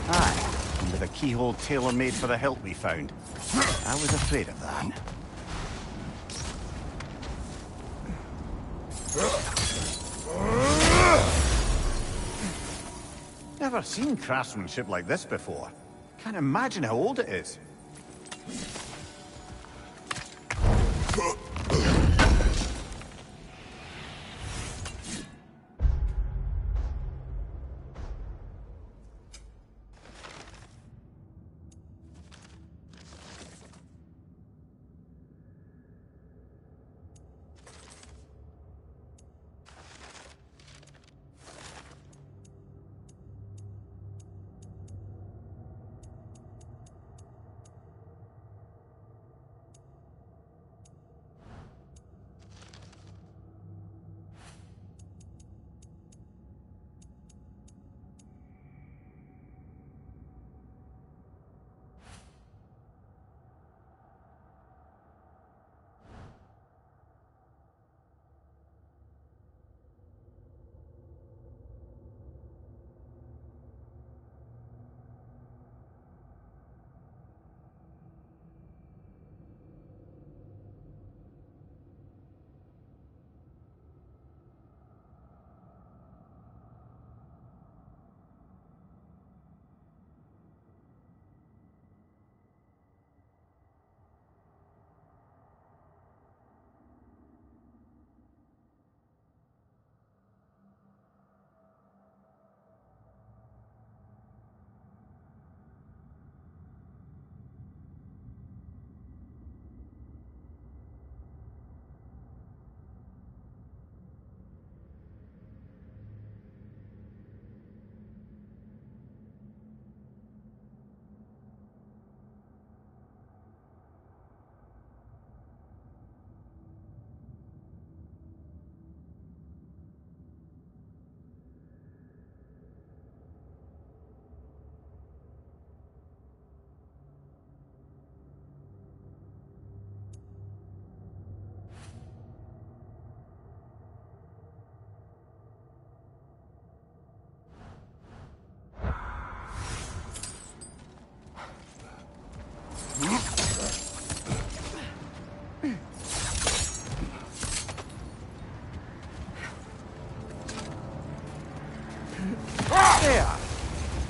Aye. And with a keyhole tailor-made for the hilt we found. I was afraid of that. Never seen craftsmanship like this before. Can't imagine how old it is.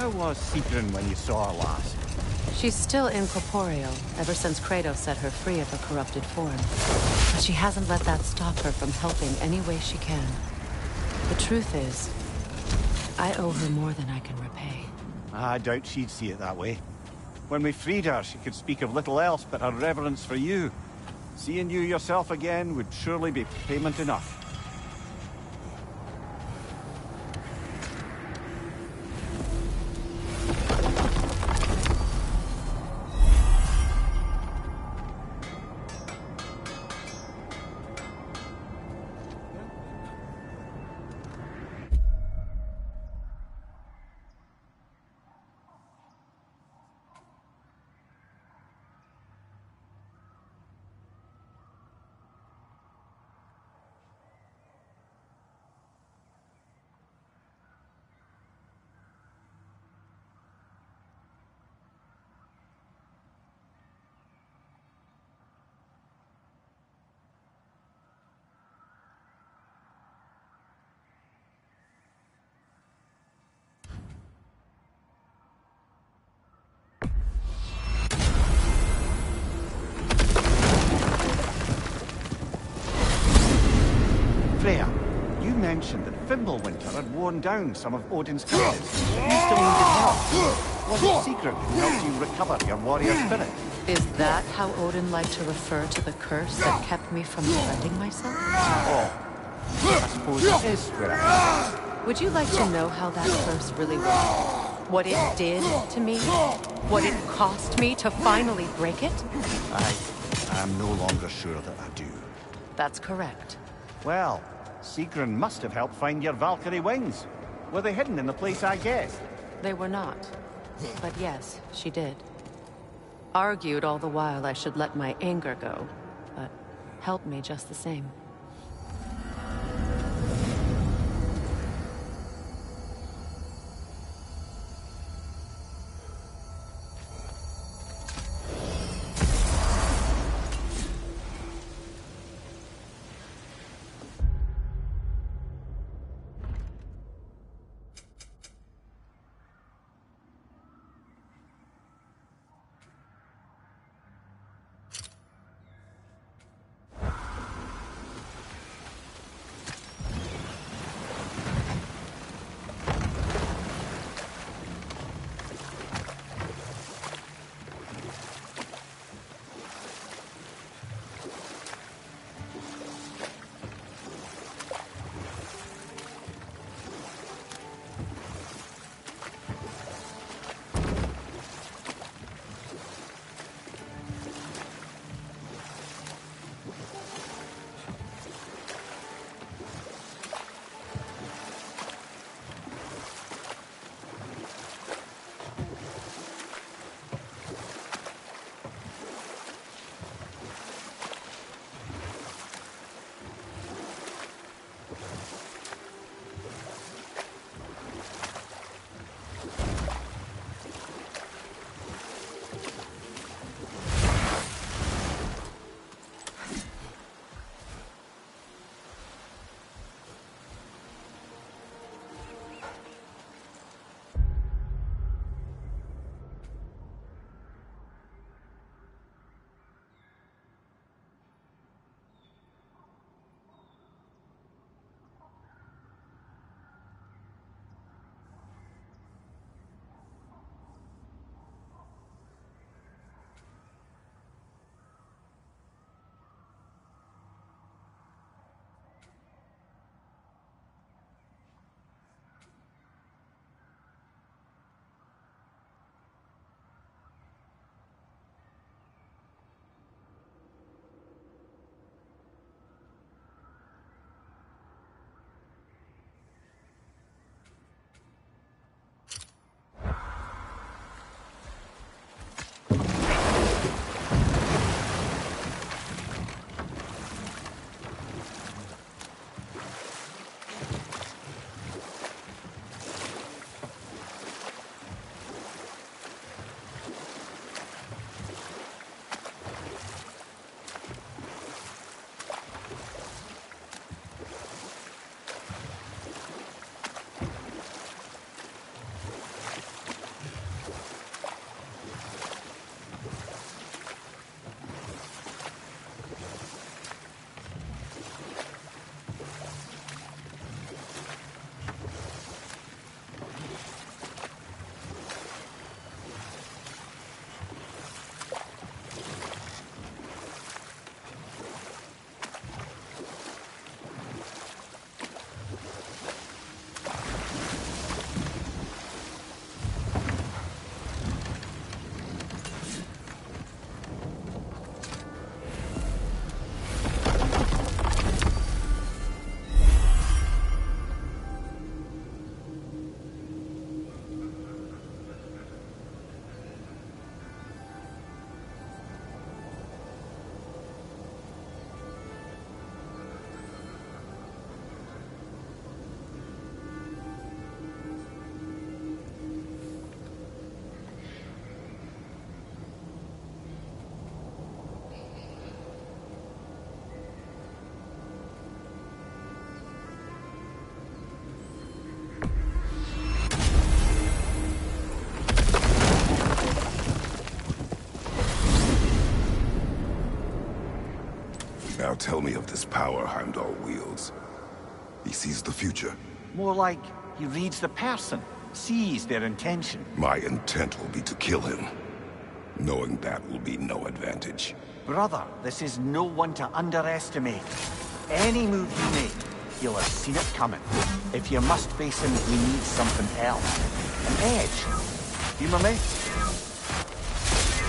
How was Sigrun when you saw her last? She's still incorporeal, ever since Kratos set her free of her corrupted form. But she hasn't let that stop her from helping any way she can. The truth is, I owe her more than I can repay. I doubt she'd see it that way. When we freed her, she could speak of little else but her reverence for you. Seeing you yourself again would surely be payment enough. Freya, you mentioned that Fimbulwinter had worn down some of Odin's curses, but you still needed help. Was it Sigrun who helped you recover your warrior spirit? Is that how Odin liked to refer to the curse that kept me from defending myself? Oh, I suppose that is where I am. Would you like to know how that curse really worked? What it did to me? What it cost me to finally break it? I am no longer sure that I do. That's correct. Well, Sigrun must have helped find your Valkyrie wings. Were they hidden in the place I guessed? They were not. But yes, she did. Argued all the while I should let my anger go, but helped me just the same. tell me of this power Heimdall wields? He sees the future. More like he reads the person, sees their intention. My intent will be to kill him. Knowing that will be no advantage. Brother, this is no one to underestimate. Any move you make, you'll have seen it coming. If you must face him, we need something else. An edge. Humor me?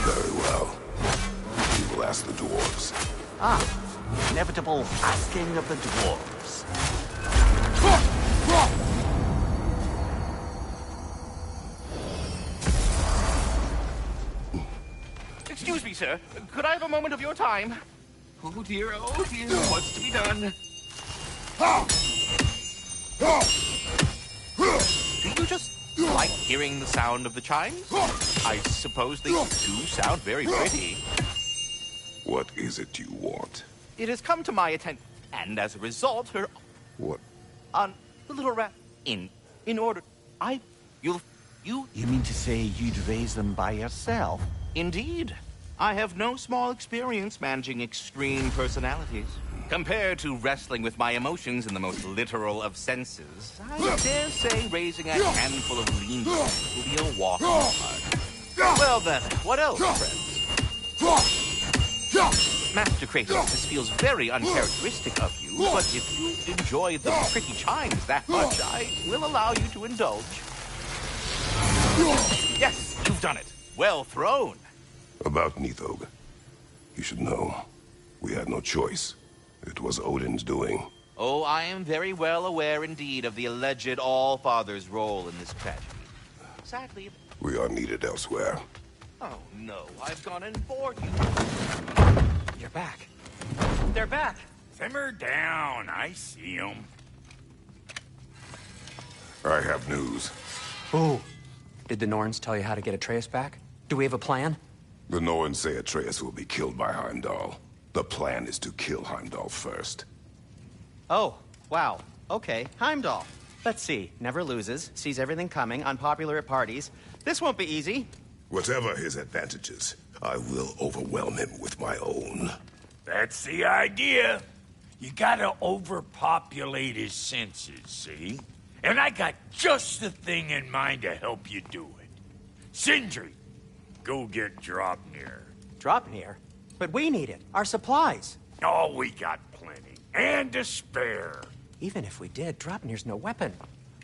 Very well. We will ask the dwarves. Ah, inevitable asking of the dwarves. Excuse me, sir. Could I have a moment of your time? Oh dear, what's to be done? Do you just like hearing the sound of the chimes? I suppose they do sound very pretty. What is it you want? It has come to my attention, and as a result, her... What? On the little rat... In order... You mean to say you'd raise them by yourself? Indeed. I have no small experience managing extreme personalities. Compared to wrestling with my emotions in the most literal of senses, I dare say raising a handful of lean will be a walk in the park. Well then, what else, friends? Master Kratos, this feels very uncharacteristic of you, but if you enjoy the pretty chimes that much, I will allow you to indulge. Yes, you've done it. Well thrown. About Nithog. You should know. We had no choice. It was Odin's doing. Oh, I am very well aware indeed of the alleged All-Father's role in this tragedy. Sadly... We are needed elsewhere. Oh no, I've gone and bored you. You're back. They're back. Simmer down. I see them. I have news. Ooh. Did the Norns tell you how to get Atreus back? Do we have a plan? The Norns say Atreus will be killed by Heimdall. The plan is to kill Heimdall first. Oh, wow. Okay, Heimdall. Let's see. Never loses, sees everything coming, unpopular at parties. This won't be easy. Whatever his advantages, I will overwhelm him with my own. That's the idea. You gotta overpopulate his senses, see? And I got just the thing in mind to help you do it. Sindri, go get Draupnir. Draupnir? But we need it. Our supplies. Oh, we got plenty. And to spare. Even if we did, Draupnir's no weapon.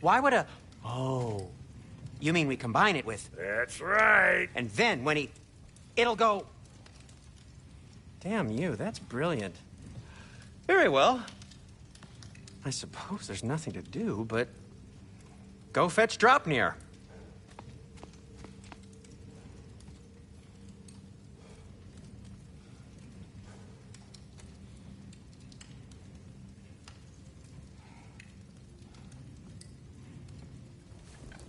Why would a... Oh. You mean we combine it with... That's right. And then when he... It'll go... Damn you, that's brilliant. Very well. I suppose there's nothing to do, but... Go fetch Draupnir.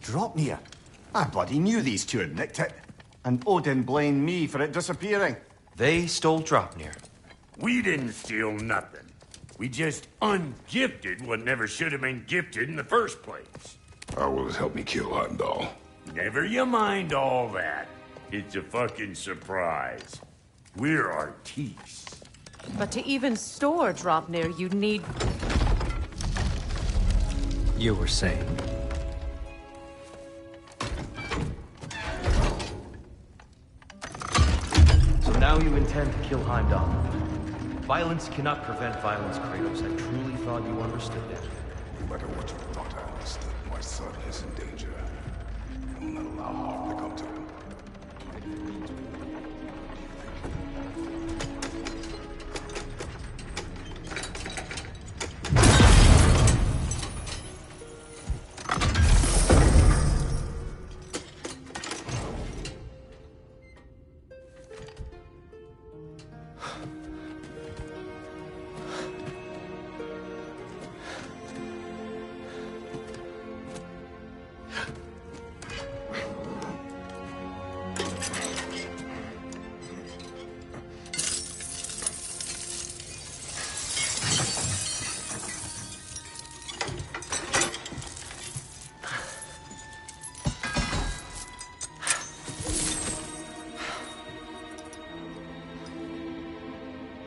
Draupnir? I bloody knew these two had nicked it. And Odin blamed me for it disappearing. They stole Draupnir. We didn't steal nothing. We just ungifted what never should have been gifted in the first place. How will it help me kill Heimdall? Never you mind all that. It's a fucking surprise. We're artistes. But to even store Draupnir, you'd need... You were saying? So now you intend to kill Heimdall. Violence cannot prevent violence, Kratos. I truly thought you understood that. No matter what you thought I understood, my son is in danger. I will not allow harm to come to him.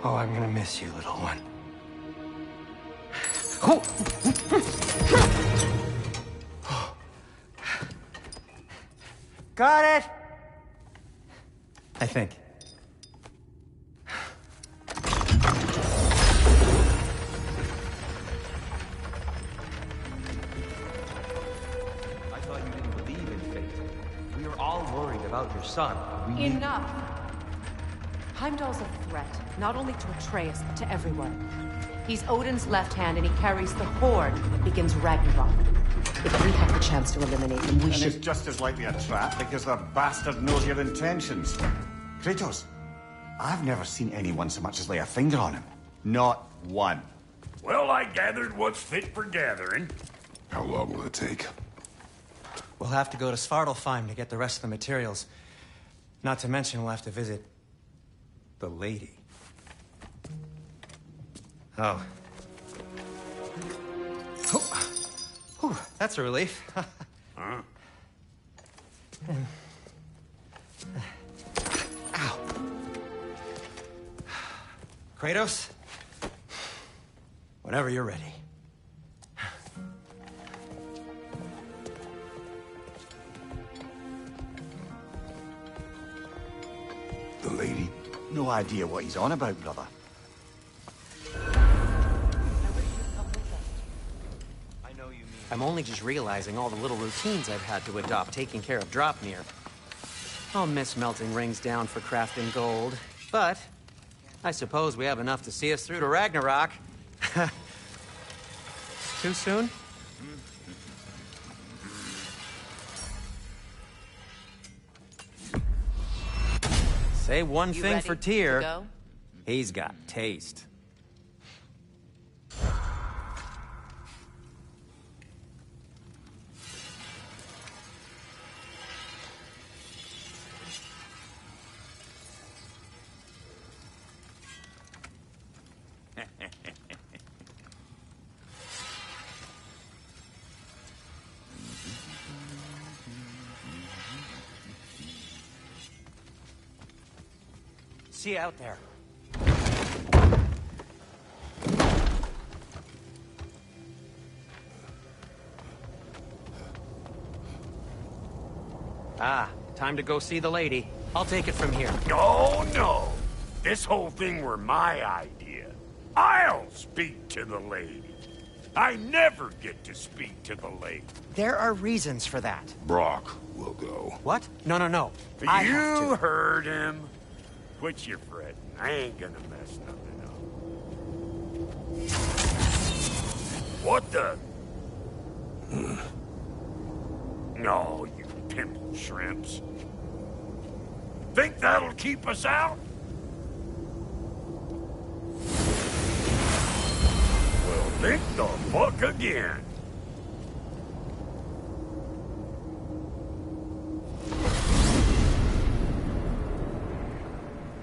Oh, I'm gonna miss you, little one. Got it! I think. I thought you didn't believe in fate. We were all worried about your son. Enough! Heimdall's a threat, not only to Atreus, but to everyone. He's Odin's left hand, and he carries the Horde that begins Ragnarok. If we have the chance to eliminate him, we should... it's just as likely a trap because the bastard knows your intentions. Kratos, I've never seen anyone so much as lay a finger on him. Not one. Well, I gathered what's fit for gathering. How long will it take? We'll have to go to Svartalfheim to get the rest of the materials. Not to mention we'll have to visit... the lady. Oh. Whew, that's a relief. Huh? Ow. Kratos? Whenever you're ready. The lady? No idea what he's on about, brother. I'm only just realizing all the little routines I've had to adopt taking care of Dropnir. I'll miss melting rings down for crafting gold, but I suppose we have enough to see us through to Ragnarok. Too soon? Say one thing for Tyr. He's got taste. See you out there. Ah, time to go see the lady. I'll take it from here. No, no. This whole thing were my idea. I'll speak to the lady. I never get to speak to the lady. There are reasons for that. Brock will go. What? No, no, no. I have You to. heard him. Quit your fretting. I ain't gonna mess nothing up. What the? No, you pimple shrimps. Think that'll keep us out? Well, think the fuck again.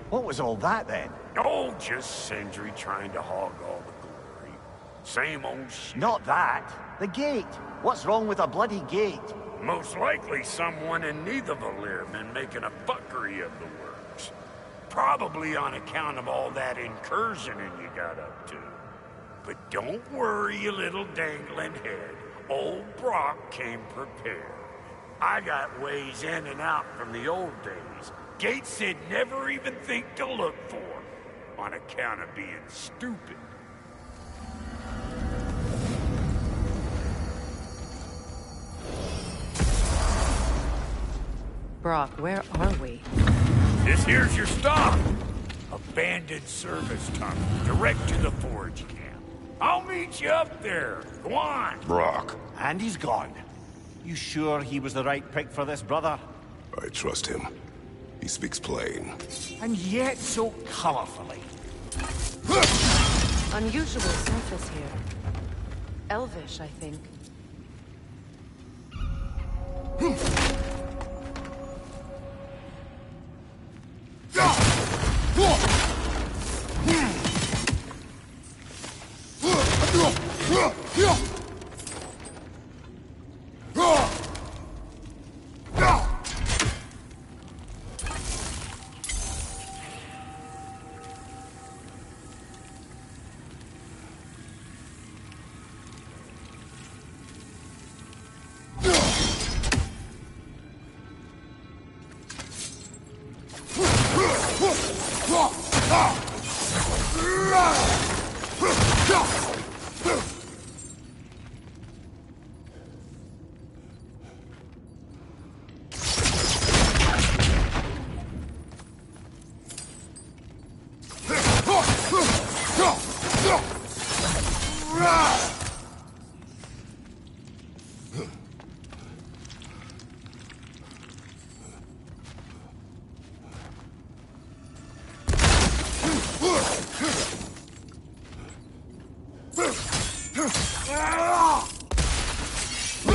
What was all that, then? Oh, just Sindri trying to hog all the glory. Same old shit. Not that. The gate. What's wrong with a bloody gate? Most likely someone in Nidavellir been making a fuckery of the works. Probably on account of all that incursioning you got up to. But don't worry, you little dangling head. Old Brock came prepared. I got ways in and out from the old days. Gates they'd never even think to look for, on account of being stupid. Brock, where are we? This here's your stop. Abandoned service tunnel, direct to the forge camp. I'll meet you up there. Go on. Brock. And he's gone. You sure he was the right pick for this, brother? I trust him. He speaks plain. And yet so colorfully. Unusual surface here. Elvish, I think. We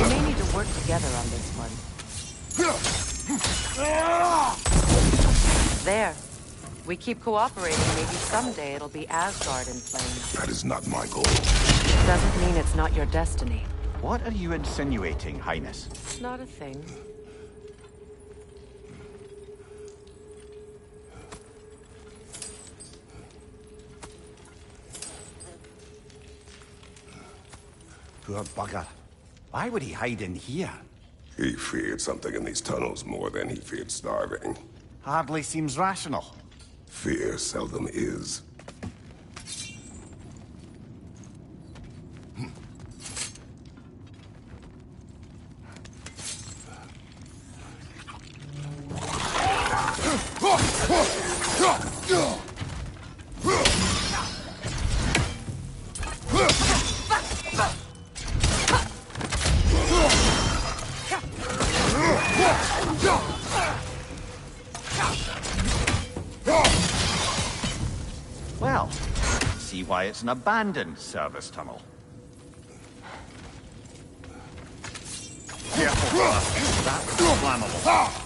may need to work together on this one. There. We keep cooperating, maybe someday it'll be Asgard in flames. That is not my goal. Doesn't mean it's not your destiny. What are you insinuating, Highness? Not a thing. Poor bugger. Why would he hide in here? He feared something in these tunnels more than he feared starving. Hardly seems rational. Fear seldom is. Well, see why it's an abandoned service tunnel. Careful, fella. That's flammable.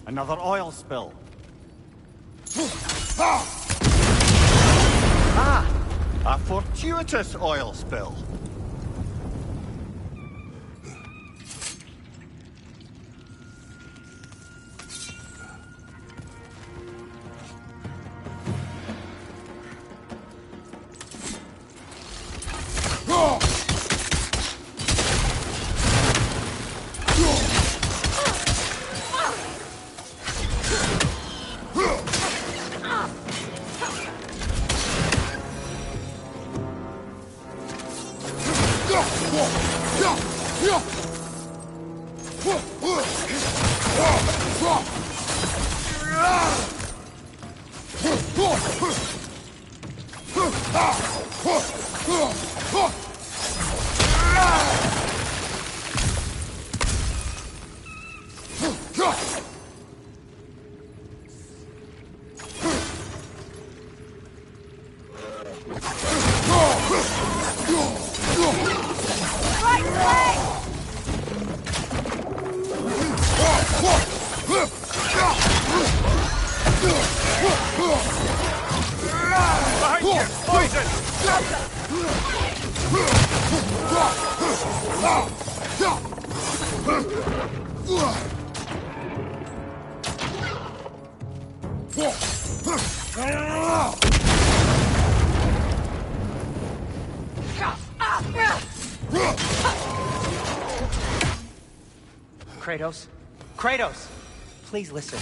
Another oil spill. Ah! A fortuitous oil spill. Kratos? Kratos! Please listen.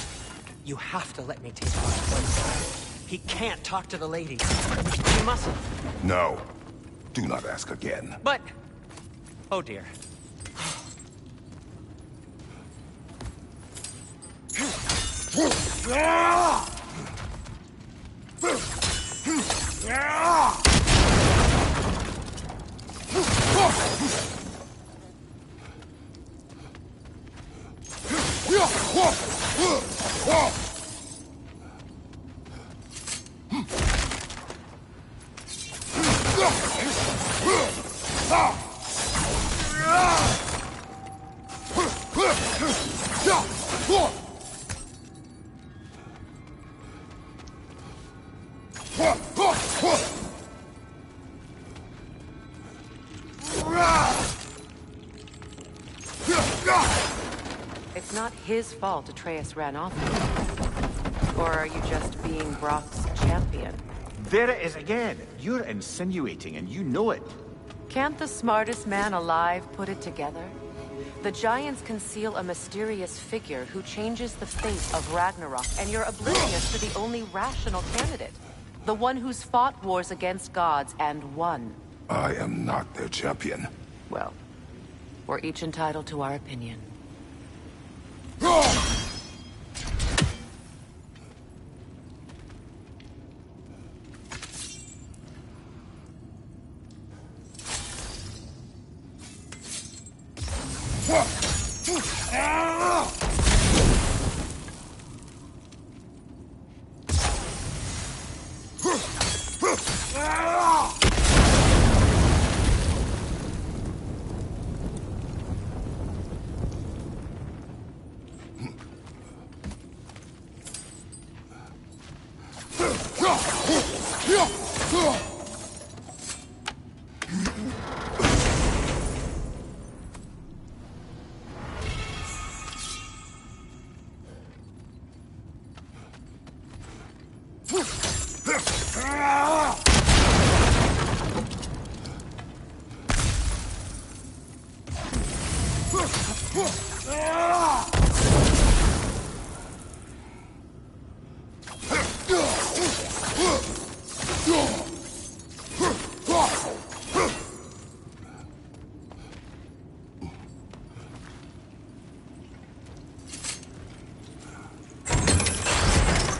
You have to let me take his place. He can't talk to the lady. He mustn't. No. Do not ask again. But... Oh dear. It's not his fault Atreus ran off with you. Or are you just being Brock's champion? There it is again. You're insinuating, and you know it. Can't the smartest man alive put it together? The Giants conceal a mysterious figure who changes the fate of Ragnarok, and you're oblivious to the only rational candidate. The one who's fought wars against gods and won. I am not their champion. Well, we're each entitled to our opinion.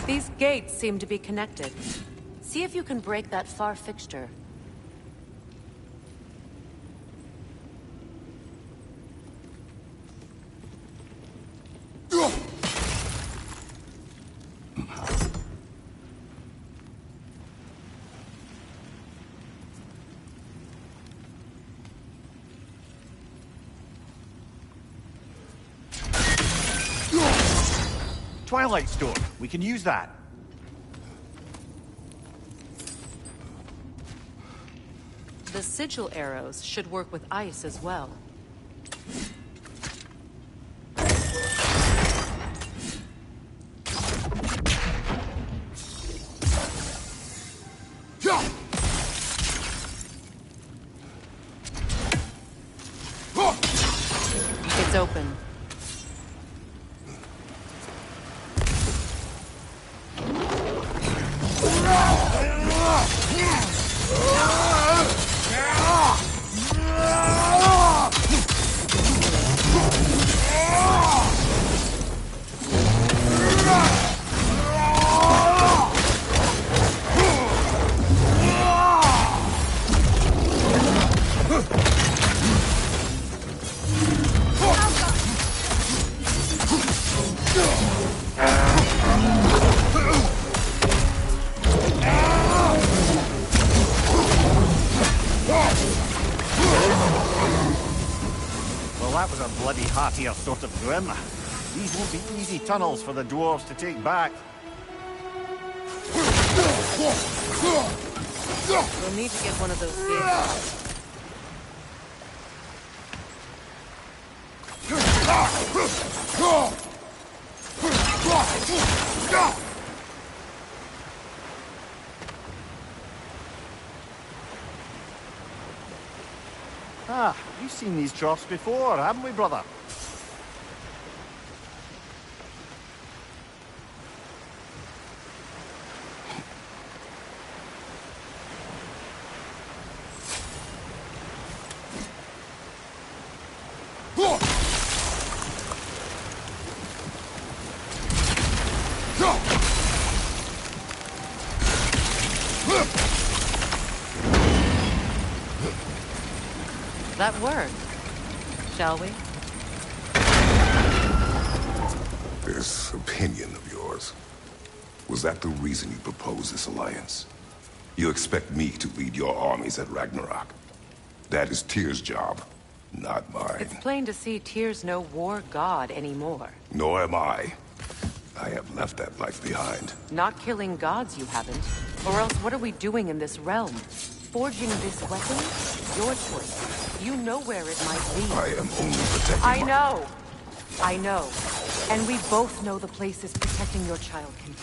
These gates seem to be connected. See if you can break that far fixture. Twilight Stone. We can use that. The sigil arrows should work with ice as well. It's open. That was a bloody heartier sort of grim. These won't be easy tunnels for the dwarves to take back. We'll need to get one of those gates. Ah, we've seen these troughs before, haven't we, brother? That worked. Shall we? This opinion of yours, was that the reason you proposed this alliance? You expect me to lead your armies at Ragnarok? That is Tyr's job, not mine. It's plain to see Tyr's no war god anymore. Nor am I. I have left that life behind. Not killing gods, you haven't. Or else what are we doing in this realm? Forging this weapon? Your choice. You know where it might lead. I am only protecting I know. I know. And we both know the places protecting your child can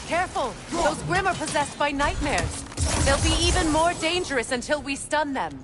Careful! Those Grimm are possessed by nightmares. They'll be even more dangerous until we stun them.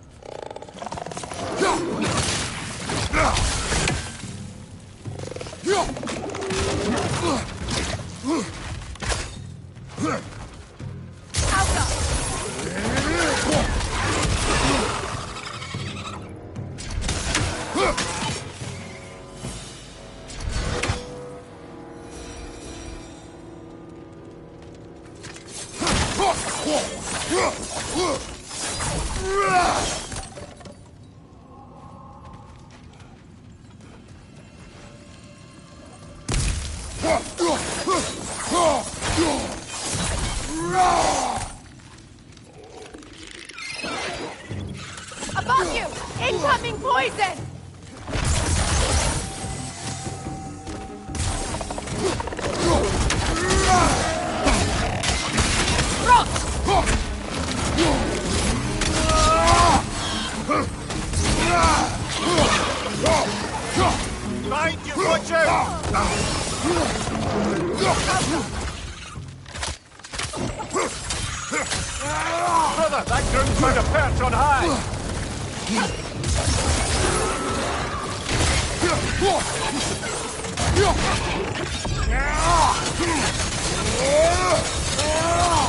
Above you! Incoming poison! Find you, butcher! Brother, that groom's found a perch on high!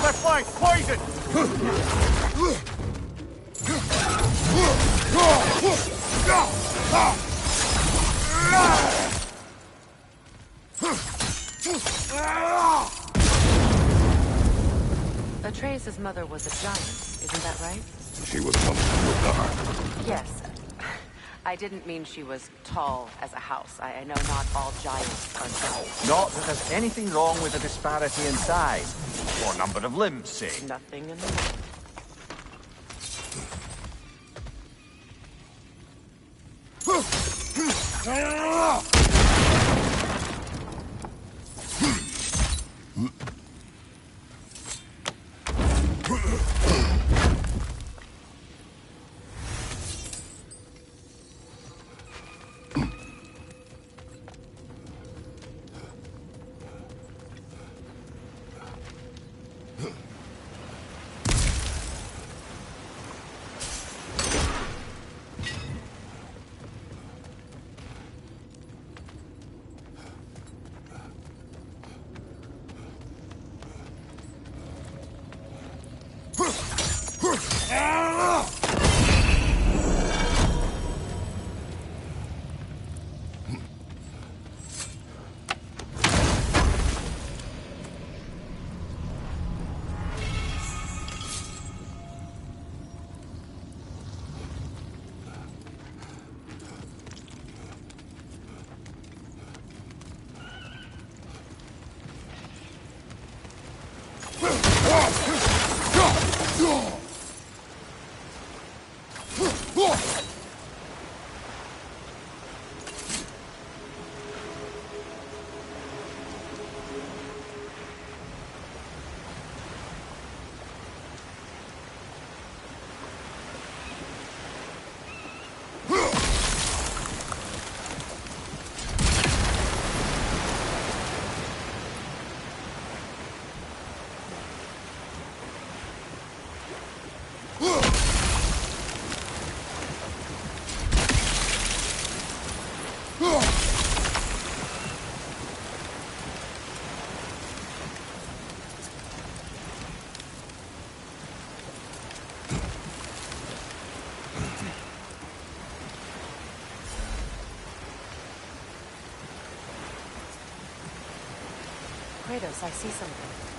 Left flank, poison! Atreus' mother was a giant, isn't that right? She was one of the Yes. I didn't mean she was tall as a house. I know not all giants are giants. Not that there's anything wrong with the disparity in size, or number of limbs, say. Nothing in the world. Kratos, I see something.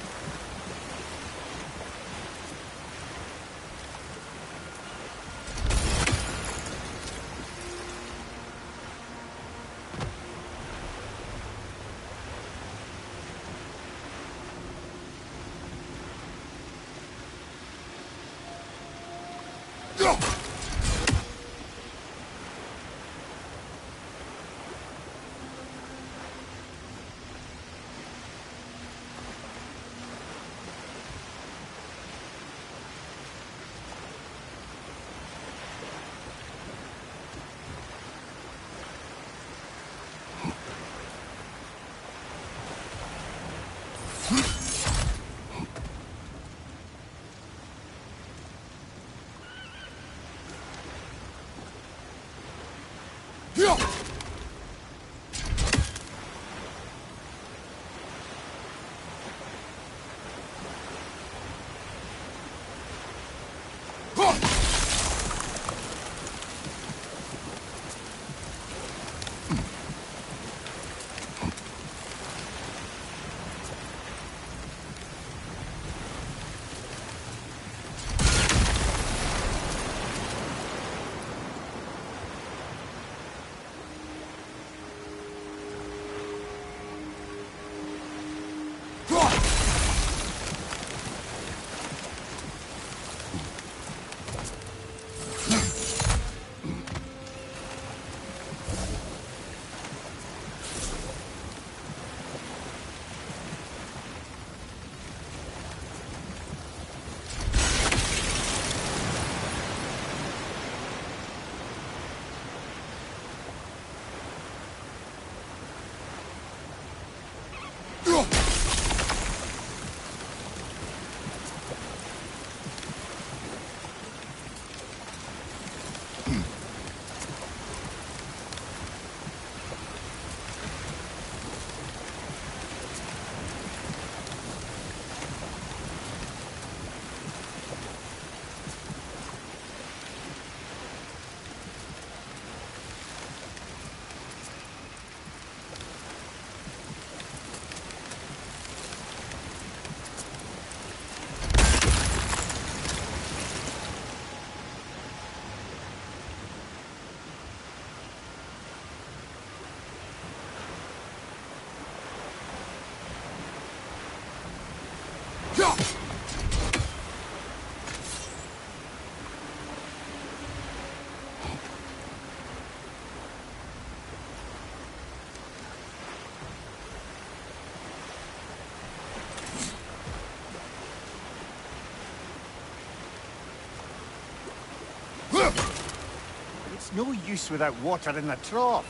It's no use without water in the trough.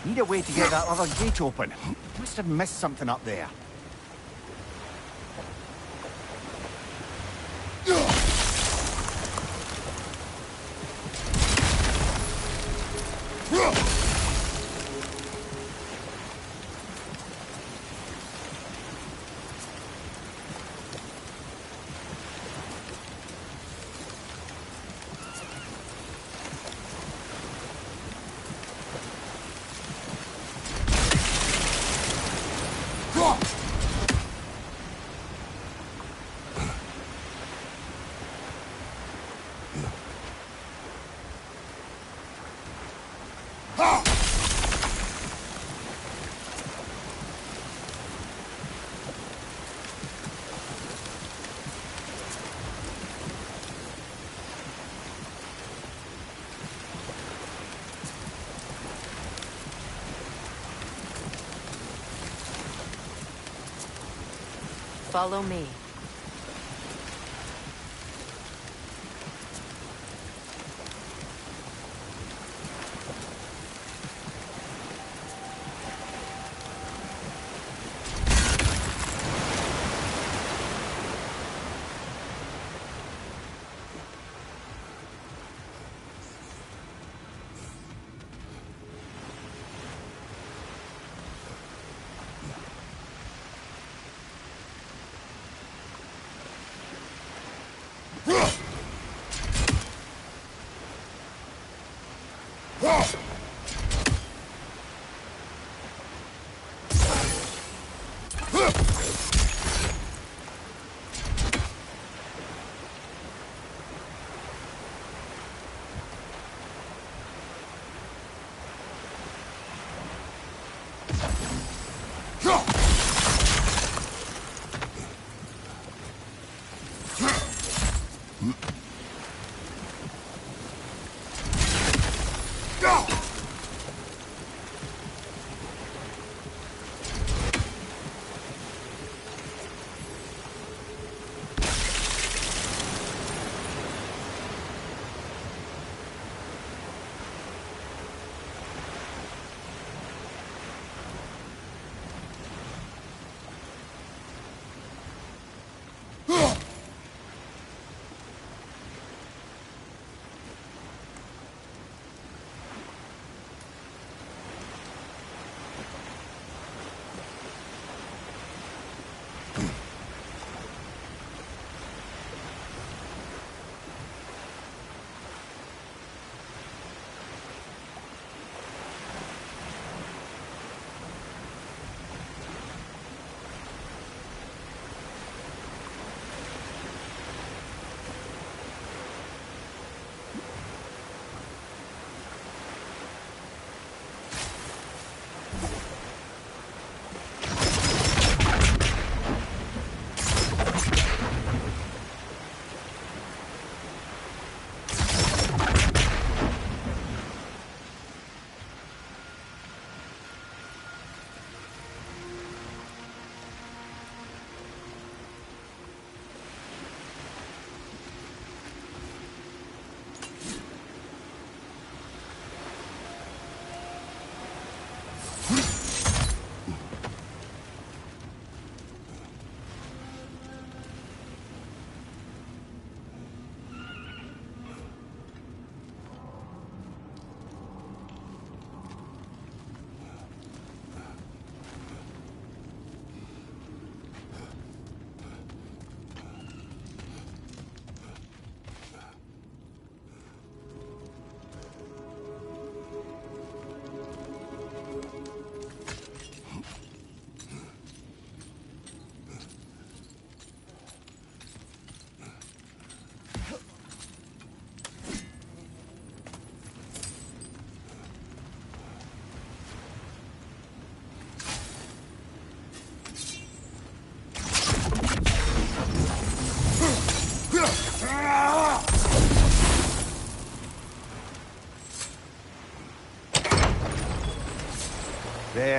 Need a way to get that other gate open. Must have missed something up there. Follow me.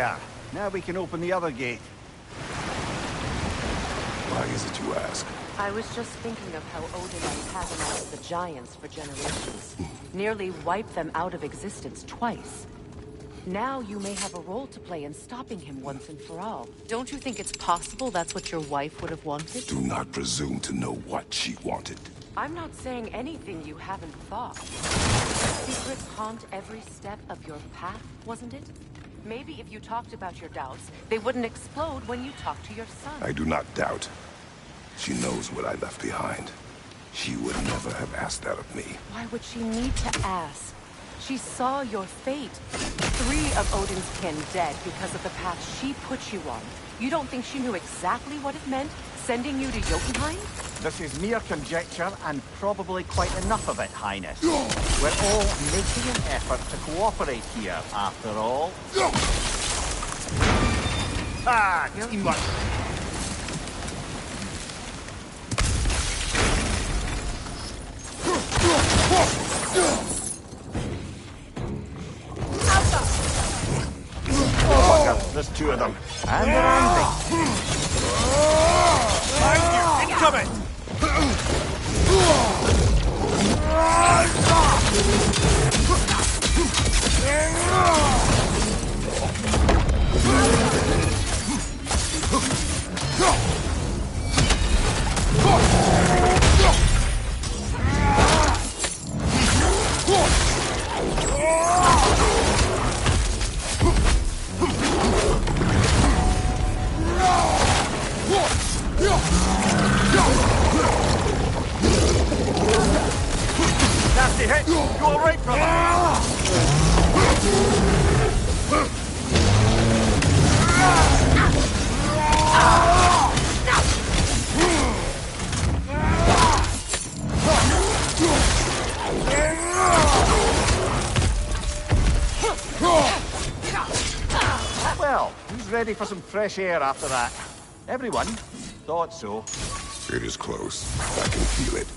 There. Now we can open the other gate. Why is it you ask? I was just thinking of how Odin antagonized the Giants for generations. Nearly wiped them out of existence twice. Now you may have a role to play in stopping him once and for all. Don't you think it's possible that's what your wife would have wanted? Do not presume to know what she wanted. I'm not saying anything you haven't thought. Secrets haunt every step of your path, wasn't it? Maybe if you talked about your doubts, they wouldn't explode when you talked to your son. I do not doubt. She knows what I left behind. She would never have asked that of me. Why would she need to ask? She saw your fate. 3 of Odin's kin dead because of the path she put you on. You don't think she knew exactly what it meant, sending you to Jotunheim? This is mere conjecture, and probably quite enough of it, Highness. We're all making an effort to cooperate here, after all. Ah, teamwork. Oh, bugger, there's 2 of them. And they're angry. Behind you, incoming! Nasty hit! You all right, brother? Well, who's ready for some fresh air after that? Everyone? Thought so. It is close. I can feel it.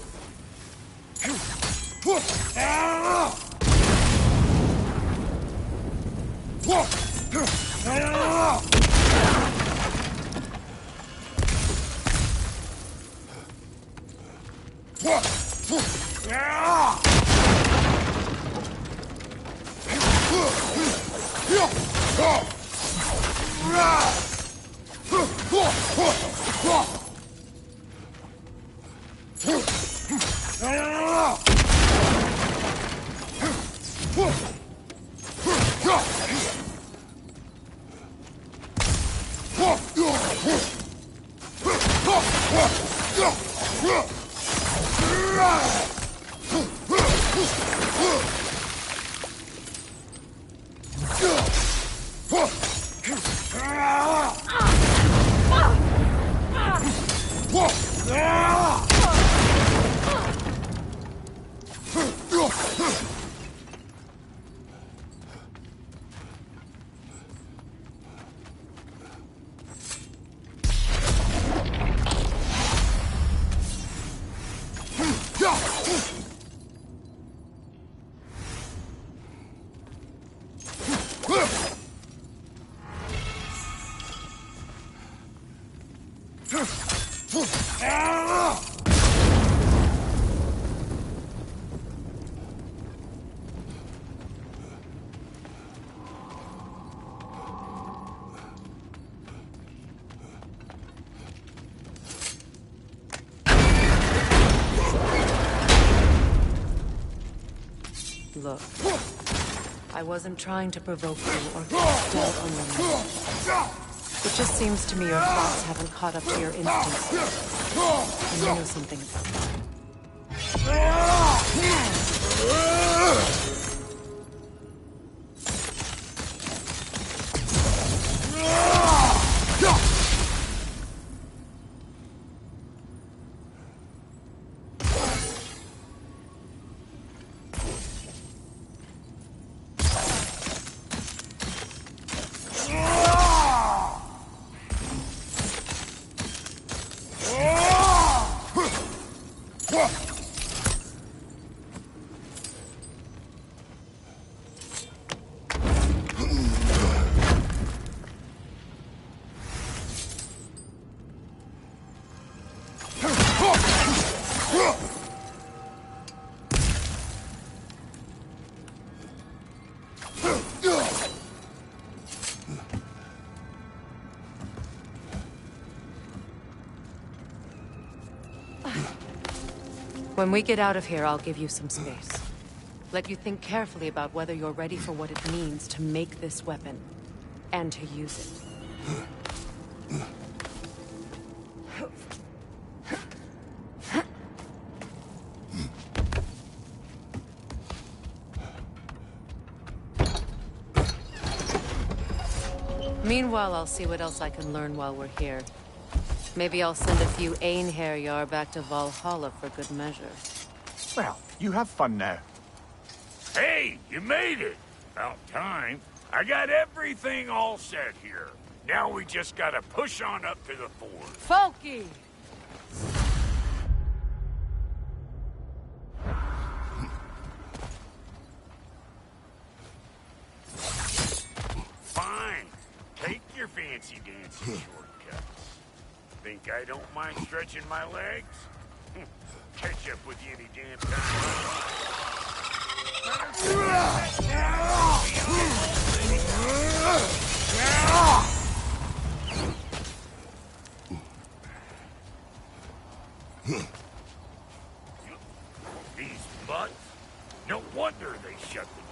Look, I wasn't trying to provoke you or cast doubt on your mind. It just seems to me your thoughts haven't caught up to your instincts yet. And you know something about When we get out of here, I'll give you some space. Let you think carefully about whether you're ready for what it means to make this weapon, and to use it. Meanwhile, I'll see what else I can learn while we're here. Maybe I'll send a few Einherjar back to Valhalla for good measure. Well, you have fun now. Hey, you made it! About time. I got everything all set here. Now we just gotta push on up to the ford. Folky! Fine. Take your fancy dancy shortcuts. Think I don't mind stretching my legs? Catch up with you any damn time. These butts? No wonder they shut the door.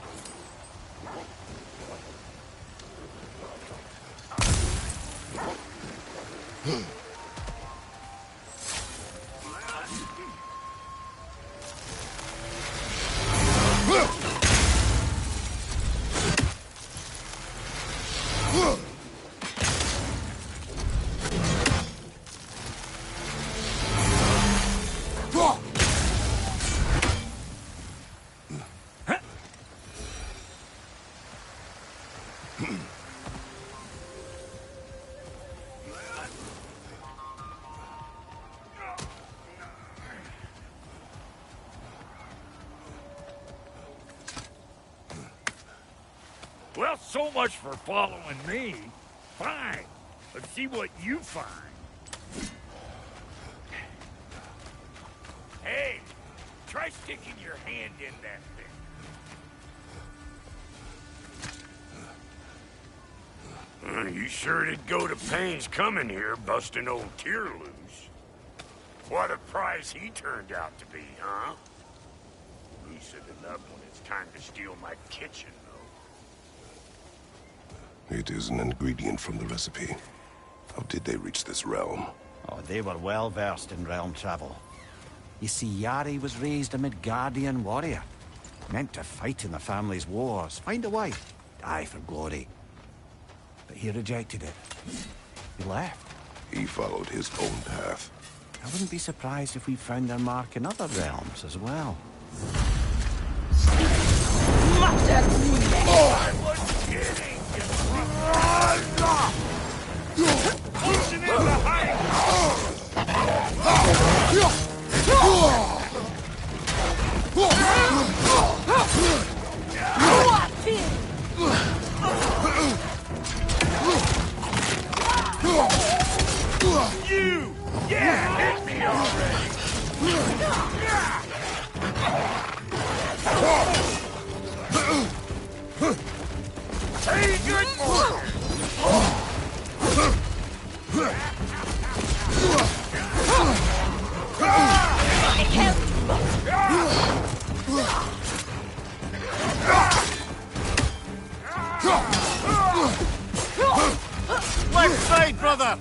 Well, so much for following me. Fine. Let's see what you find. Hey, try sticking your hand in that thing. You sure did go to pains coming here, busting old Tyr loose. What a prize he turned out to be, huh? Lucid enough when it's time to steal my kitchen, though. It is an ingredient from the recipe. How did they reach this realm? Oh, they were well versed in realm travel. You see, Yari was raised a Midgardian warrior. Meant to fight in the family's wars, find a wife, die for glory. But he rejected it. He left. He followed his own path. I wouldn't be surprised if we found their mark in other realms as well. I wasn't kidding! Pushing in behind! You! Yeah, hit me already! Hey, good morning! Left side, brother!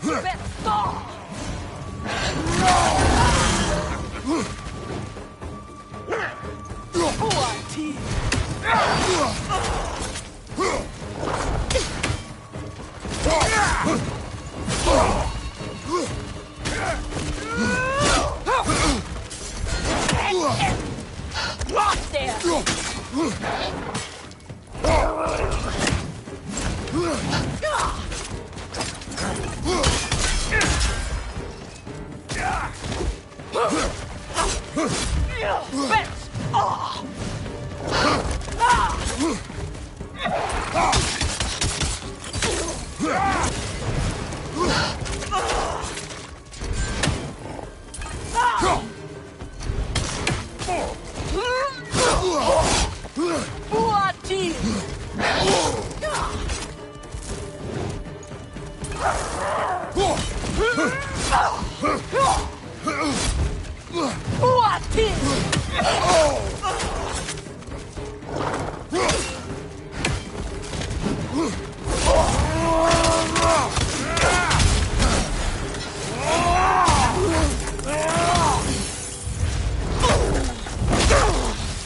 Lost there!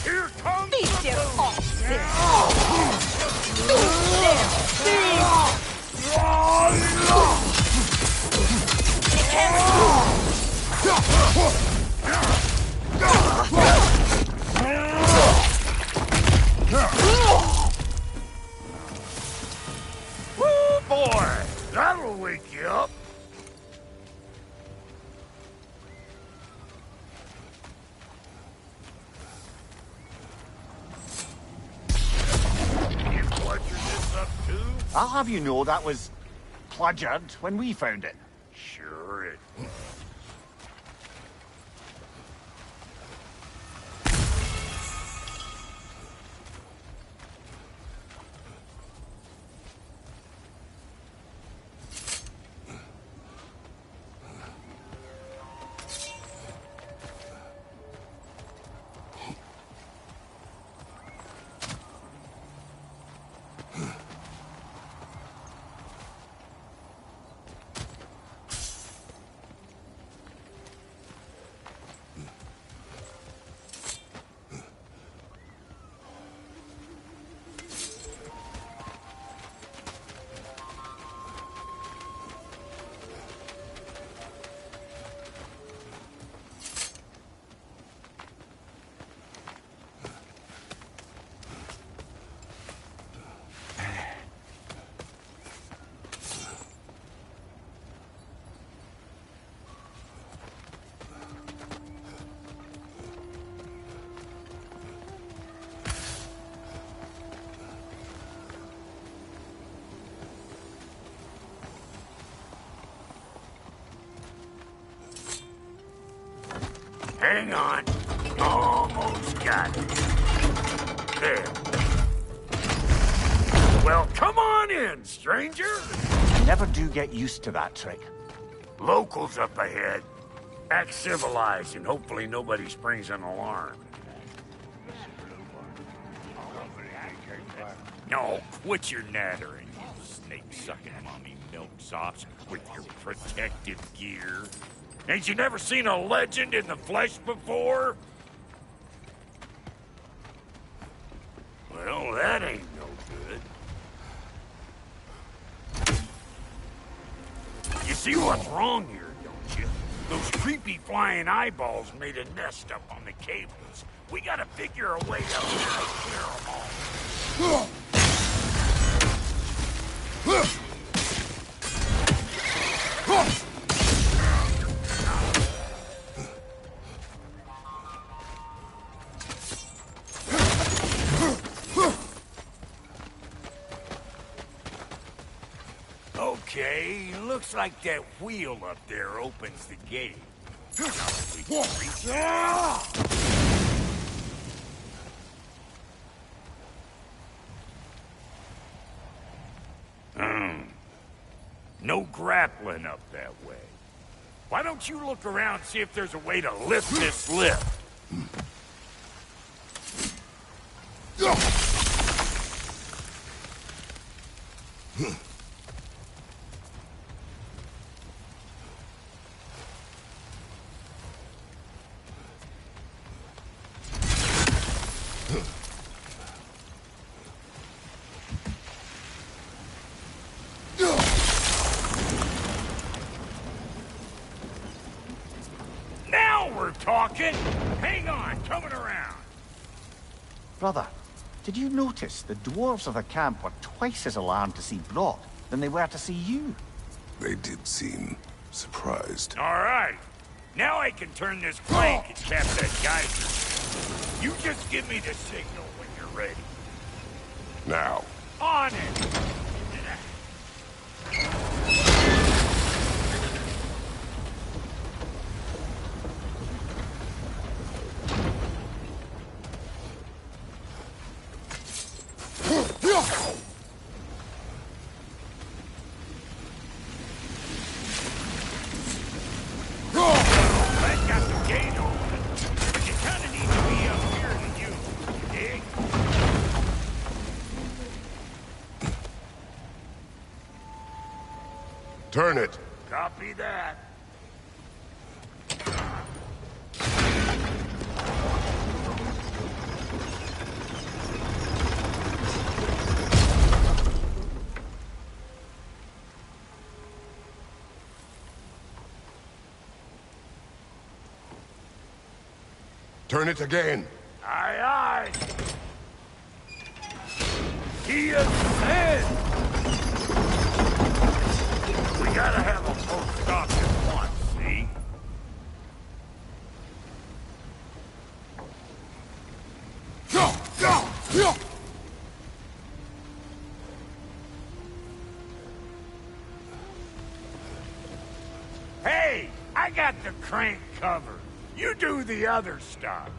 Here comes Beat the their boom. Woo, boy! That'll wake you up. You bludgered this up too? I'll have you know that was bludgered when we found it. Sure it was. Hang on. Almost got it. There. Well, come on in, stranger. Never do get used to that trick. Locals up ahead. Act civilized and hopefully nobody springs an alarm. No, quit your nattering, you snake-sucking mommy milksops with your protective gear. Ain't you never seen a legend in the flesh before? Well, that ain't no good. You see what's wrong here, don't you? Those creepy flying eyeballs made a nest up on the cables. We gotta figure a way out there to clear them all. Okay, looks like that wheel up there opens the gate. Now if we can reach No grappling up that way. Why don't you look around and see if there's a way to lift this lift? Now we're talking! Hang on, coming around. Brother, did you notice the dwarves of the camp were twice as alarmed to see Brot than they were to see you? They did seem surprised. All right. Now I can turn this crank and cap that geyser. You just give me the signal when you're ready. Now. On it! That got the gate open. Turn it. Copy that. Turn it again. Aye, aye. He ascends! We gotta have a both stop at once, see? Go! Go! Go! Hey! I got the crank covered. You do the other stuff.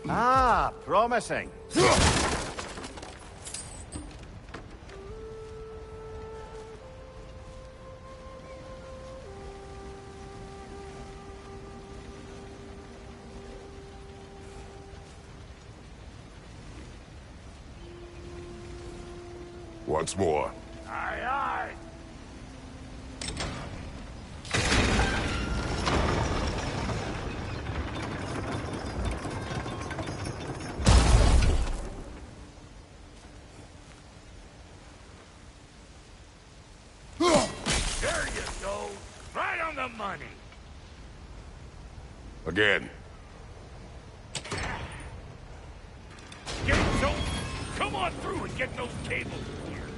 Ah, promising. Once more. Aye, aye. There you go. Right on the money. Again. Gates open. Come on through and get those cables in here.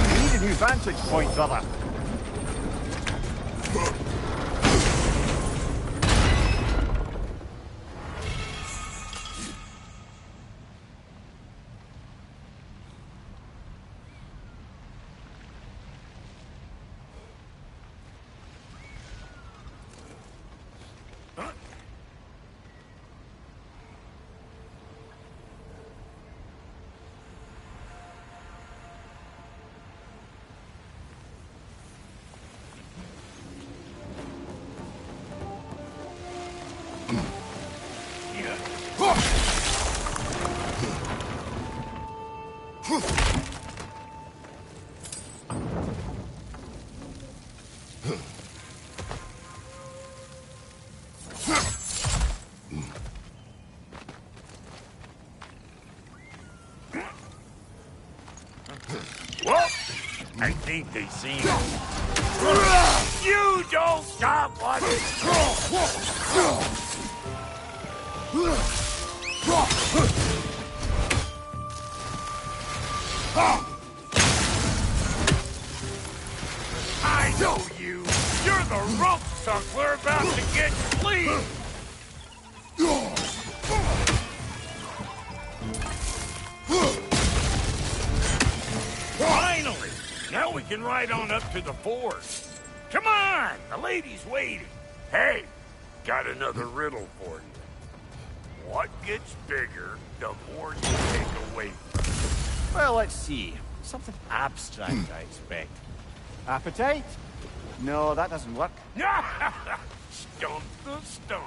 We need a new vantage point, brother. Whoa! I think they seen us. You don't stop watching. I know you. You're the rope suck we're about to get clean. Finally! Now we can ride on up to the fort. Come on! The lady's waiting. Hey, got another riddle for you. What gets bigger, the more you take away from it? Well, let's see. Something abstract, I expect. Appetite? No, that doesn't work. Stump the stump.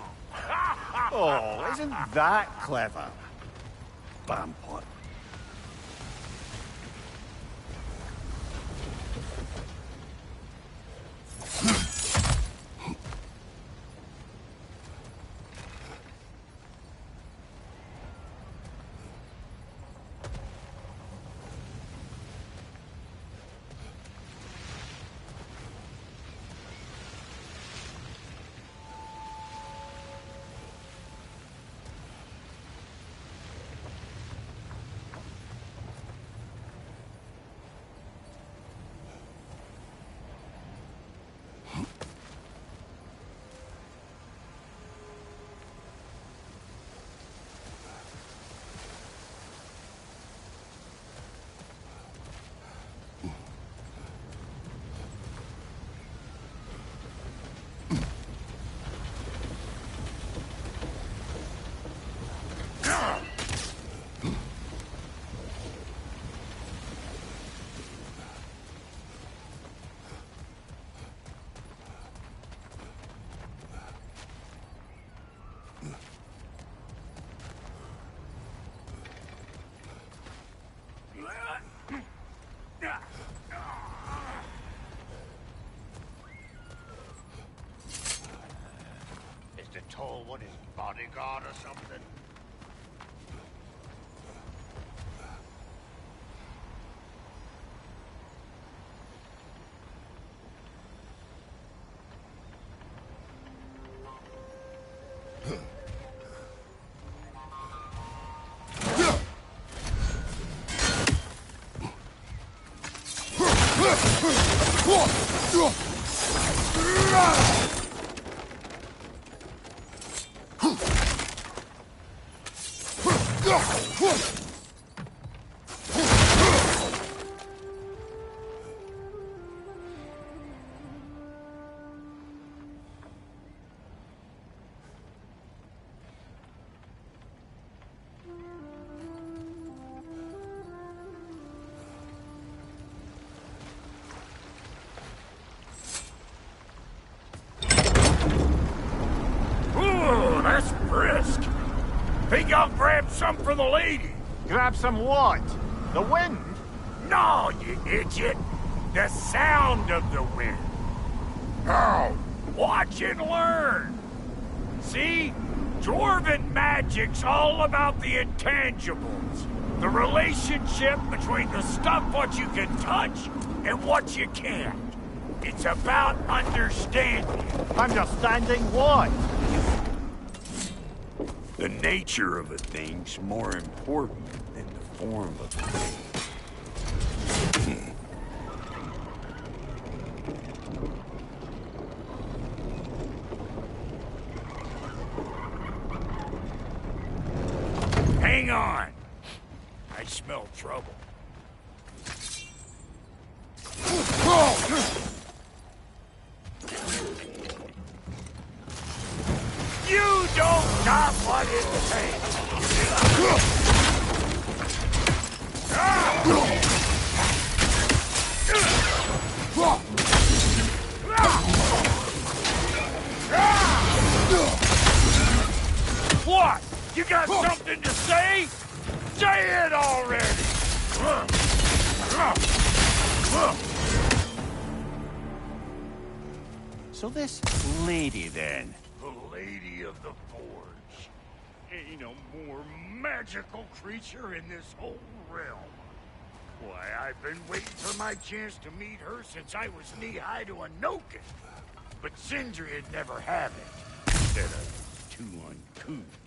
Oh, isn't that clever? Bampot. told what his bodyguard or something? Ooh, that's brisk. Think I'll grab some for the lady. Grab some what? The wind? No, you idiot. The sound of the wind. Oh, watch and learn. See? Dwarven magic's all about the intangibles. The relationship between the stuff what you can touch and what you can't. It's about understanding. Understanding what? The nature of a thing's more important than the form of a thing. Hang on. I smell trouble. You don't got what it takes. What? You got something to say? Say it already! So this lady, then? The Lady of the Forge. Ain't no more magical creature in this whole realm. Why, I've been waiting for my chance to meet her since I was knee-high to a Noken. But Sindri'd never have it. Said I was too uncouth.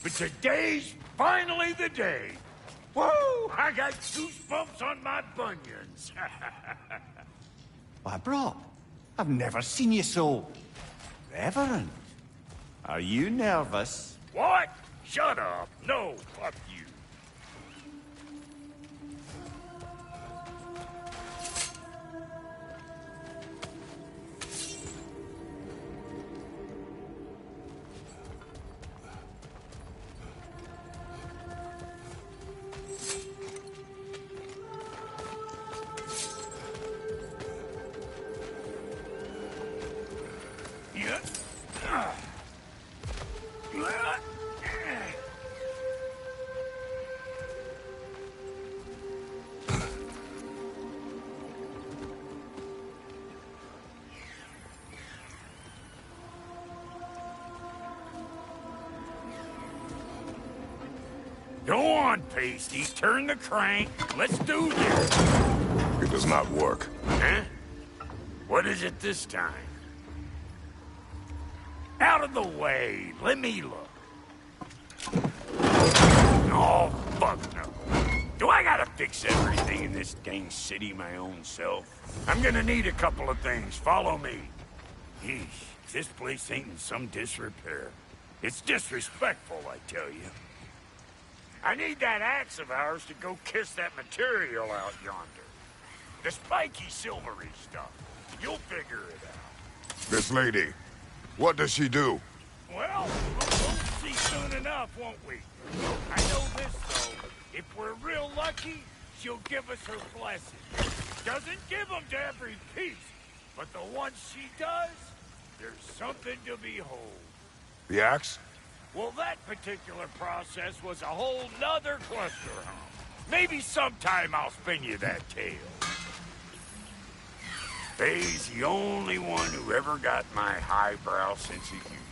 But today's finally the day. Woo! I got goosebumps on my bunions. Why, bro, I've never seen you so reverent. Are you nervous? What? Shut up. No, fuck you. Go on, Pasty. Turn the crank. Let's do this. It does not work. Huh? What is it this time? Out of the way. Let me look. Oh, fuck no. Do I gotta fix everything in this dang city my own self? I'm gonna need a couple of things. Follow me. Yeesh, this place ain't in some disrepair. It's disrespectful, I tell you. I need that axe of ours to go kiss that material out yonder. The spiky, silvery stuff. You'll figure it out. This lady, what does she do? Well, we'll see soon enough, won't we? I know this, though. If we're real lucky, she'll give us her blessing. Doesn't give them to every piece, but the ones she does, there's something to behold. The axe? Well, that particular process was a whole nother cluster hump. Maybe sometime I'll spin you that tale. Faye's the only one who ever got my highbrow sense of humor.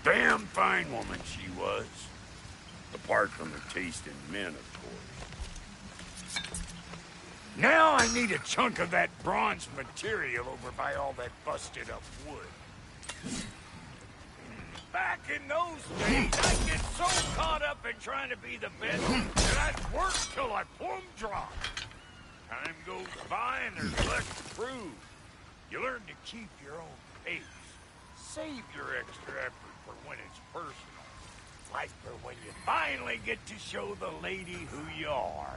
Damn fine woman she was. Apart from her taste in men, of course. Now I need a chunk of that bronze material over by all that busted up wood. Back in those days, I'd get so caught up in trying to be the best that I'd work till I plumb drop. Time goes by and there's less to prove. You learn to keep your own pace. Save your extra effort for when it's personal. Like for when you finally get to show the lady who you are.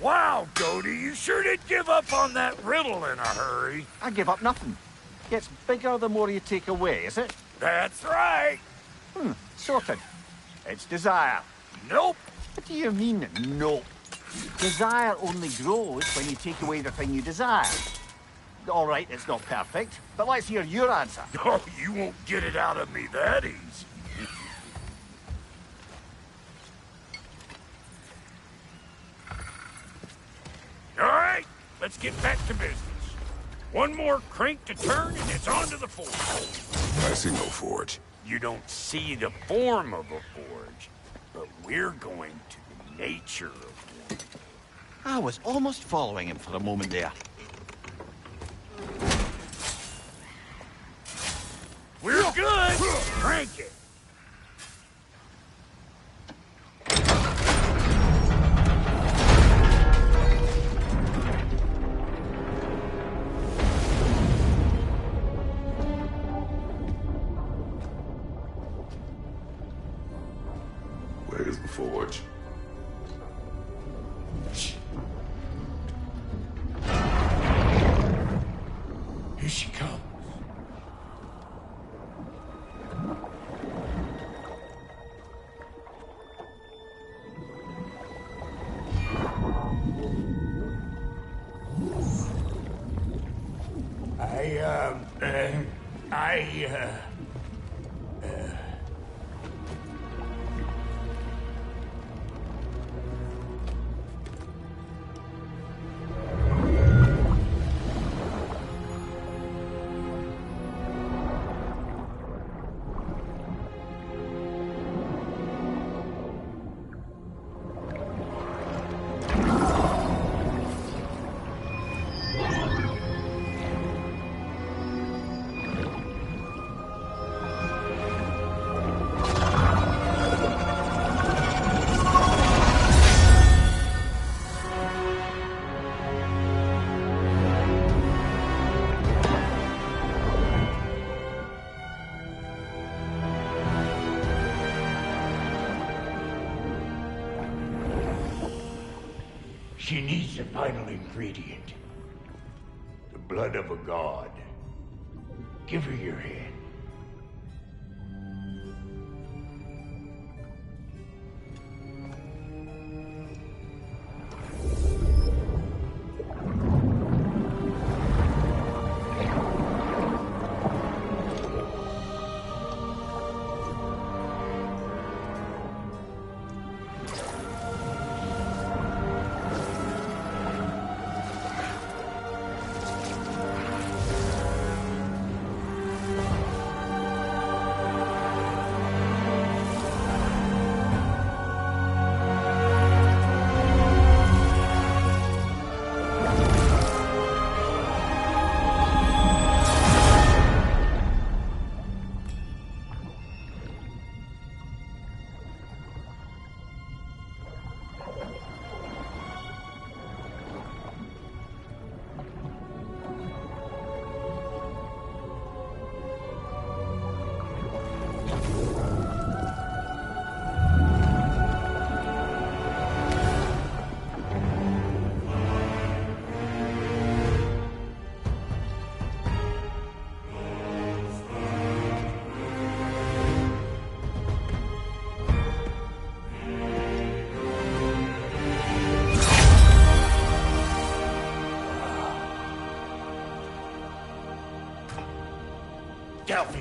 Wow, Cody, you sure did give up on that riddle in a hurry. I give up nothing. Gets bigger the more you take away, is it? That's right. Sorted. It's desire. Nope. What do you mean, nope? Desire only grows when you take away the thing you desire. All right, it's not perfect, but let's hear your answer. Oh, you won't get it out of me that easy. All right, let's get back to business. One more crank to turn and it's on to the forge. I see no forge. You don't see the form of a forge, but we're going to the nature of one. I was almost following him for a moment there. We're good! Crank it! Where's the forge? Here she comes. She needs the final ingredient. The blood of a god. Give her your hand.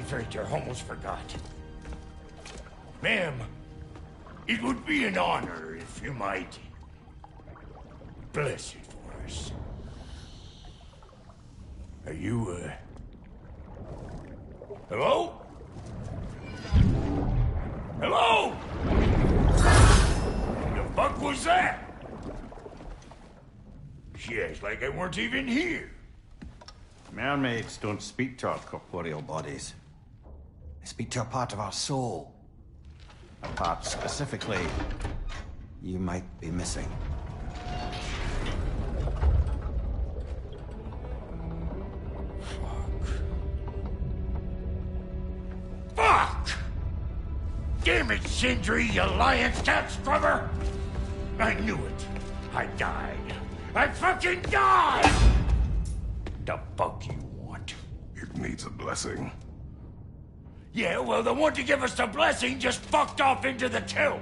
Frater, almost forgot. Ma'am, it would be an honor if you might bless it for us. Are you, hello? was that? She acts like I weren't even here. Mermaids don't speak to our corporeal bodies. They speak to a part of our soul. A part specifically you might be missing. Fuck! Damn it, Sindri, you lion cat scrubber! I knew it. I died. I fucking died! The fuck you want? It needs a blessing. Yeah, well, the one to give us the blessing just fucked off into the tomb.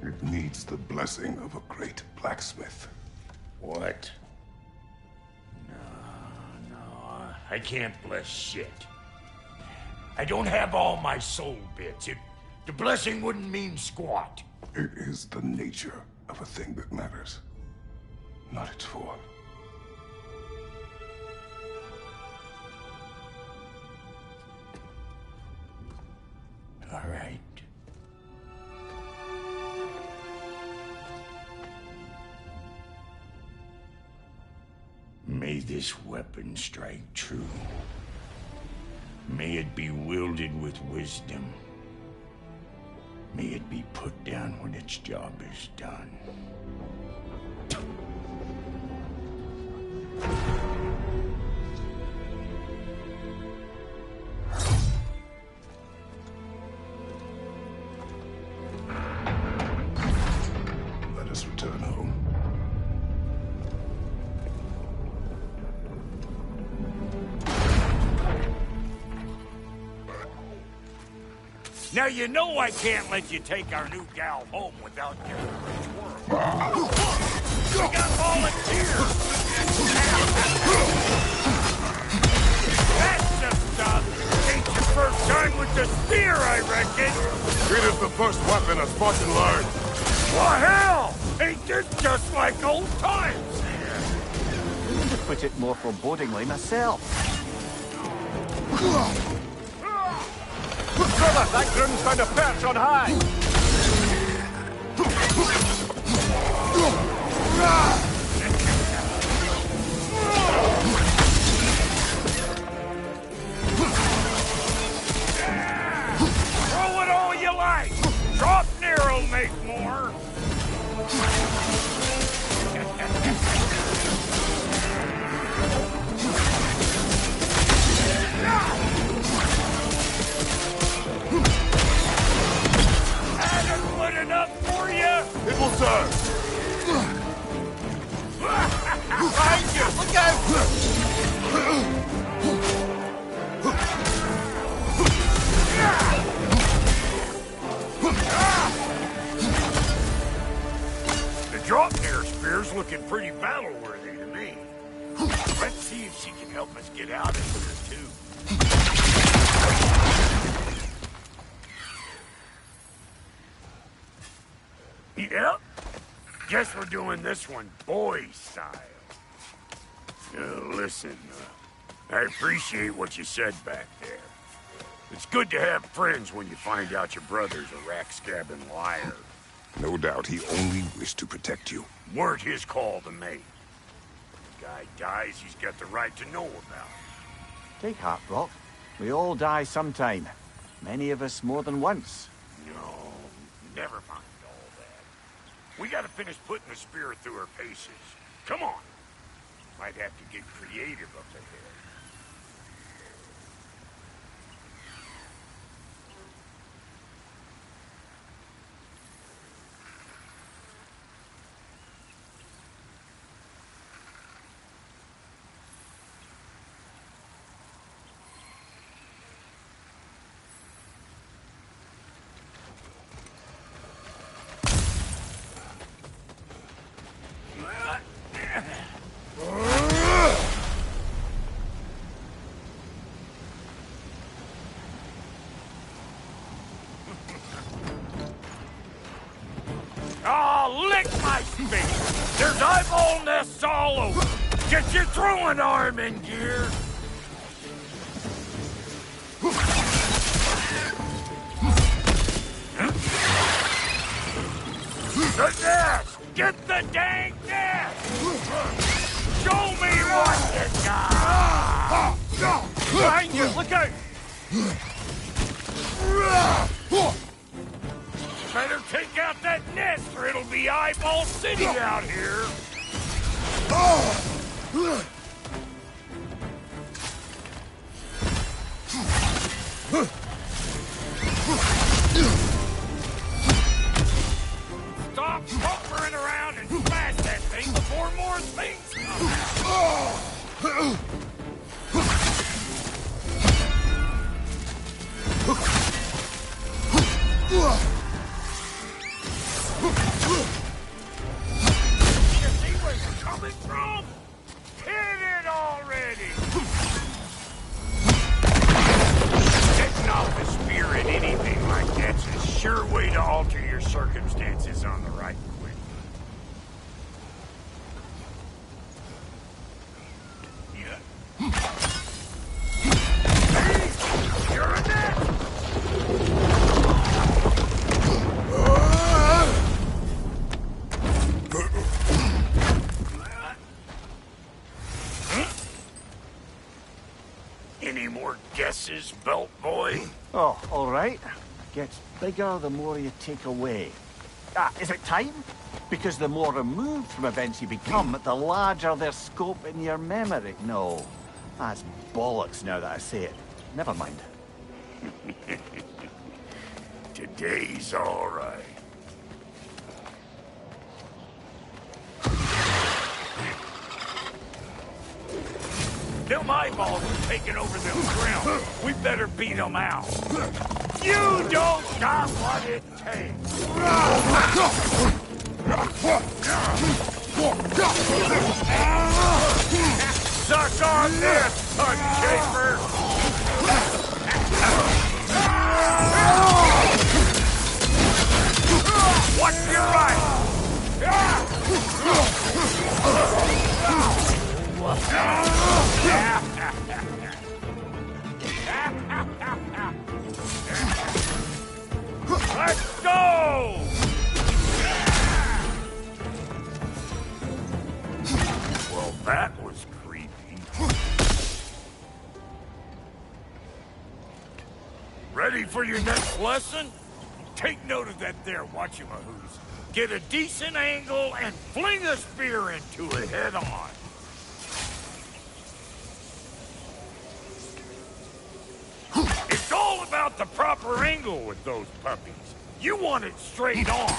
It needs the blessing of a great blacksmith. What? No, I can't bless shit. I don't have all my soul bits. The blessing wouldn't mean squat. It is the nature of a thing that matters, not its form. All right. May this weapon strike true. May it be wielded with wisdom. May it be put down when its job is done. Let us return home. Now you know I can't let you take our new gal home without giving her a twirl. We got volunteers! That's the stuff! Ain't your first time with the spear, I reckon! It is the first weapon a Spartan learned. Well, hell! Ain't this just like old times? I would have put it more forebodingly myself. Brother, that groom's found a perch on high! Throw it all you like! Drop near'll make more! Good enough for you? It will serve. Behind you! Look out! The drop near spear's looking pretty battle-worthy to me. Let's see if she can help us get out of here, too. Yep. Guess we're doing this one boy style. Listen, I appreciate what you said back there. It's good to have friends when you find out your brother's a rack-scabbing liar. No doubt he only wished to protect you. Weren't his call to make. The guy dies, he's got the right to know about it. Take heart, Brock. We all die sometime. Many of us more than once. No, never mind. We gotta finish putting the spear through her paces. Come on. Might have to get creative up ahead. Oh, lick my face! There's eyeball nests all over! Get your throwing arm in gear! Get the dang nest! Show me what you got! Behind you! Look out! Better take out that nest or it'll be Eyeball City out here! Stop pumpering around and smash that thing before more things come out! You see where it's coming from? Hit it already! Getting off the spear at anything like that's a sure way to alter your circumstances on the right quick. Yeah. Hey, you're a net! Any more guesses, Belt Boy? Oh, all right. Gets bigger the more you take away. Ah, is it time? Because the more removed from events you become, the larger their scope in your memory. No, that's bollocks now that I say it. Never mind. Today's all right. Them eyeballs are taking over them ground. We better beat them out. You don't got what it takes. Suck on this, Tug Shaper! What's your right? Let's go! Well, that was creepy. Ready for your next lesson? Take note of that there whatchamahoos. Get a decent angle and fling a spear into it head on. It's all about the proper angle with those puppies. You want it straight on.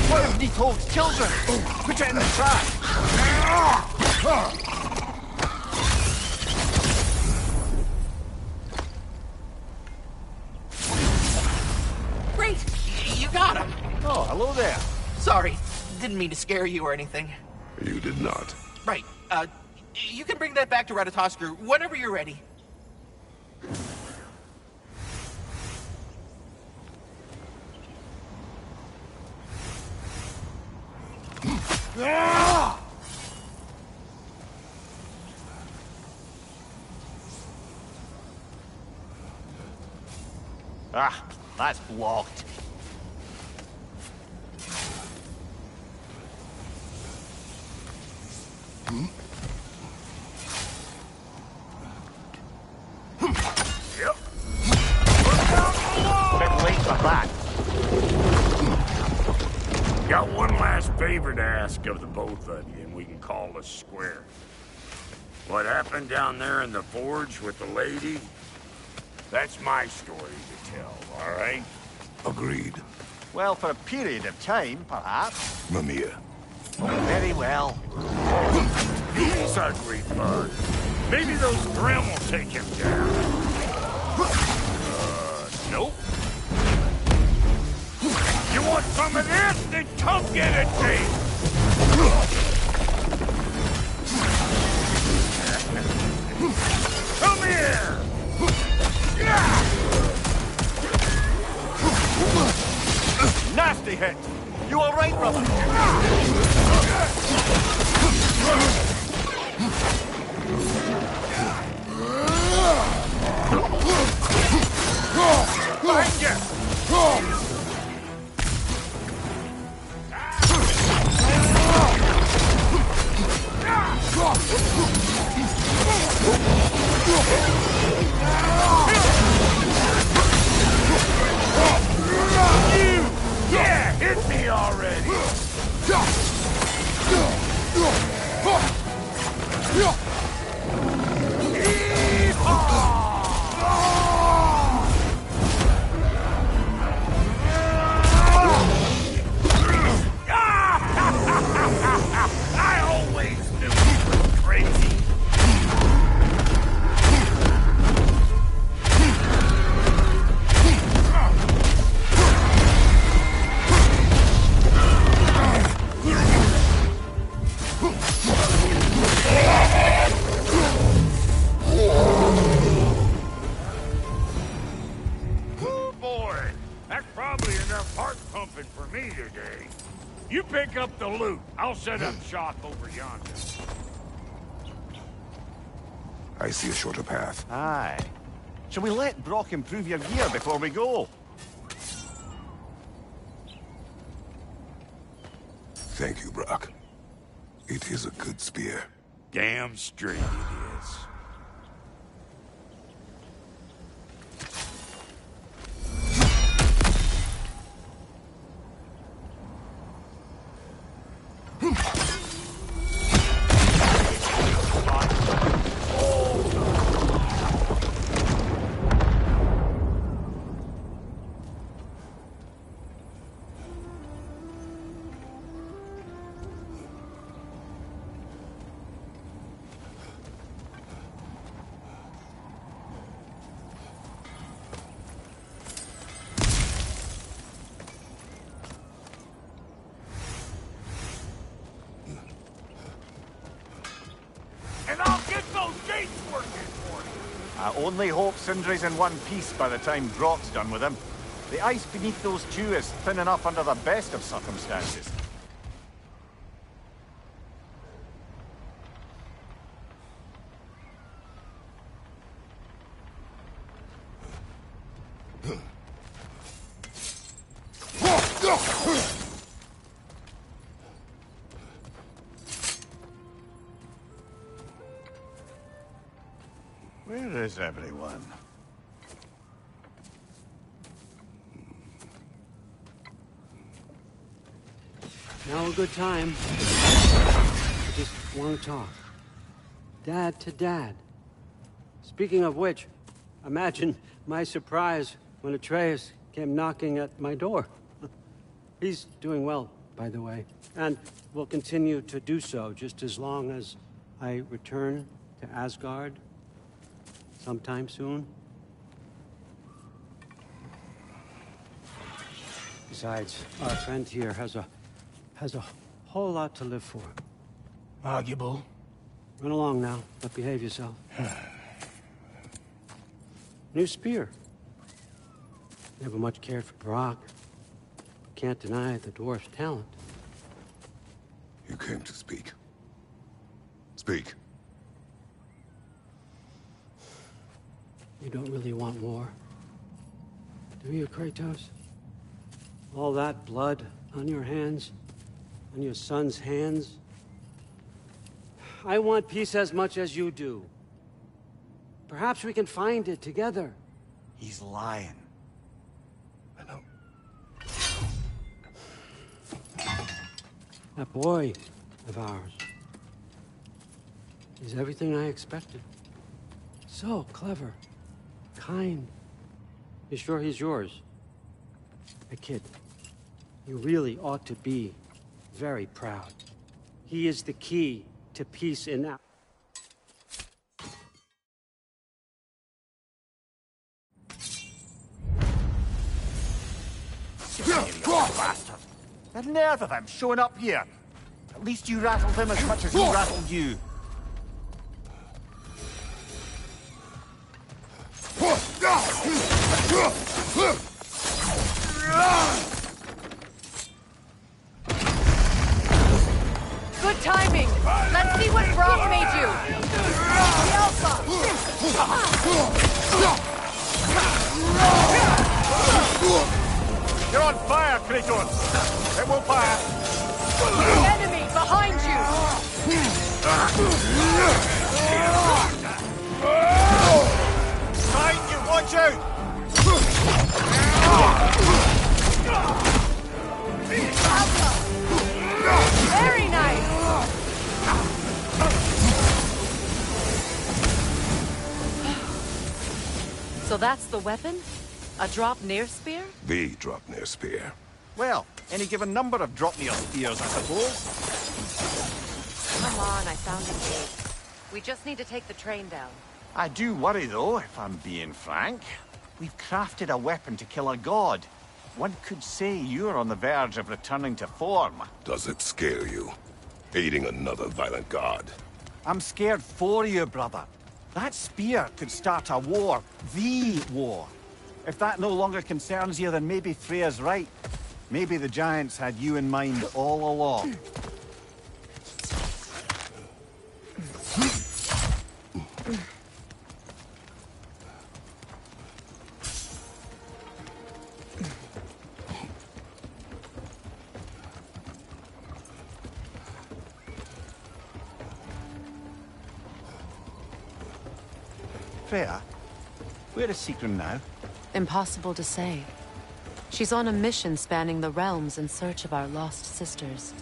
What have these told children? Put it in the trash. Great! You got him! Oh, hello there. Sorry, didn't mean to scare you or anything. You did not. Right, you can bring that back to Ratatoskr whenever you're ready. Ah, that's blocked. Yep. Bit late for that. Got one last favor to ask of the both of you, and we can call us square. What happened down there in the forge with the lady? That's my story to tell, all right? Agreed. Well, for a period of time, perhaps. Mamiya. Very well. He's ugly, bud. Maybe those Grim will take him down. Nope. You want some of this? Then come get it, Dave! Come here! Nasty hit! You all right, brother? Behind you! Yeah, hit me already! I always knew you were crazy! Oh boy, that's probably enough heart pumping for me today. You pick up the loot. I'll set up shop over yonder. I see a shorter path. Aye. Shall we let Brock improve your gear before we go? Thank you, Brock. It is a good spear. Damn straight it is. And I'll get those gates working for you! I only hope Sindri's in one piece by the time Brock's done with him. The ice beneath those two is thin enough under the best of circumstances. Where is everyone? Now a good time. I just want to talk. Dad to Dad. Speaking of which, imagine my surprise when Atreus came knocking at my door. He's doing well, by the way, and will continue to do so just as long as I return to Asgard sometime soon. Besides, our friend here has a whole lot to live for. Arguable. Run along now, but behave yourself. New spear. Never much cared for Brock. Can't deny the dwarf's talent. You came to speak. Speak. You don't really want war, do you, Kratos? All that blood on your hands, on your son's hands. I want peace as much as you do. Perhaps we can find it together. He's lying. I know. That boy of ours is everything I expected. So clever, kind. You sure he's yours? A kid. You really ought to be very proud. He is the key to peace in that. Bastard! The nerve of him showing up here! At least you rattled him as much as he rattled you. Good timing! Let's see what Brock made you! The Alpha! You're on fire, Kratos! It will pass! Enemy behind you! Right, you watch out! Very nice! So that's the weapon? A drop-near spear? The Dropnir spear. Well, any given number of Dropnir spears, I suppose. Come on, I found a gate. We just need to take the train down. I do worry, though, if I'm being frank. We've crafted a weapon to kill a god. One could say you're on the verge of returning to form. Does it scare you? Aiding another violent god? I'm scared for you, brother. That spear could start a war. The war. If that no longer concerns you, then maybe Freya's right. Maybe the Giants had you in mind all along. Freya, where is Sigrun now? Impossible to say. She's on a mission spanning the realms in search of our lost sisters.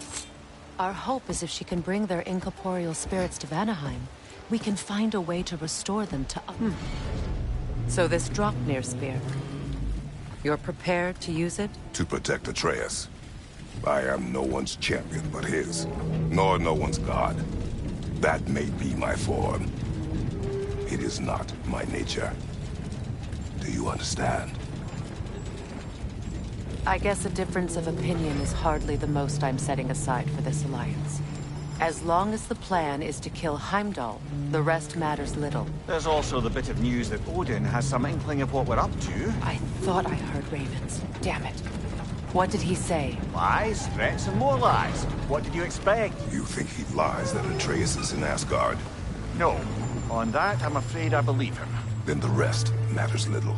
Our hope is if she can bring their incorporeal spirits to Vanaheim, we can find a way to restore them to... So this Dropnir spear, you're prepared to use it? To protect Atreus. I am no one's champion but his, nor no one's god. That may be my form. It is not my nature. Do you understand? I guess a difference of opinion is hardly the most I'm setting aside for this alliance. As long as the plan is to kill Heimdall, the rest matters little. There's also the bit of news that Odin has some inkling of what we're up to. I thought I heard ravens. Damn it. What did he say? Lies, threats, and more lies. What did you expect? You think he lies that Atreus is in Asgard? No. On that, I'm afraid I believe him. Then the rest matters little.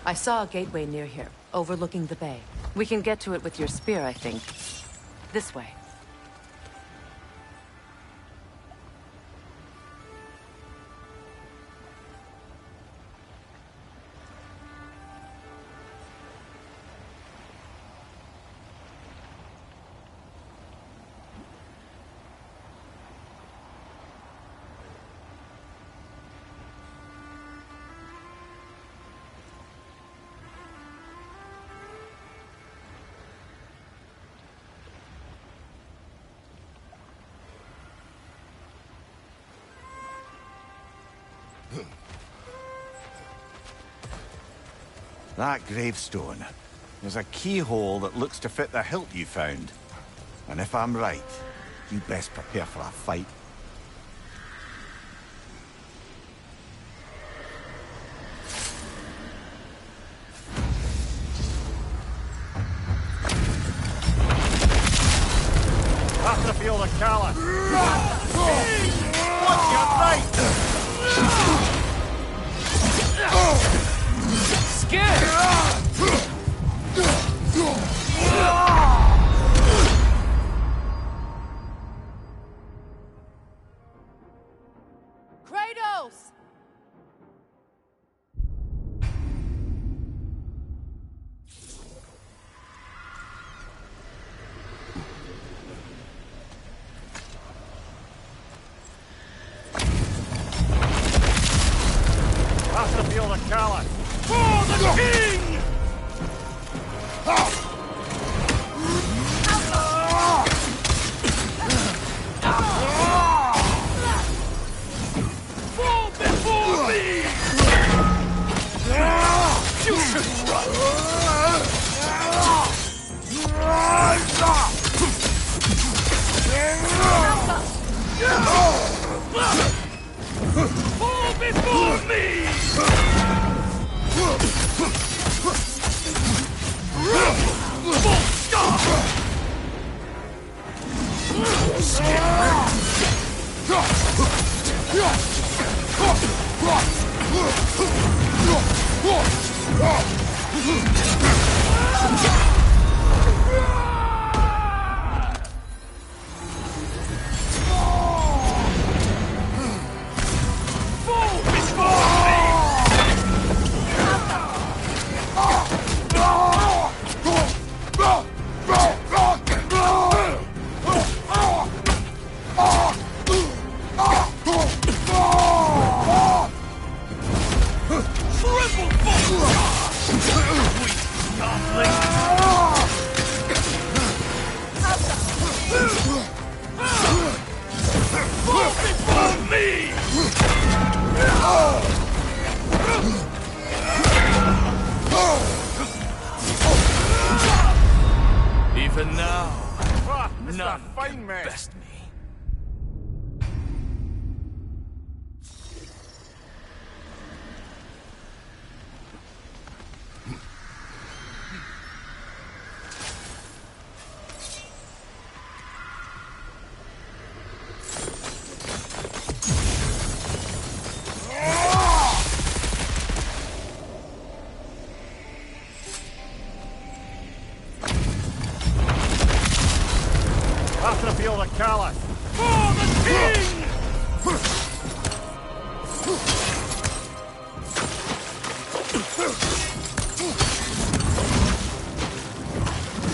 I saw a gateway near here, overlooking the bay. We can get to it with your spear, I think. This way. That gravestone. There's a keyhole that looks to fit the hilt you found. And if I'm right, you best prepare for a fight. Have to feel the callus. What's your right? Scared! Kratos! Have to feel the callus. For the king! Fall before me! You should run! Fall before me! Even now, Mr. Fine can Man. best me. After the field of Callus. For the king!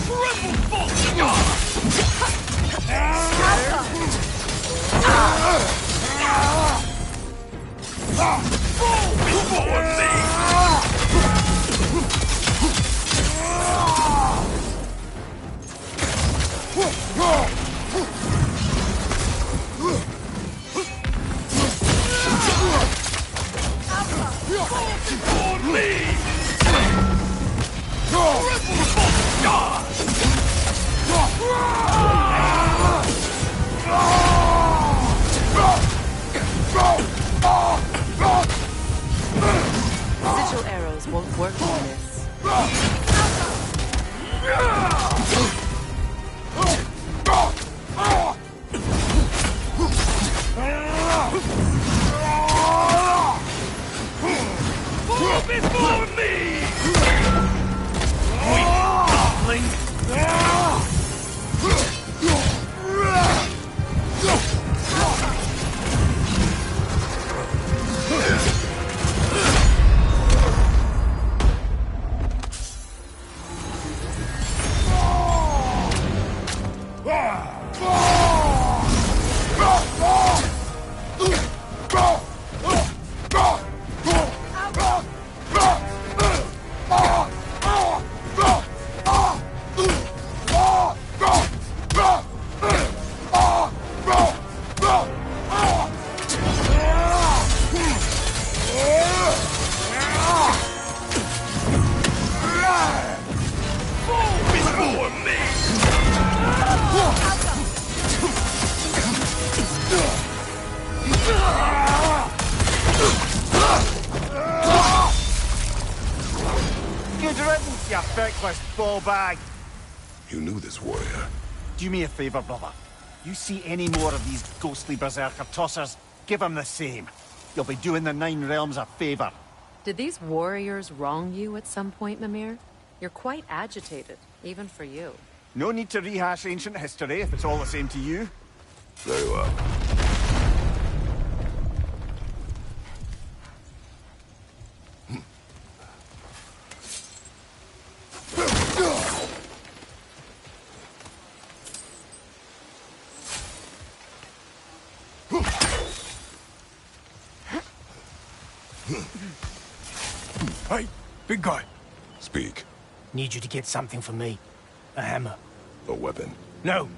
Triple bolt! Fall before Sigil arrows won't work on this. Fall before me! Weak goblin! Good riddance, you feckless ball bag. You knew this warrior. Do me a favour, brother. You see any more of these ghostly berserker tossers, give him the same. You'll be doing the Nine Realms a favour. Did these warriors wrong you at some point, Mimir? You're quite agitated, even for you. No need to rehash ancient history if it's all the same to you. Very well. Hey, big guy. Speak. Need you to get something for me. A hammer. A weapon. No.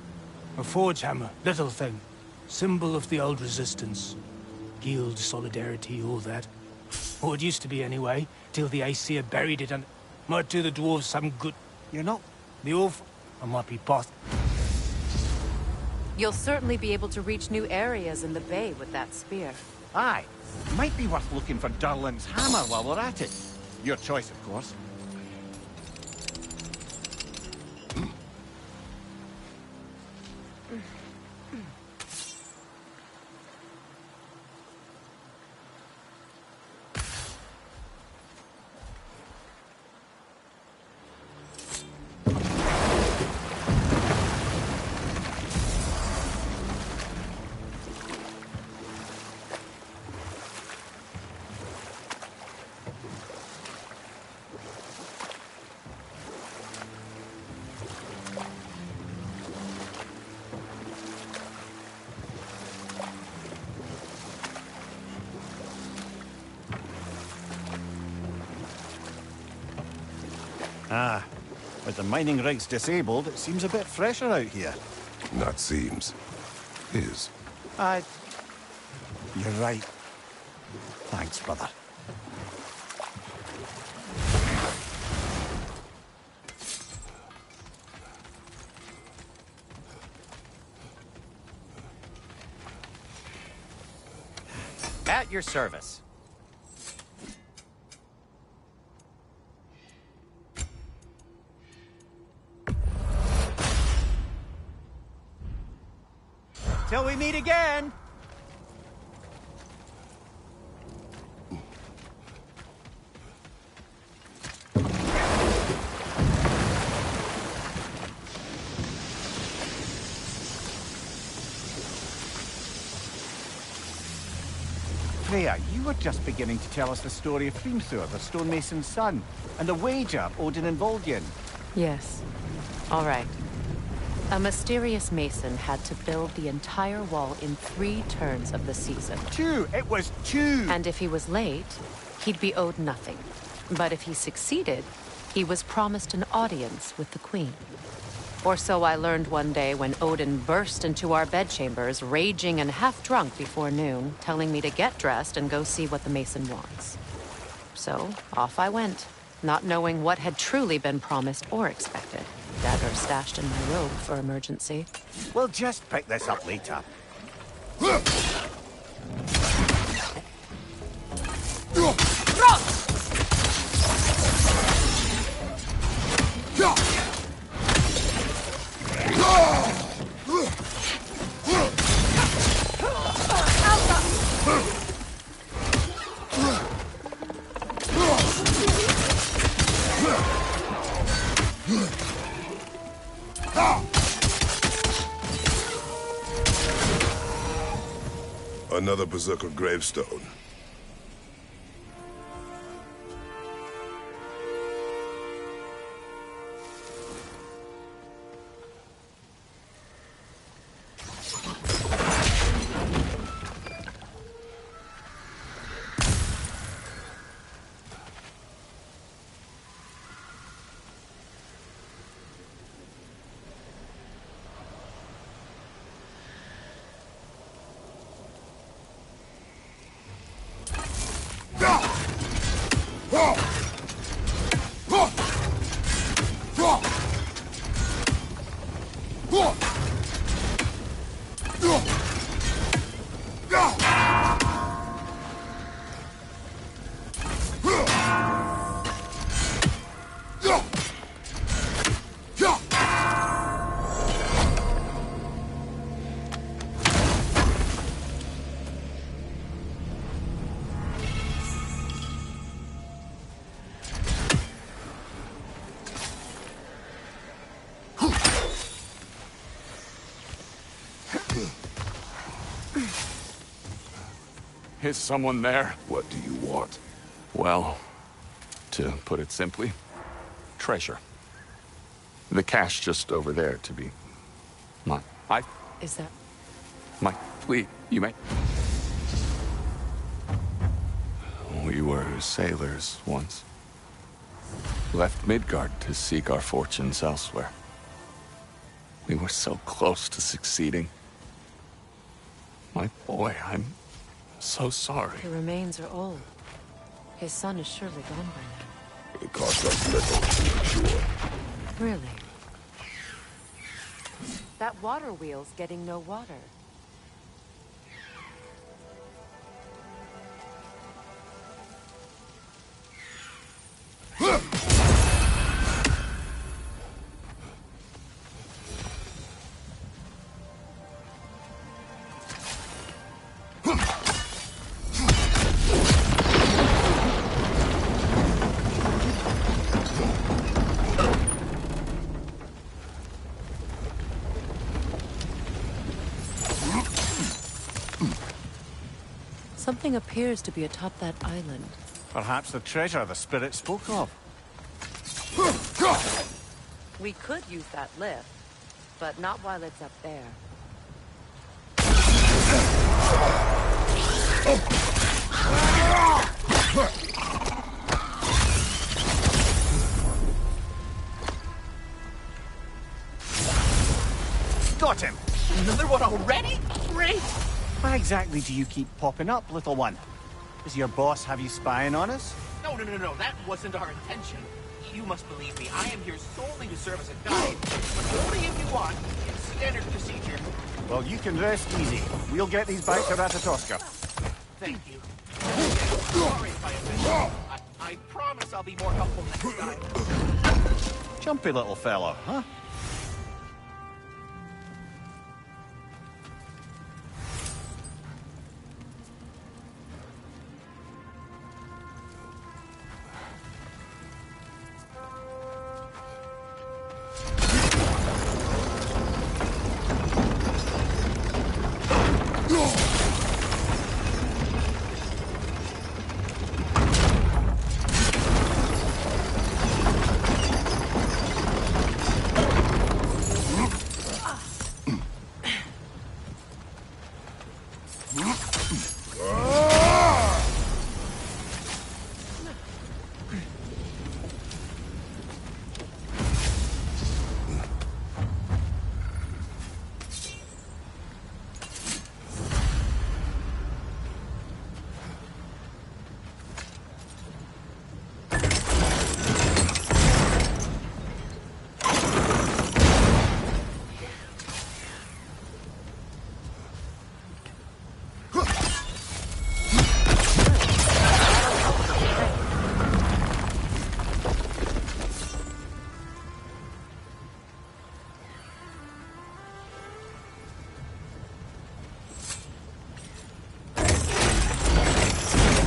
A forge hammer. Little thing. Symbol of the old resistance. Guild, solidarity, all that. Or it used to be anyway, till the Aesir buried it and might do the dwarves some good. You're not... The awful. I might be past. You'll certainly be able to reach new areas in the bay with that spear. Aye. Might be worth looking for Durlin's hammer while we're at it. Your choice, of course. Ah, with the mining rigs disabled, it seems a bit fresher out here. Not seems. Is. You're right. Thanks, brother. At your service. Till we meet again! Freya, you were just beginning to tell us the story of Hrimthur, the stonemason's son, and the wager Odin and Vol'jin. Yes. All right. A mysterious mason had to build the entire wall in 3 turns of the season. 2! It was 2! And if he was late, he'd be owed nothing. But if he succeeded, he was promised an audience with the queen. Or so I learned one day when Odin burst into our bedchambers, raging and half-drunk before noon, telling me to get dressed and go see what the mason wants. So, off I went, not knowing what had truly been promised or expected. Dagger stashed in my robe for emergency. We'll just pick this up later. Another Berserker gravestone. Is someone there? What do you want? Well, to put it simply, treasure. The cache just over there, to be mine. Is that... Mike, please, you may... We were sailors once. Left Midgard to seek our fortunes elsewhere. We were so close to succeeding. My boy, I'm so sorry. The remains are old. His son is surely gone by now. It cost us little to ensure. Really? That water wheel's getting no water. Something appears to be atop that island. Perhaps the treasure the spirit spoke of. We could use that lift, but not while it's up there. got him! Another one already? Great! Why exactly do you keep popping up, little one? Does your boss have you spying on us? No, that wasn't our intention. You must believe me, I am here solely to serve as a guide. But only if you want. It's standard procedure. Well, you can rest easy. We'll get these back to Ratatoska. Thank you. Sorry if I offended. I promise I'll be more helpful next time. Jumpy little fellow, huh?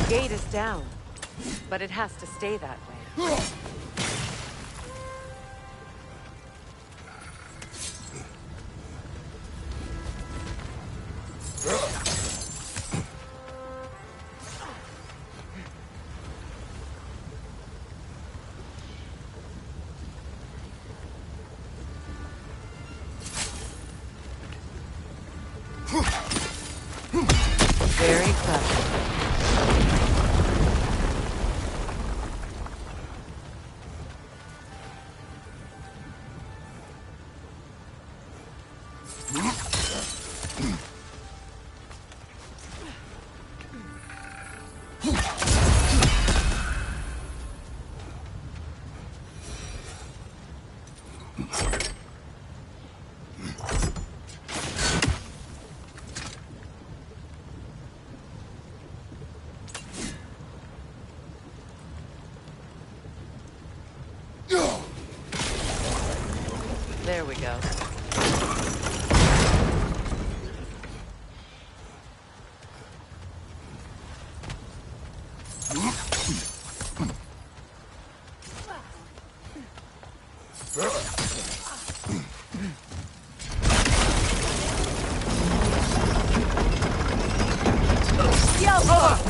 Gate is down, but it has to stay that way. Very clever. There we go.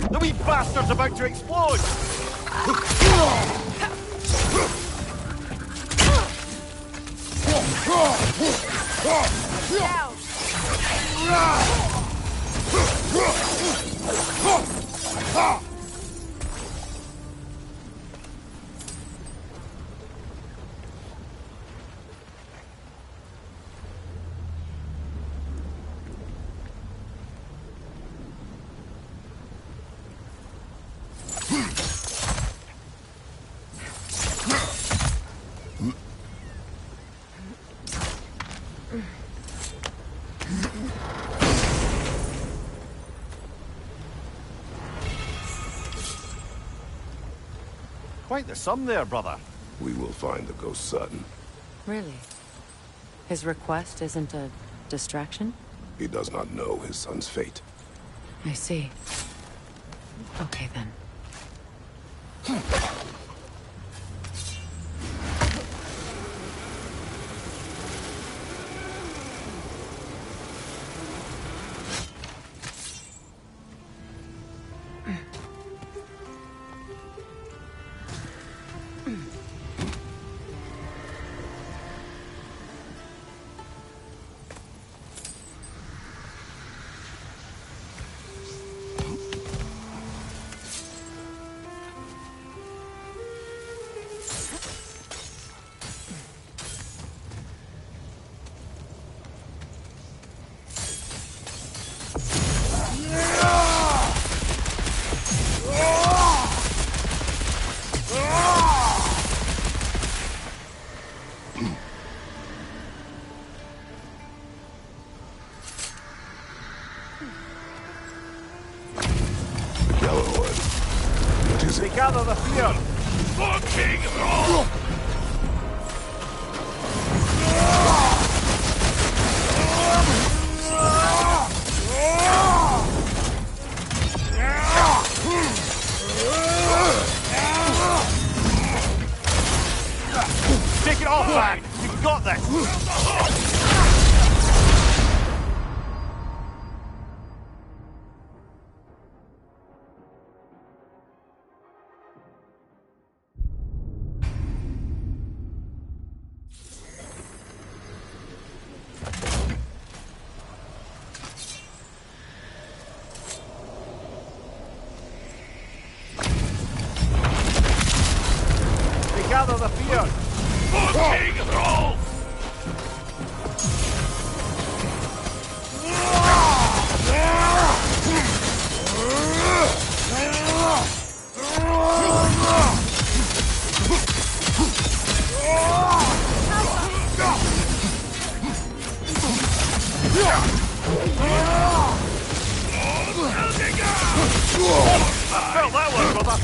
The wee bastard's about to explode! Quite the sum there, brother. We will find the ghost son. Really? His request isn't a distraction? He does not know his son's fate. I see. Okay, then. They gather the fear. Fucking roll! Take it off, man! You've got this! They gather the fear. Fucking roll! I felt that one, brother.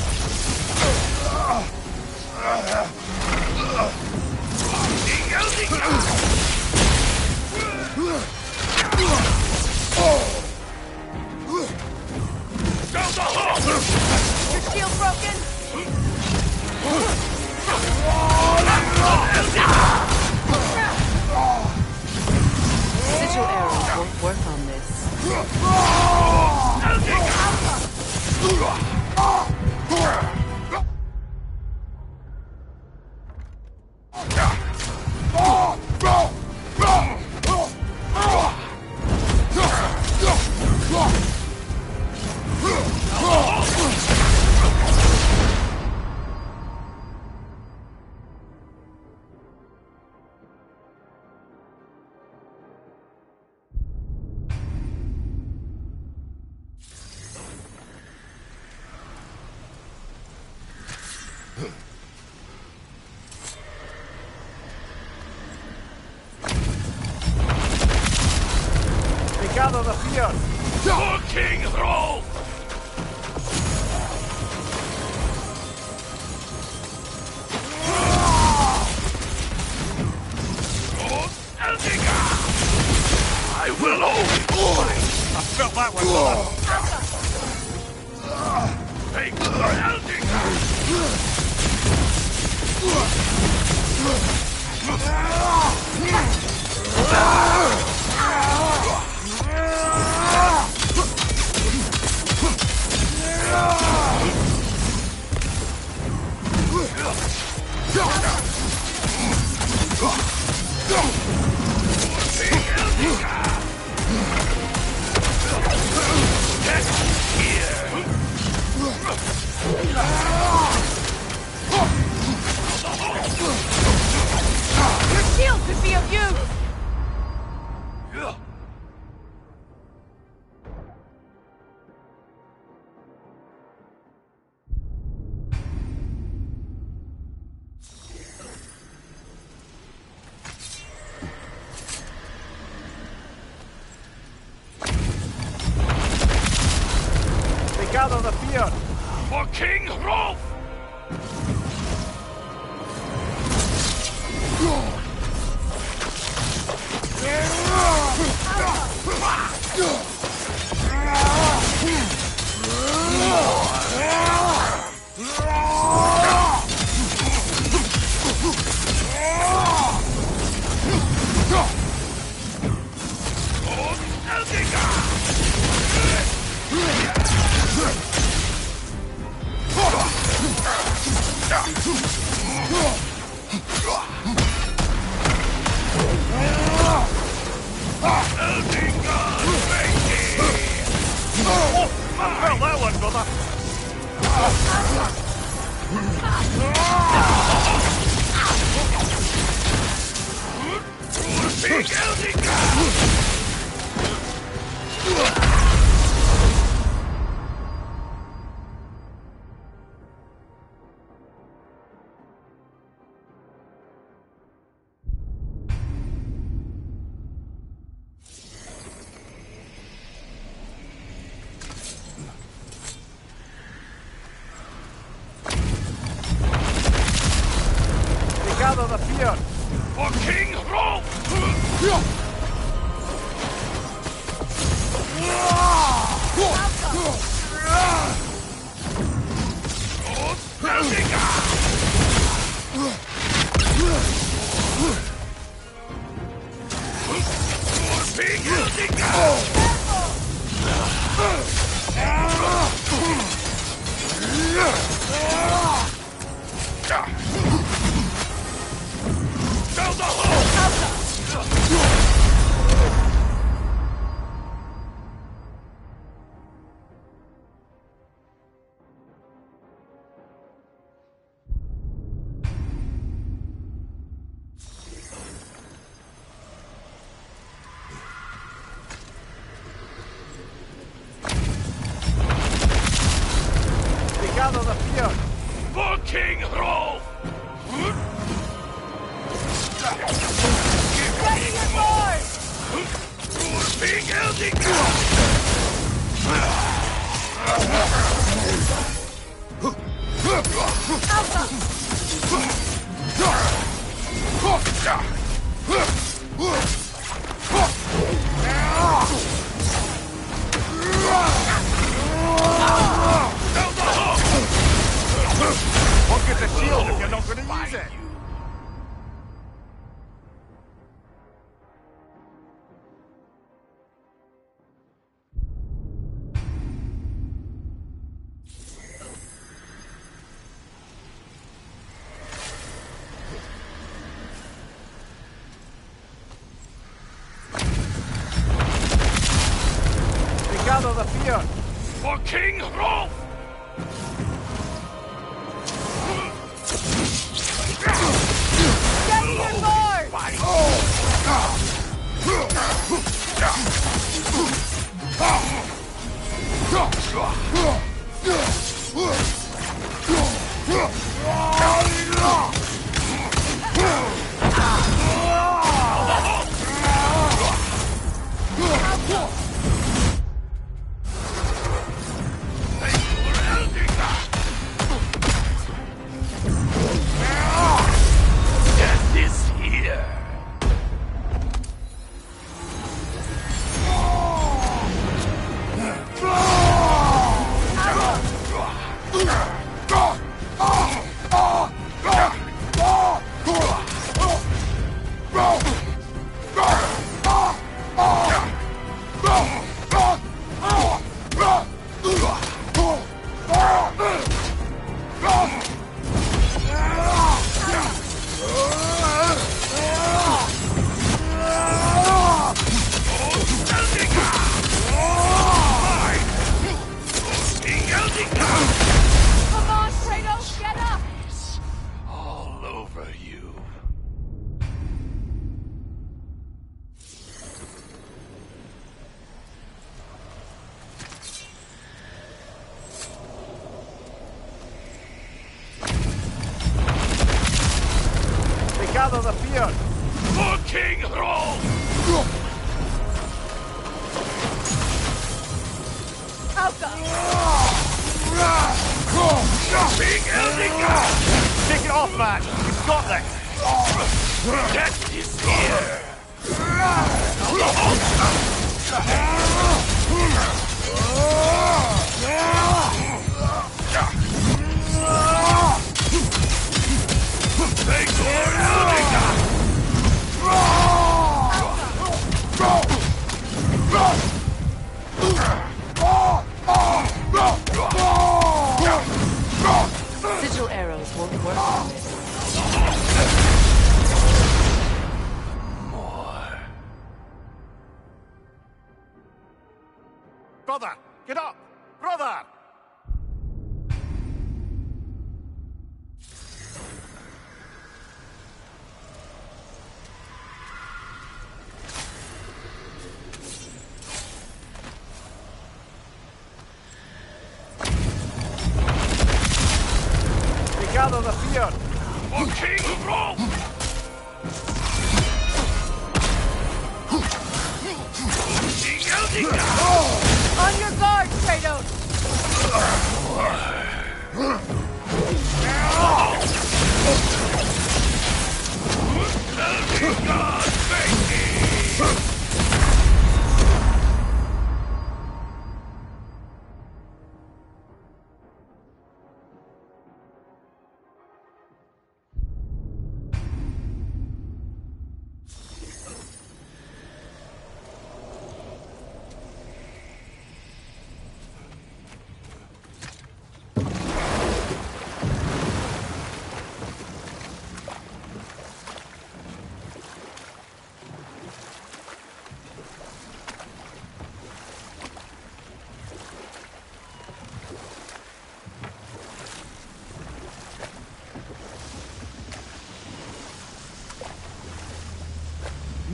Your shield broken? Sigil arrows won't work on this. They gather the fear. Fucking roll! I will hold it! I felt that one, brother. Take the Your shield could be of use! They gather the fear. Fucking roll! I felt that one, brother. gather the fear! For King Rolf! Gather the fear! For King Rolf! Ready your board! For King Look at the shield if you're not going to use it! We gather the fear! For King Rolf! Ready your board! Death is here! Come on, Kratos, get up! All over you. We gather the fear! For King Rolf! Take it off, man! You've got this! Death is here! Thanks, Lord Sigil arrows won't work on this. Brother! Get up! Brother! We gather the fear! For King Rolf! On your guard, Kratos!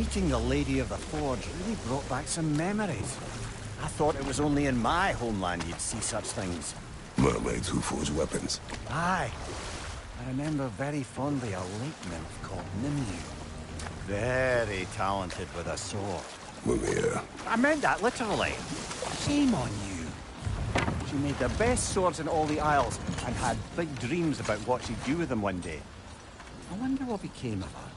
Meeting the Lady of the Forge really brought back some memories. I thought it was only in my homeland you'd see such things. Mermaids who forge weapons. Aye. I remember very fondly a lake nymph called Nimue. Very talented with a sword. Mimir. I meant that literally. Shame on you. She made the best swords in all the Isles and had big dreams about what she'd do with them one day. I wonder what became of her.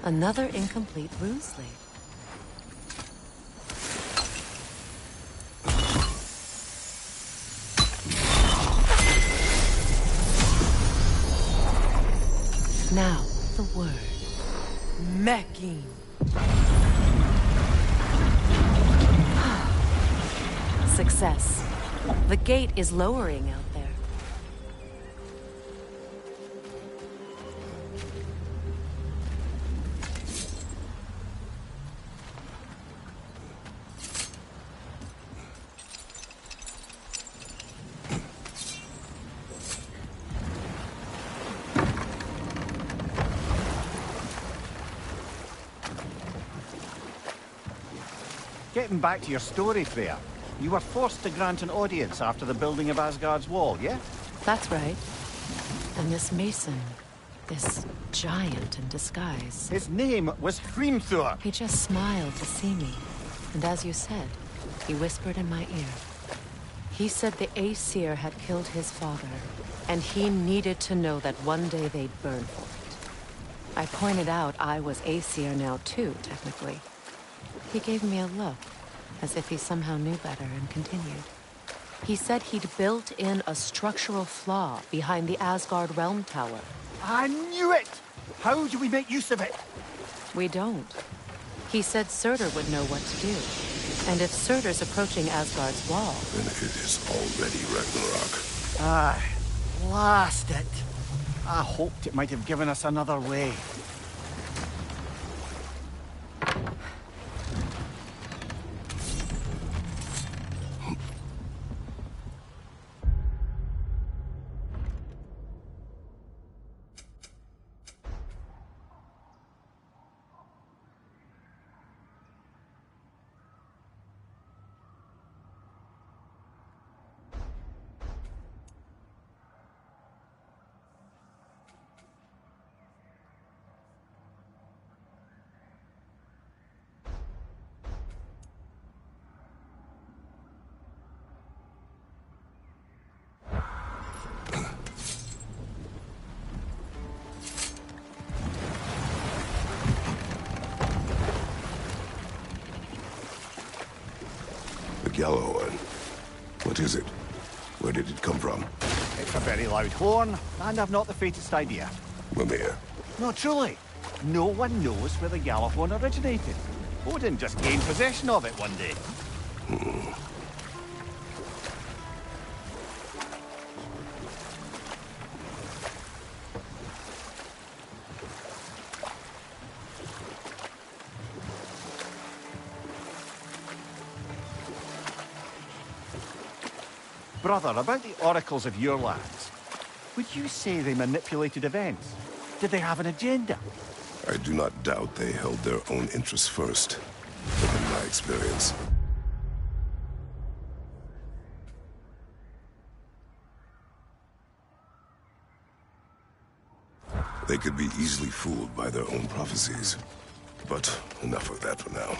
Another incomplete ruse lead. Now, the word. Mecking. Success. The gate is lowering out there. Getting back to your story, Freya. You were forced to grant an audience after the building of Asgard's wall, yeah? That's right. And this mason, this giant in disguise. His name was Hrimthur. He just smiled to see me. And as you said, he whispered in my ear. He said the Aesir had killed his father, and he needed to know that one day they'd burn for it. I pointed out I was Aesir now too, technically. He gave me a look, as if he somehow knew better, and continued. He said he'd built in a structural flaw behind the Asgard Realm Tower. I knew it! How do we make use of it? We don't. He said Surtur would know what to do. And if Surtur's approaching Asgard's wall... Then it is already Ragnarok. Aye. Blast it! I hoped it might have given us another way. Yellow one. What is it? Where did it come from? It's a very loud horn, and I've not the faintest idea. Mimir. No, truly. No one knows where the Gjallarhorn originated. Odin just gained possession of it one day. Brother, about the oracles of your lands, would you say they manipulated events? Did they have an agenda? I do not doubt they held their own interests first, but in my experience, they could be easily fooled by their own prophecies. But enough of that for now.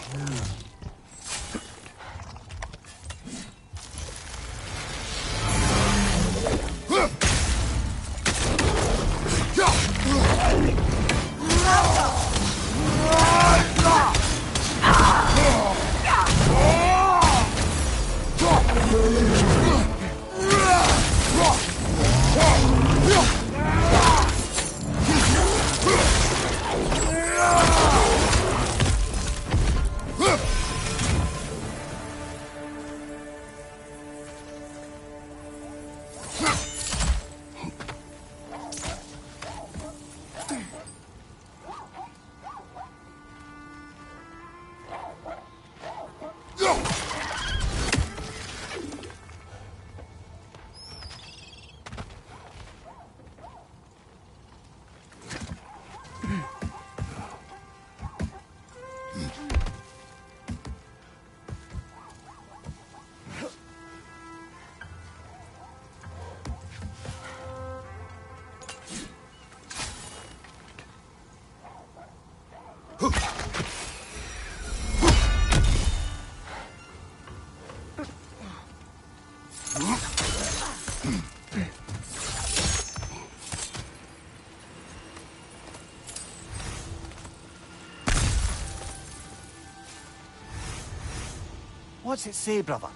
What's it say, brother?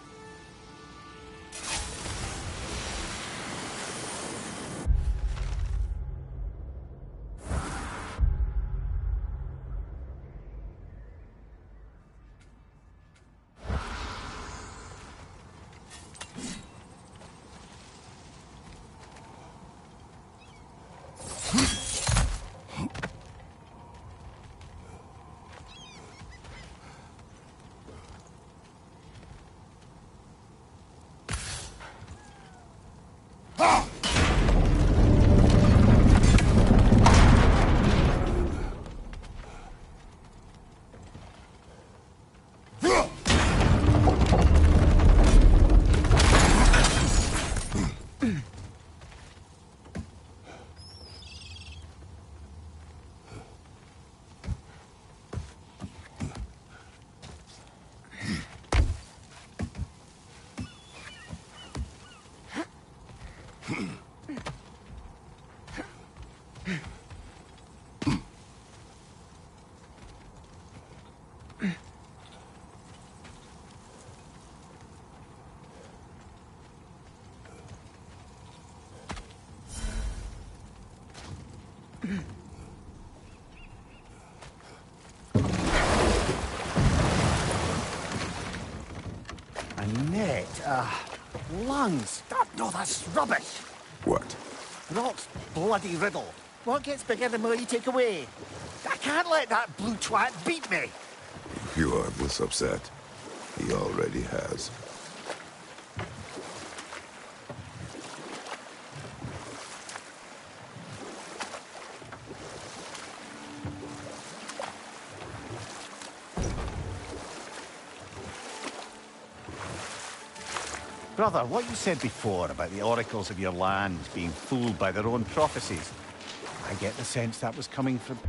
Lungs. No, that's rubbish. What? Rock's bloody riddle. What gets bigger the more you take away? I can't let that blue twat beat me. If you are this upset, he already has. Brother, what you said before about the oracles of your lands being fooled by their own prophecies, I get the sense that was coming from...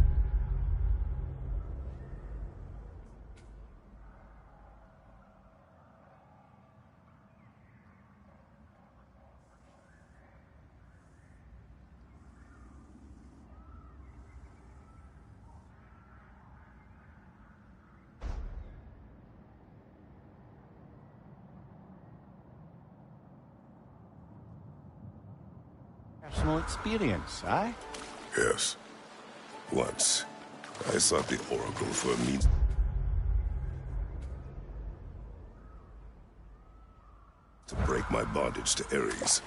personal experience, aye? Yes. Once, I sought the Oracle for a means to break my bondage to Ares.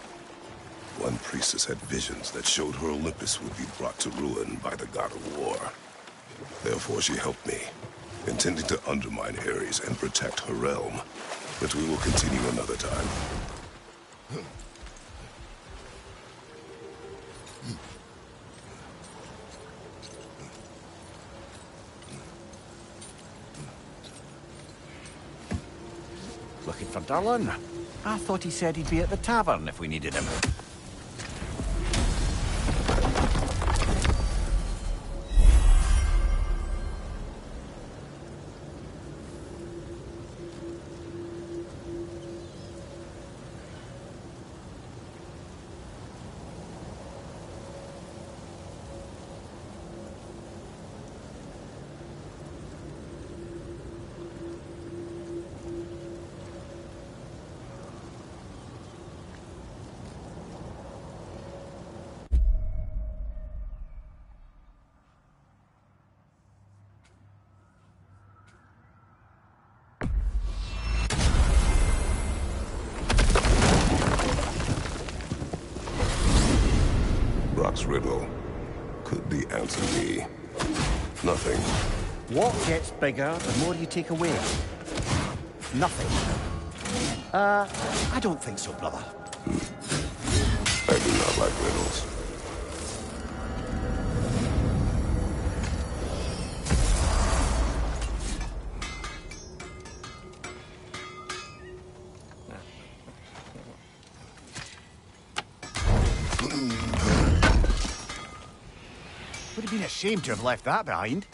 One priestess had visions that showed her Olympus would be brought to ruin by the god of war. Therefore she helped me, intending to undermine Ares and protect her realm. But we will continue another time. Looking for Durlin? I thought he said he'd be at the tavern if we needed him. Rock's riddle. Could the answer be nothing? What gets bigger the more you take away? Nothing. I don't think so, brother. I do not like riddles. Would have been a shame to have left that behind.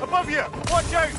Above you! Watch out!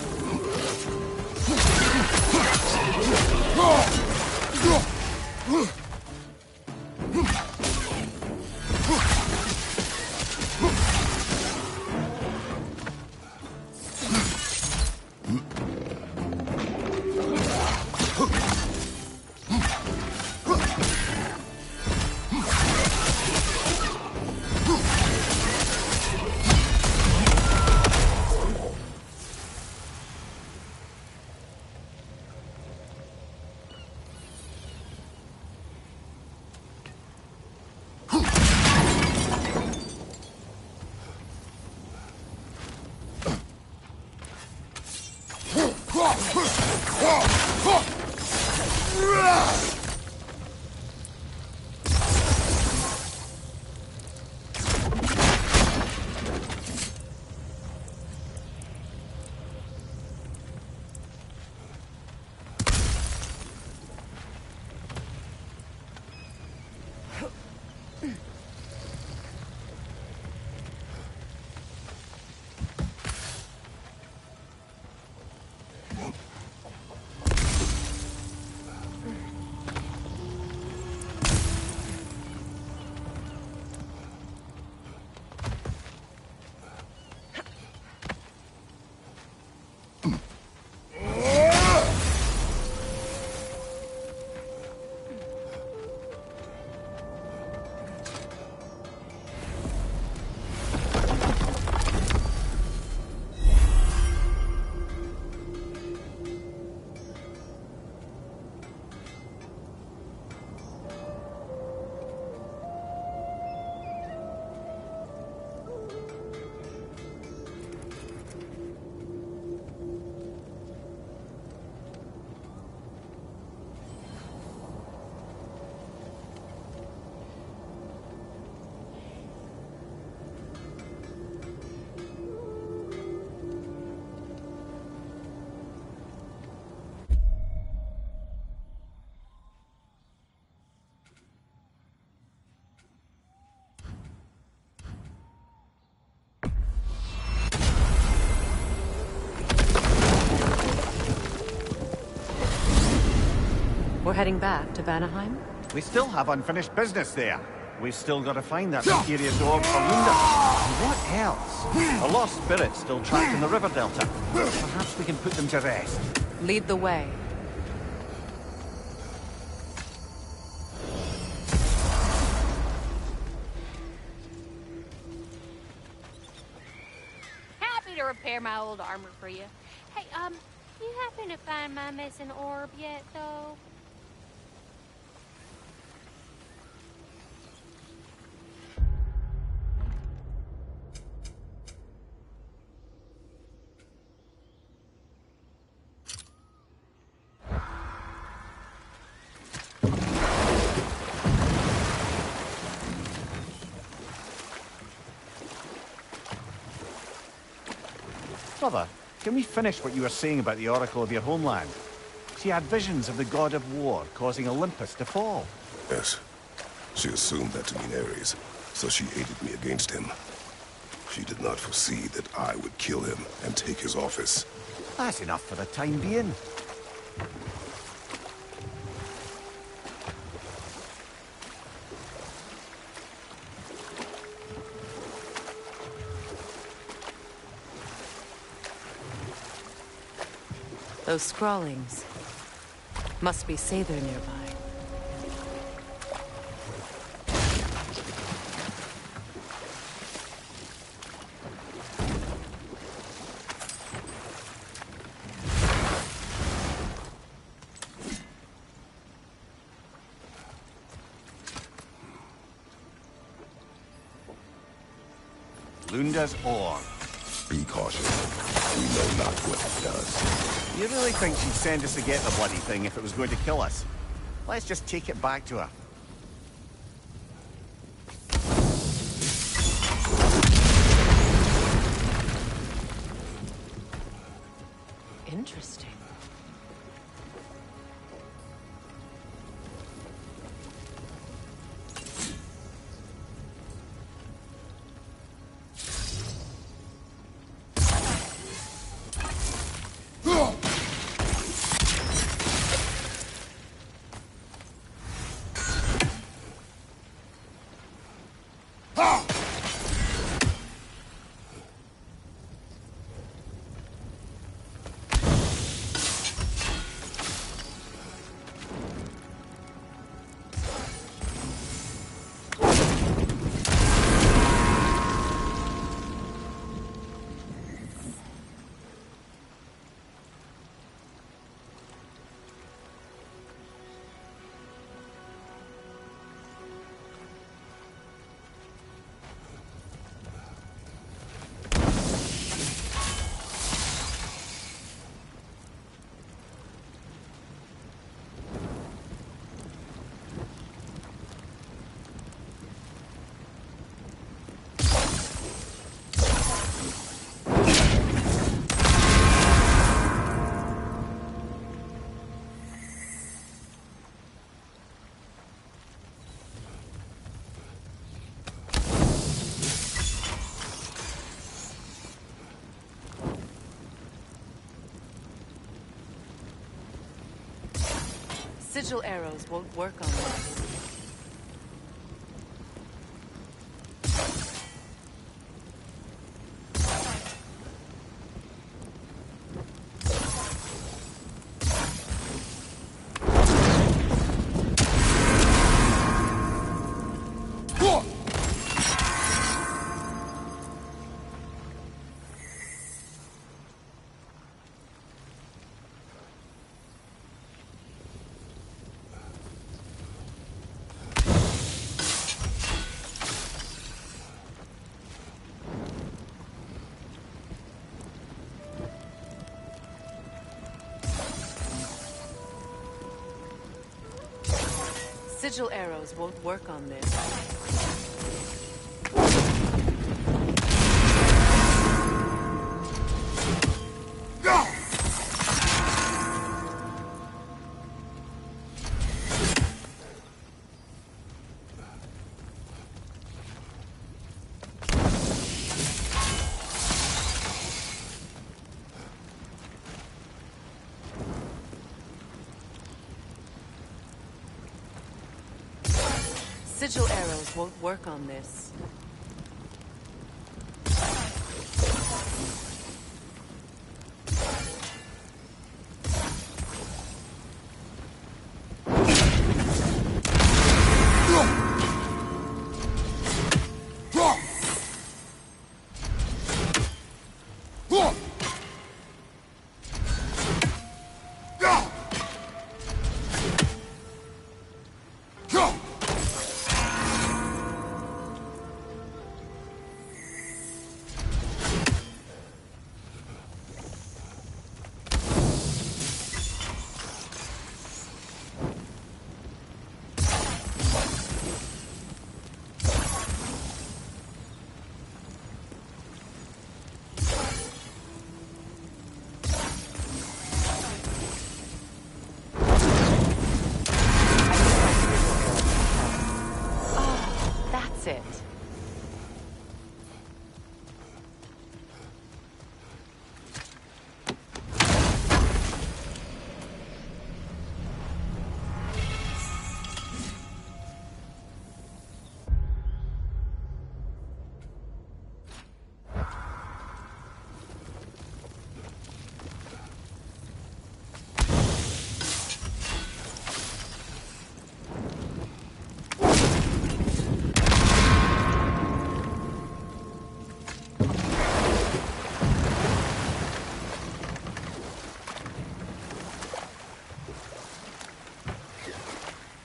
We're heading back to Vanaheim? We still have unfinished business there. We've still got to find that mysterious orb for Lunda. And what else? A lost spirit still trapped in the river delta. Perhaps we can put them to rest. Lead the way. Happy to repair my old armor for you. Hey, you happen to find my missing orb yet, though? Brother, can we finish what you were saying about the oracle of your homeland? She had visions of the god of war causing Olympus to fall. Yes. She assumed that to mean Ares, so she aided me against him. She did not foresee that I would kill him and take his office. That's enough for the time being. Those scrawlings must be Sather nearby. Lunda's orb. Be cautious. We know not what it does. You really think she'd send us to get the bloody thing if it was going to kill us? Let's just take it back to her. Interesting. Sigil arrows won't work on this. Sigil arrows won't work on this. Sigil arrows won't work on this. That's it.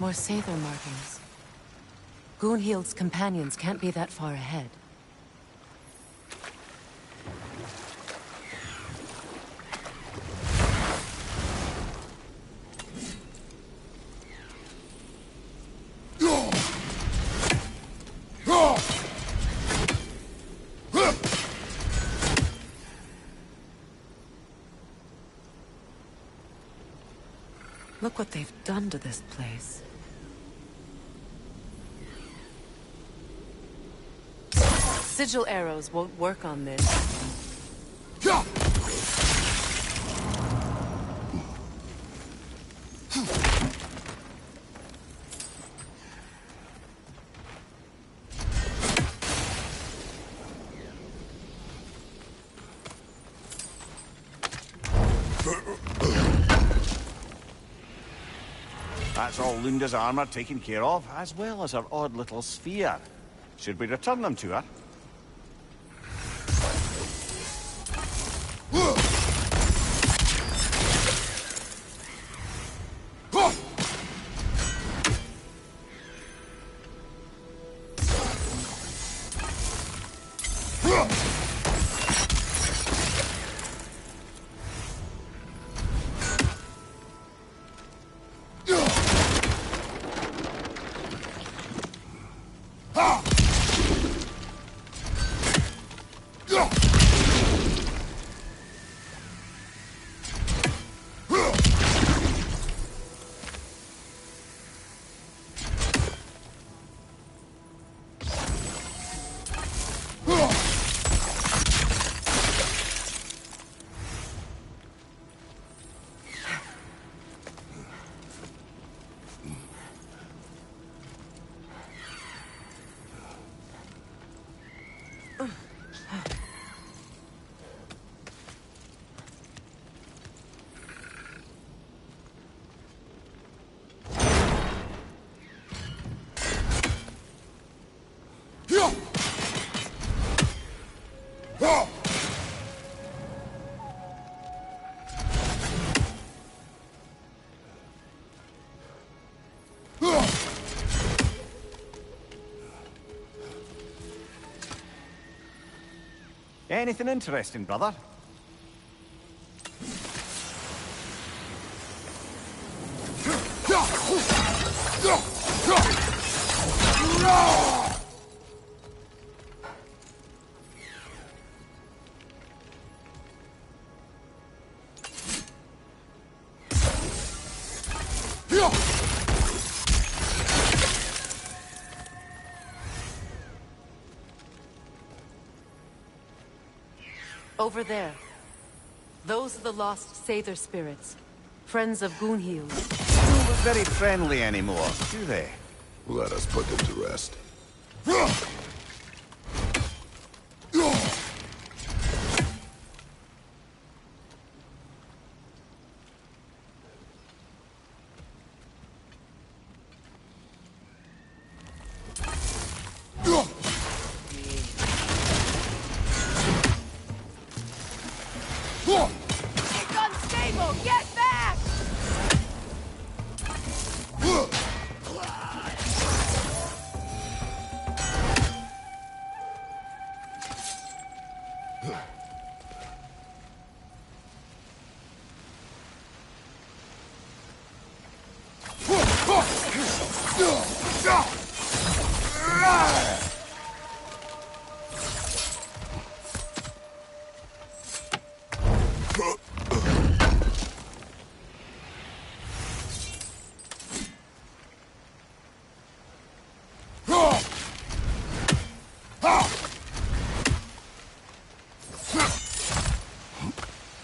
More Sather markings. Gunhild's companions can't be that far ahead. Look what they've done to this place. Sigil arrows won't work on this. That's all Lunda's armor taken care of, as well as her odd little sphere. Should we return them to her? Anything interesting, brother? Over there. Those are the lost Sather spirits. Friends of Gunhil. Don't look very friendly anymore, do they? Let us put them to rest. It's unstable! Get back!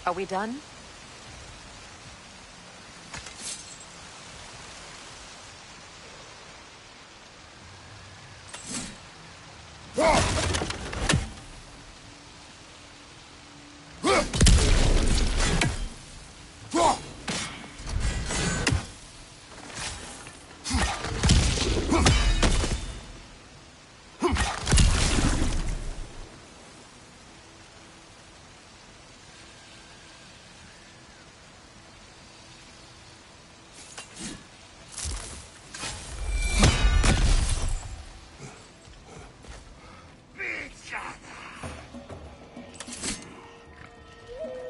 Are we done?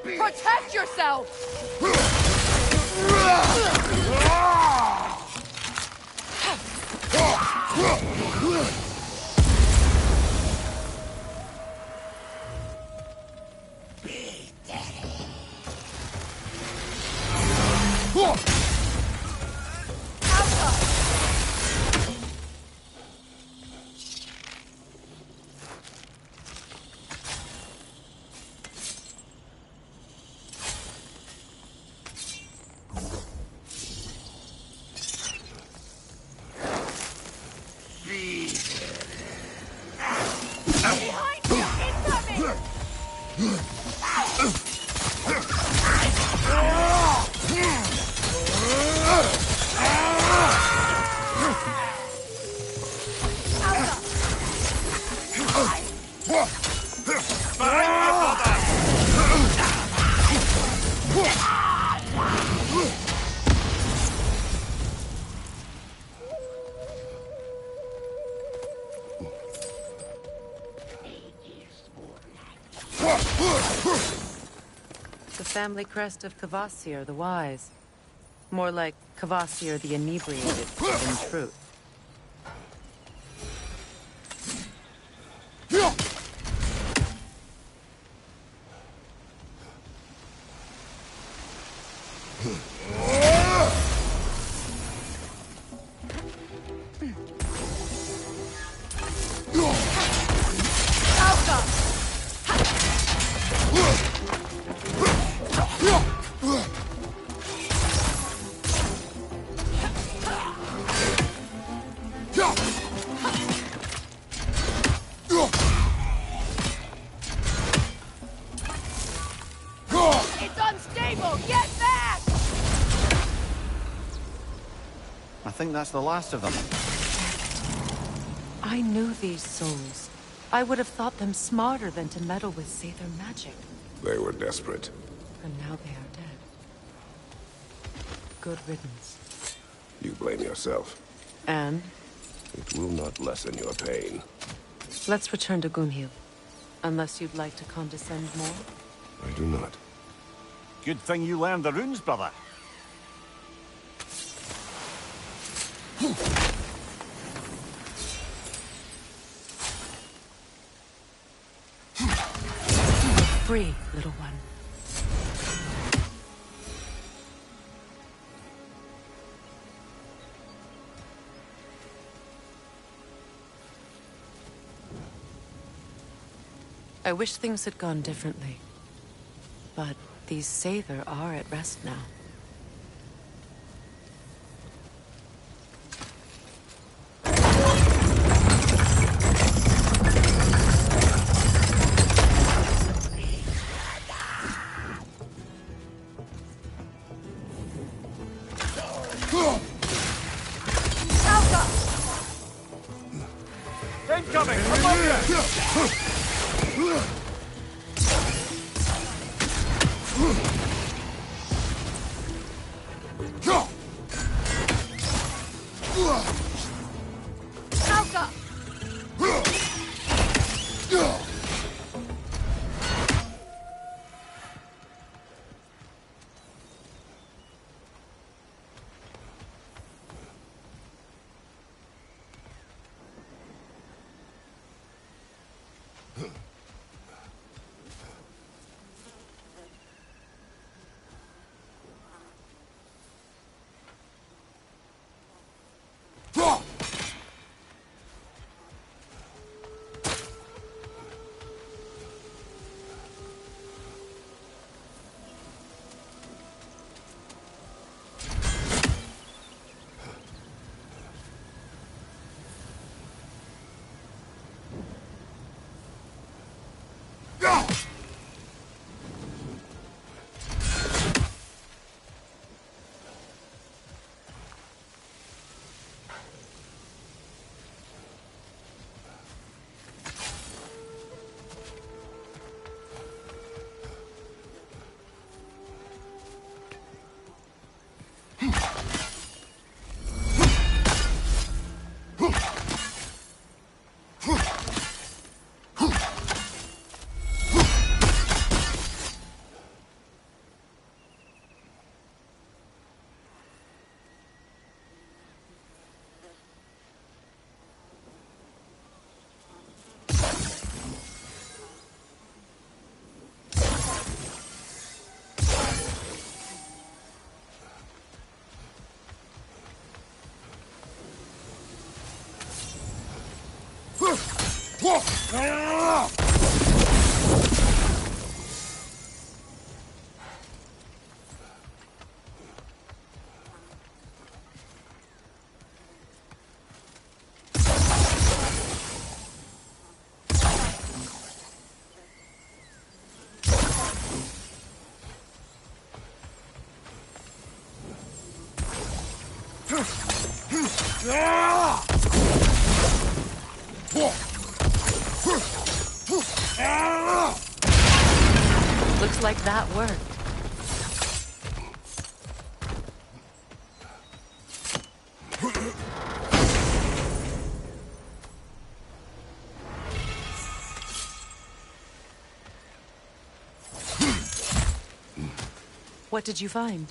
Protect yourself! Behind you! Incoming! The family crest of Kvasir the Wise. More like Kvasir the Inebriated, in truth. It's unstable! Get back! I think that's the last of them. I knew these souls. I would have thought them smarter than to meddle with Sather magic. They were desperate. And now they are dead. Good riddance. You blame yourself. And? It will not lessen your pain. Let's return to Gunhild. Unless you'd like to condescend more? I do not. Good thing you learned the runes, brother. Free, little one. I wish things had gone differently. But these Sather are at rest now. Incoming! Above you! Looks like that worked. What did you find?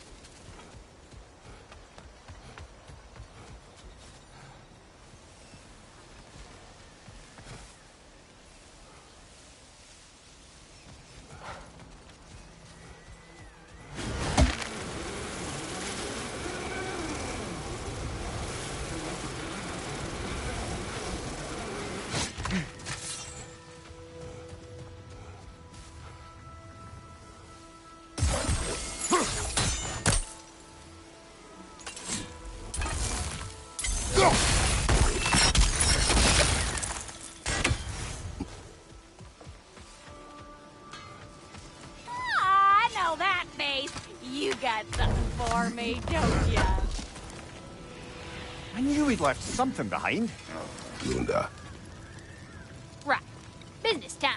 I know that face. You got something for me, don't ya? I knew he'd left something behind. Lunda. Right. Business time.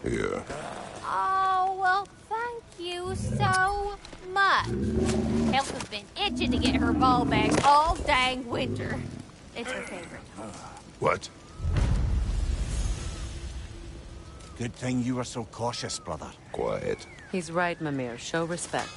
Here. Oh, well, thank you so much. Elsa's been itching to get her ball back all dang winter. It's her favorite. What? Good thing you were so cautious, brother. Quiet. He's right, Mimir. Show respect.